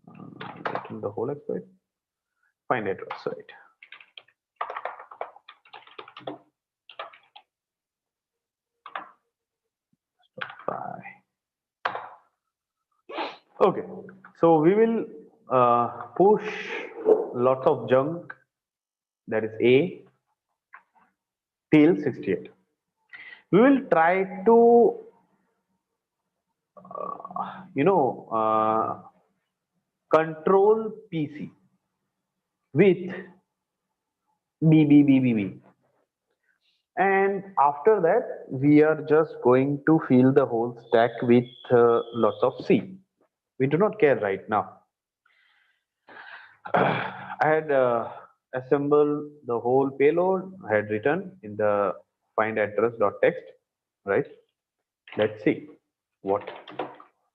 written the whole exploit. Find address, right? Okay, so we will push lots of junk, that is A, till 68. We will try to control PC with B. And after that, we are just going to fill the whole stack with lots of C. We do not care right now. I had assembled the whole payload. I had written in the find address.text, right? Let's see what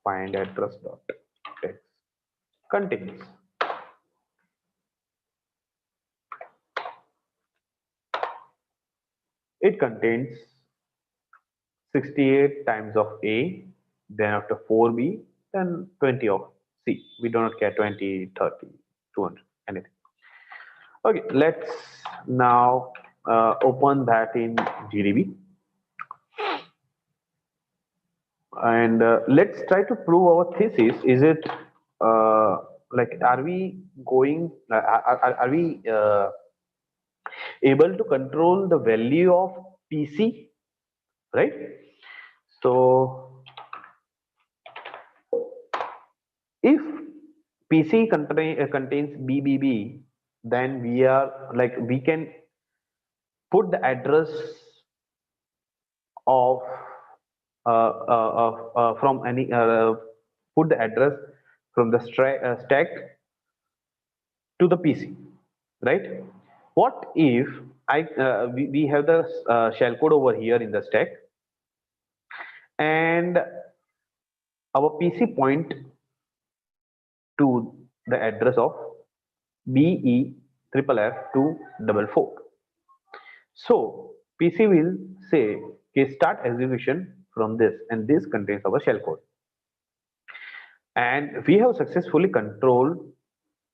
find address.text contains. It contains 68 times of A, then after 4B, then 20 of C. We do not care 20, 30, 200, anything. Okay, let's now open that in GDB. And let's try to prove our thesis. Is it like, are we going, are we able to control the value of PC, right? So if PC contains BBB, then we are like, we can put the address of from any put the address from the stack to the PC, right? What if we have the shellcode over here in the stack, and our PC point to the address of BE244. So PC will say, okay, start execution from this, and this contains our shellcode. And we have successfully controlled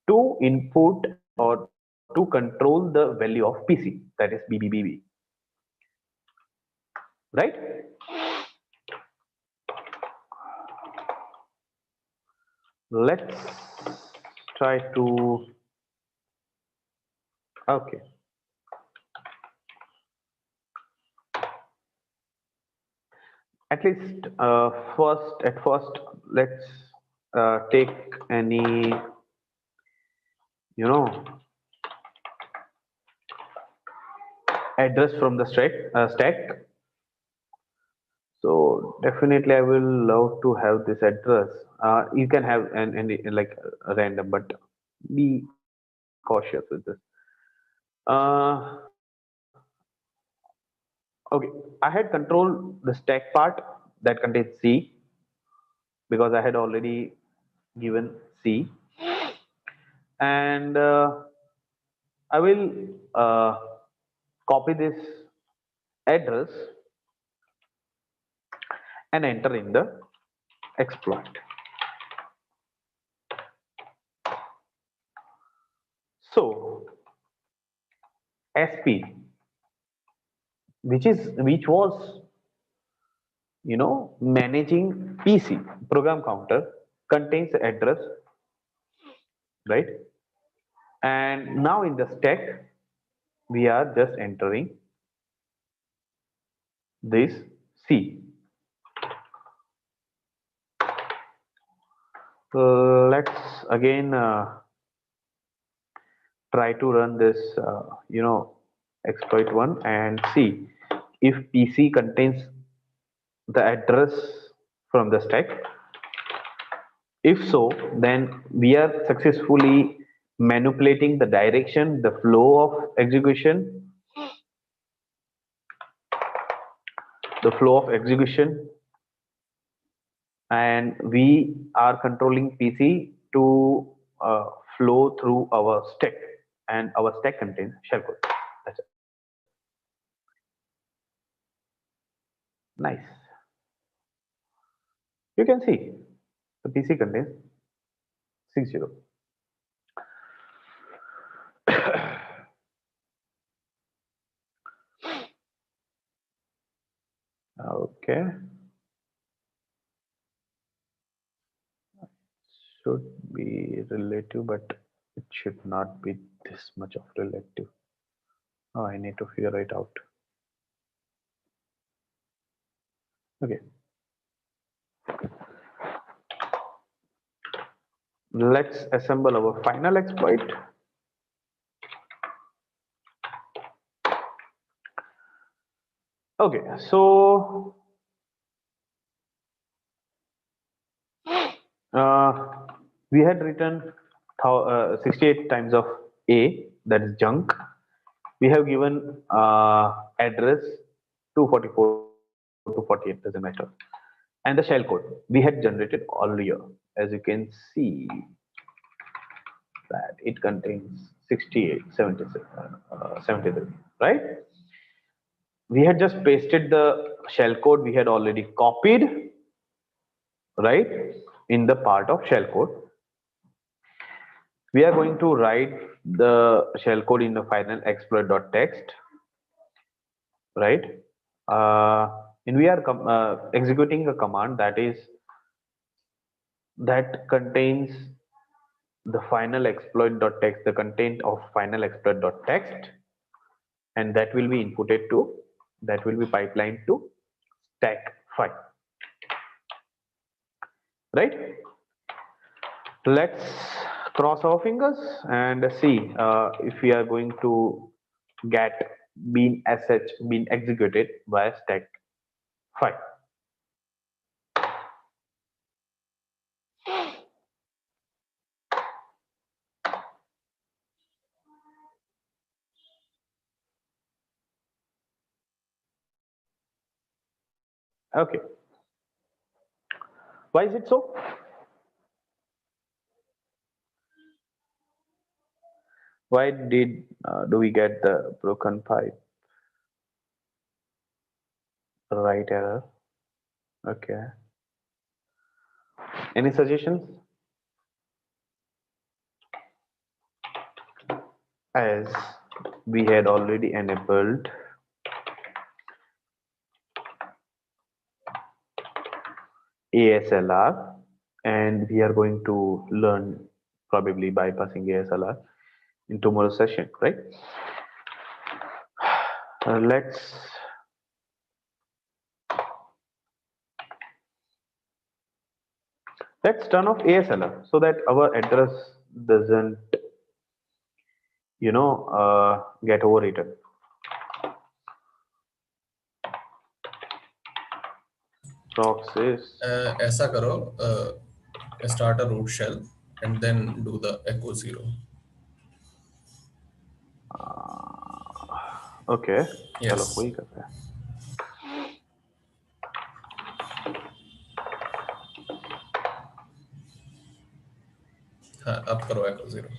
to input or to control the value of PC. that is BBBB, right? Let's try to, okay. At least at first, let's take any, address from the stack. So definitely I will love to have this address. You can have any like random, but be cautious with this. Uh, okay, I had controlled the stack part that contains C because I had already given C, and I will copy this address and enter in the exploit. So SP, which was managing PC program counter, contains the address, right? And now in the stack we are just entering this C. Let's again try to run this exploit one and see if PC contains the address from the stack. If so, then we are successfully manipulating the direction, the flow of execution, and we are controlling PC to flow through our stack, and our stack contains shellcode. That's it. Nice. You can see the PC contains 60. Okay. Should be relative, but it should not be this much of relative. Oh, I need to figure it out. Okay. Let's assemble our final exploit. Okay, so we had written 68 times of A, that is junk. We have given address 244 to 48, doesn't matter. And the shellcode we had generated earlier, as you can see that it contains 68, 76, 73, right? We had just pasted the shellcode we had already copied, right, in the part of shellcode. We are going to write the shellcode in the final exploit.txt, right? And we are executing a command that contains the final exploit.txt, the content of final exploit.txt, and that will be pipelined to stack file, right? Let's cross our fingers and see if we are going to get being executed via stack file. Okay. Why is it so? Why do we get the broken pipe? Right error. Okay. Any suggestions? As we had already enabled ASLR, and we are going to learn probably bypassing ASLR in tomorrow's session, right? Let's turn off ASLR so that our address doesn't, get overwritten. Proxies. ऐसा करो, start a root shell and then do the echo 0. Okay. Yes. चलो वही करते हैं. हाँ, अब करो echo 0.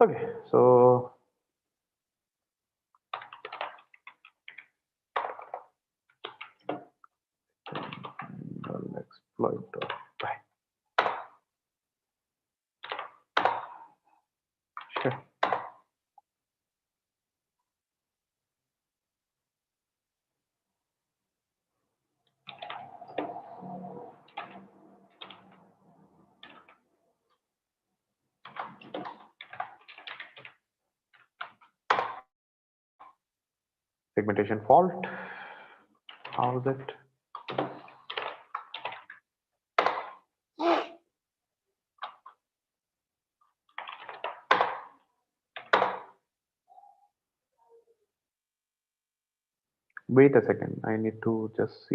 Okay, so exploit. Sure. Segmentation fault. How's it? Wait a second. I need to just see.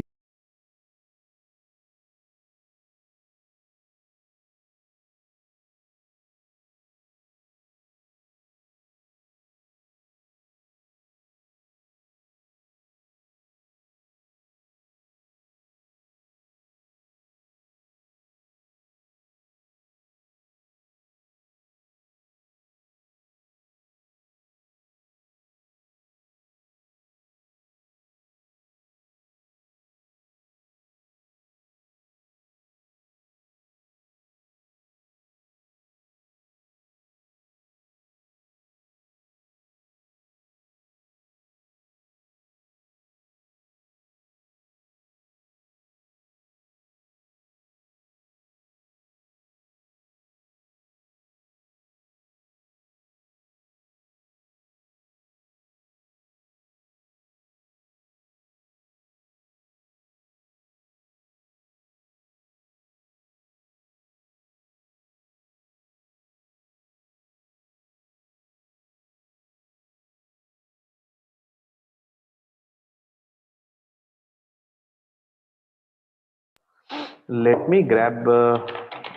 Let me grab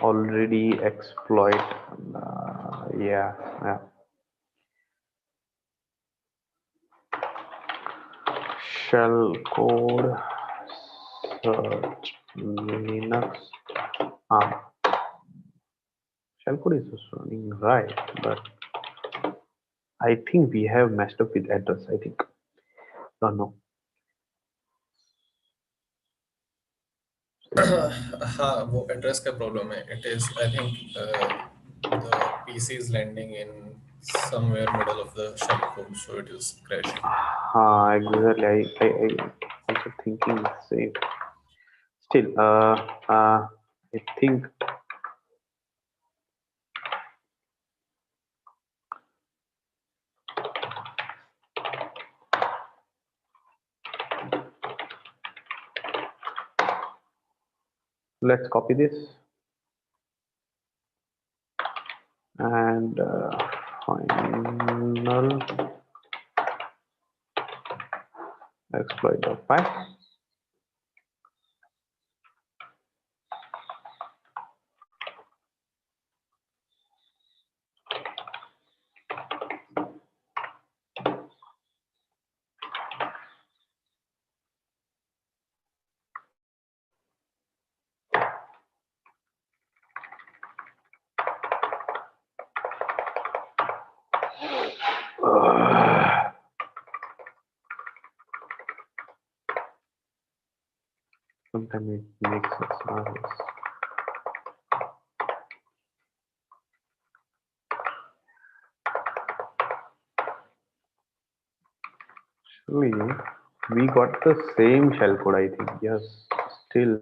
already exploit. Yeah. Shell code search Linux. Shell code is running right, but I think we have messed up with address. I think. Don't know. हाँ, वो address का problem है. It is, I think, the PC is landing in somewhere middle of the shellcode, so it is crashing. Exactly. I also thinking the same. Still, I think let's copy this and final exploit.py. Sometimes it makes us nervous. Actually, we got the same shellcode, I think. Yes, still.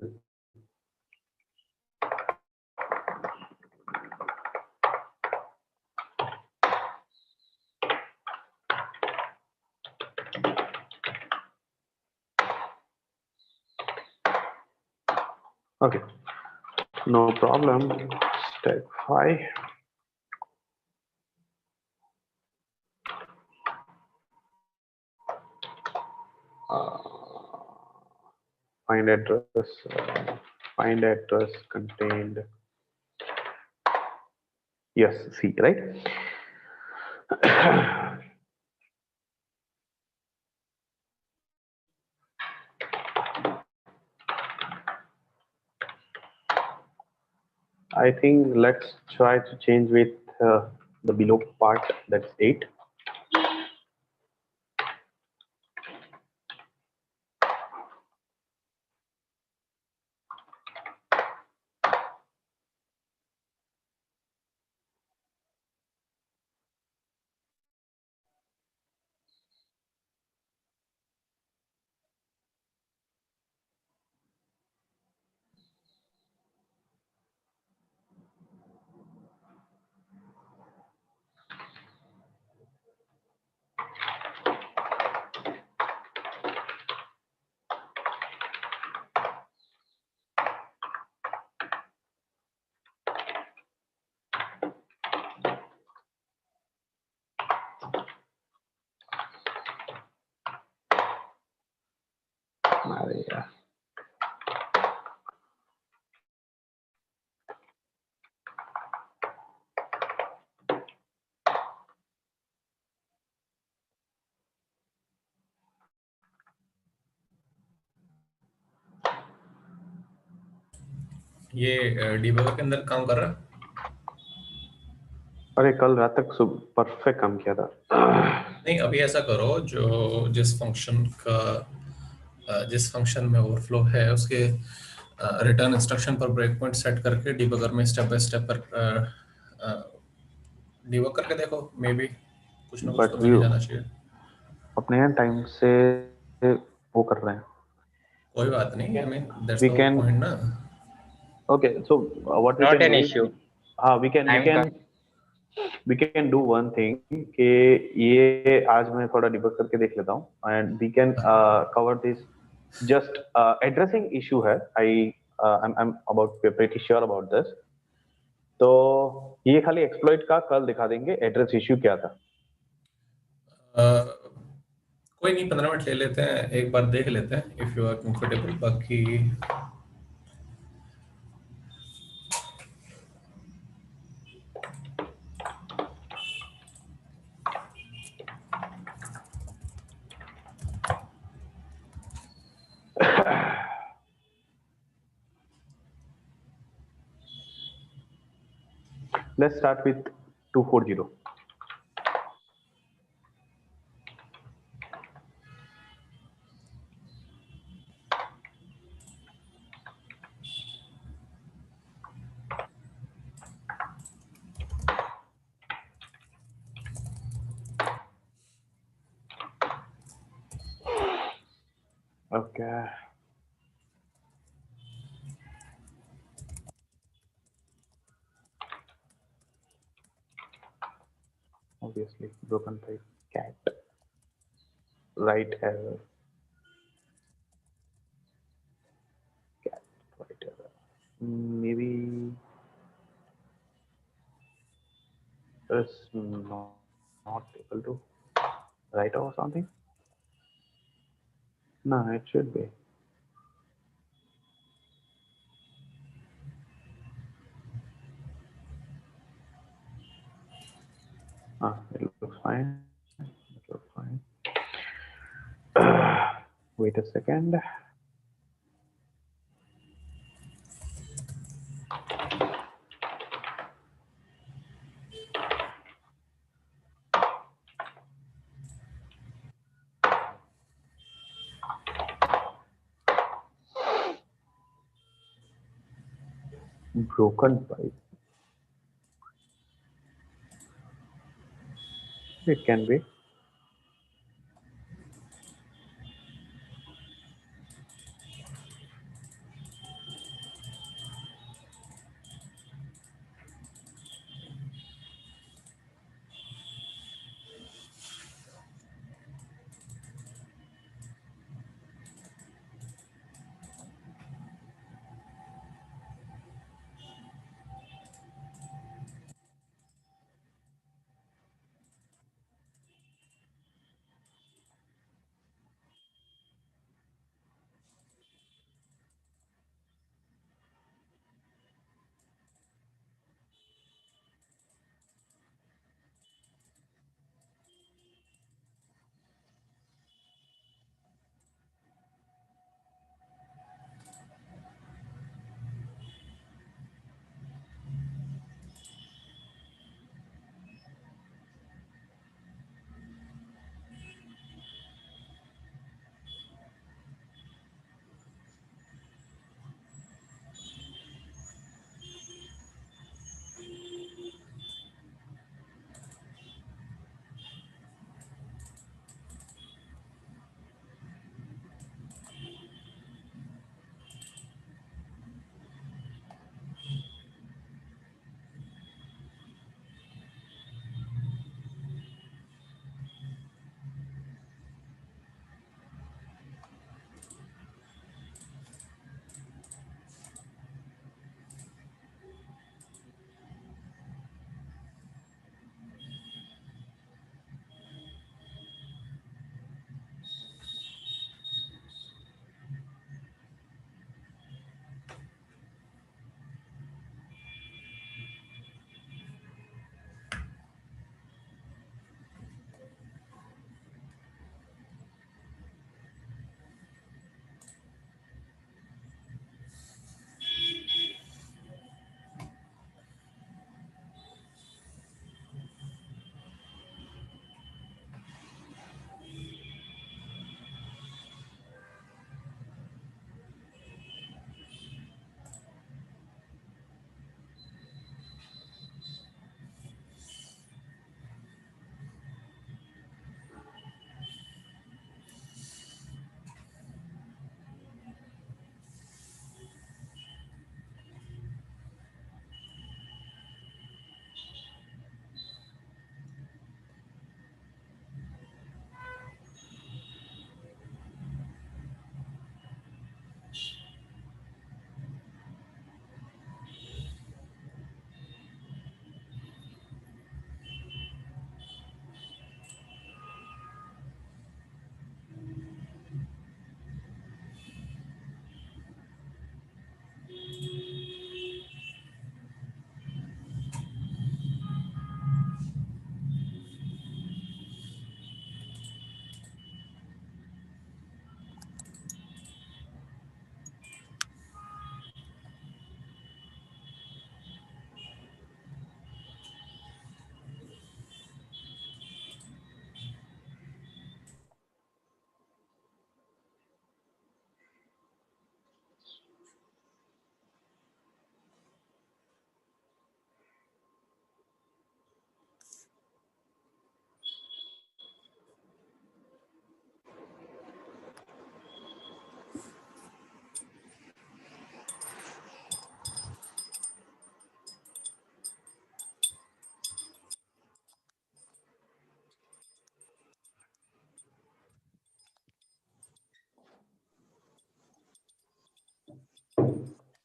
Okay, no problem. Step 5. Find address. Find address contained. Yes, C, right? I think let's try to change with the below part, that's 8. Maria. ये debugger के अंदर काम कर रहा है? अरे कल रात तक परफेक्ट काम किया था। नहीं, अभी ऐसा करो, जो जिस फंक्शन में ओवरफ्लो है उसके रिटर्न इंस्ट्रक्शन पर ब्रेक पॉइंट सेट करके डिबगर में स्टेप बाय स्टेप पर डिबग करके देखो, मे बी कुछ ना कुछ बट तो वी मिल ही जाना चाहिए। अपने यहाँ टाइम से वो कर रहे हैं। कोई बात नहीं, I mean that's We the whole can. Point ना। Okay, so what we Not can an do is, issue. we can do one thing कि ये आज मैं थोड़ा डिबग करके देख लेता हूँ and we can cover this just addressing issue है। I'm about pretty sure about this। तो ये खाली exploit का कल दिखा देंगे address issue क्या था। कोई नहीं, 15 मिनट ले लेते हैं, एक बार देख लेते हैं इफ यू आर कंफर्टेबल। बाकी Let's start with 240। Okay. Obviously broken type cat, right error, cat, right error. Maybe it's not able to write or something. No, it should be. It looks fine. It looks fine. Wait a second. Broken pipe. It can be.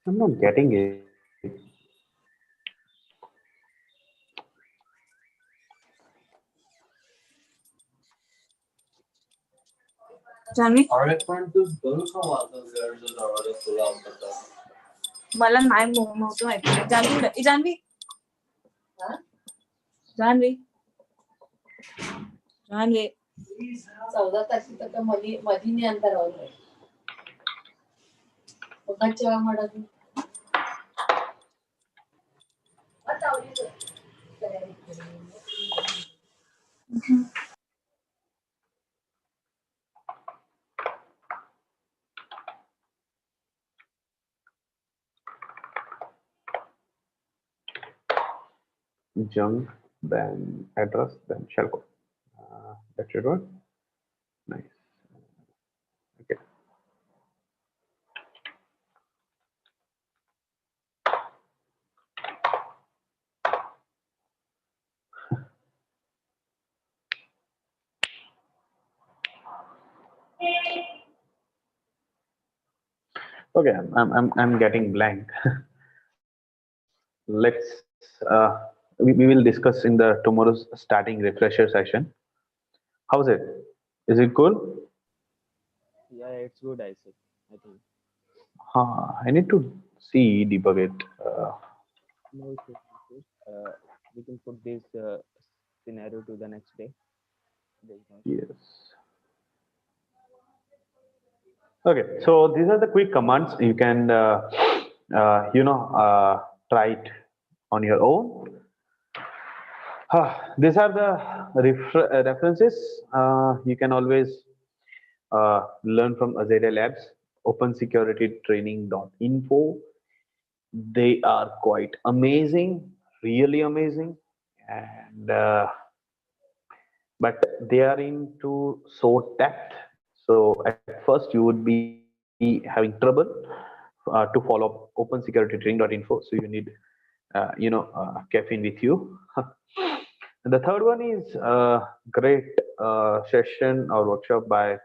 I'm not getting it. Janhvi मला नाही नव्हतं माहिती. जान्हवी जान्हवी जान्हवी जान्हवी 14 तारखेचं मधीने अंतरावर जेव्हा म्हणत junk, then address, then shellcode. That should work. Nice. Okay. Okay, I'm getting blank. Let's we will discuss in the tomorrow's starting refresher session. How's it? Is it cool? Yeah, it's good, I say. I think. I need to see debug it. No issues. No issues. We can put this scenario to the next day. There is no issue. Yes. Okay, so these are the quick commands. You can, try it on your own. These are the references. You can always learn from Azure Labs, opensecuritytraining.info. They are quite amazing, really amazing, and but they are into so depth. So at first you would be having trouble to follow opensecuritytraining.info. So you need, caffeine with you. And the third one is a great session or workshop by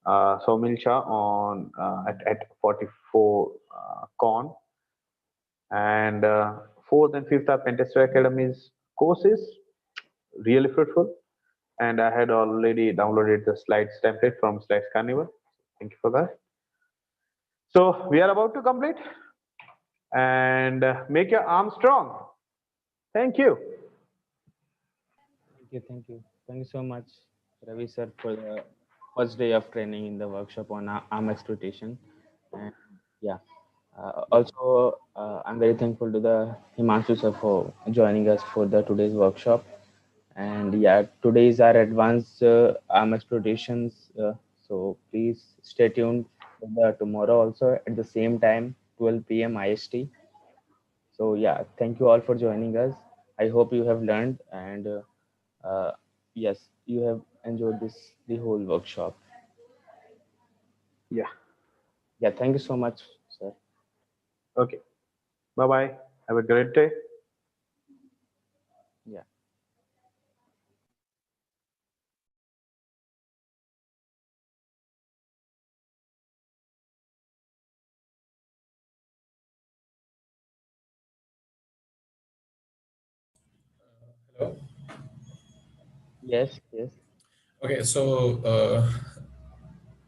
Soumil Shah on at 44 Con, and fourth and fifth are Pentester Academy's courses, really fruitful. And I had already downloaded the slides template from Slides Carnival. Thank you for that. So we are about to complete, and make your arm strong. Thank you. Thank you so much, Ravi sir, for the first day of training in the workshop on ARM exploitation. And yeah, also I'm very thankful to the Himanshu sir for joining us for the today's workshop. And yeah, today is our advanced ARM exploitations. So please stay tuned for the tomorrow also at the same time, 12 p.m. IST. So yeah, thank you all for joining us. I hope you have learned, and uh, yes, you have enjoyed the whole workshop. Yeah. Yeah, thank you so much, sir. Okay. Bye bye. Have a great day. Yeah. Hello. Yes, yes. Okay, so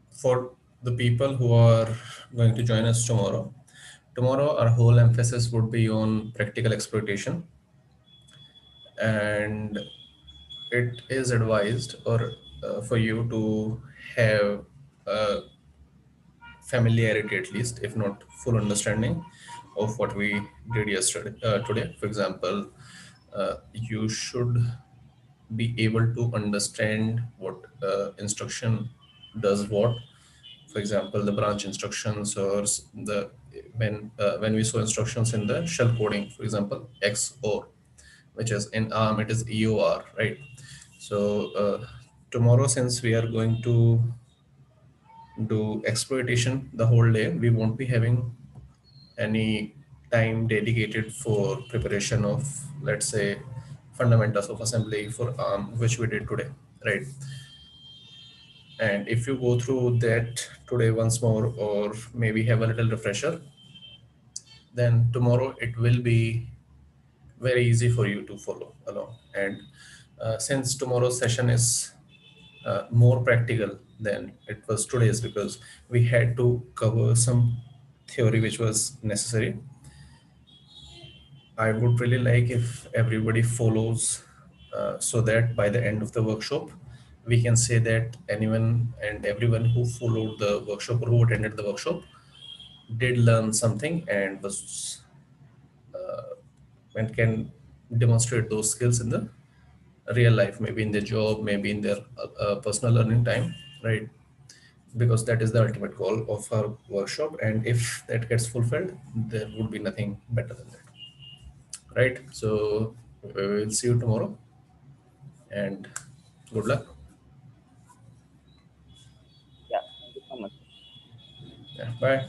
for the people who are going to join us tomorrow our whole emphasis would be on practical exploitation, and it is advised or for you to have a familiarity, at least if not full understanding, of what we did yesterday today. For example, you should be able to understand what instruction does what. For example, the branch instructions, or the when we saw instructions in the shell coding, for example, XOR, which is in ARM, it is EOR, right? So tomorrow, since we are going to do exploitation the whole day, we won't be having any time dedicated for preparation of, let's say, fundamentals of assembly for ARM, which we did today, right? And if you go through that today once more, or maybe have a little refresher, then tomorrow it will be very easy for you to follow along. And since tomorrow's session is more practical than it was today's, because we had to cover some theory which was necessary, I would really like if everybody follows, so that by the end of the workshop, we can say that anyone and everyone who followed the workshop or who attended the workshop did learn something and was and can demonstrate those skills in the real life, maybe in their job, maybe in their personal learning time, right? Because that is the ultimate goal of our workshop, and if that gets fulfilled, there would be nothing better than that, right? So We will see you tomorrow, and good luck. Yeah, thank you so much. Yeah, bye.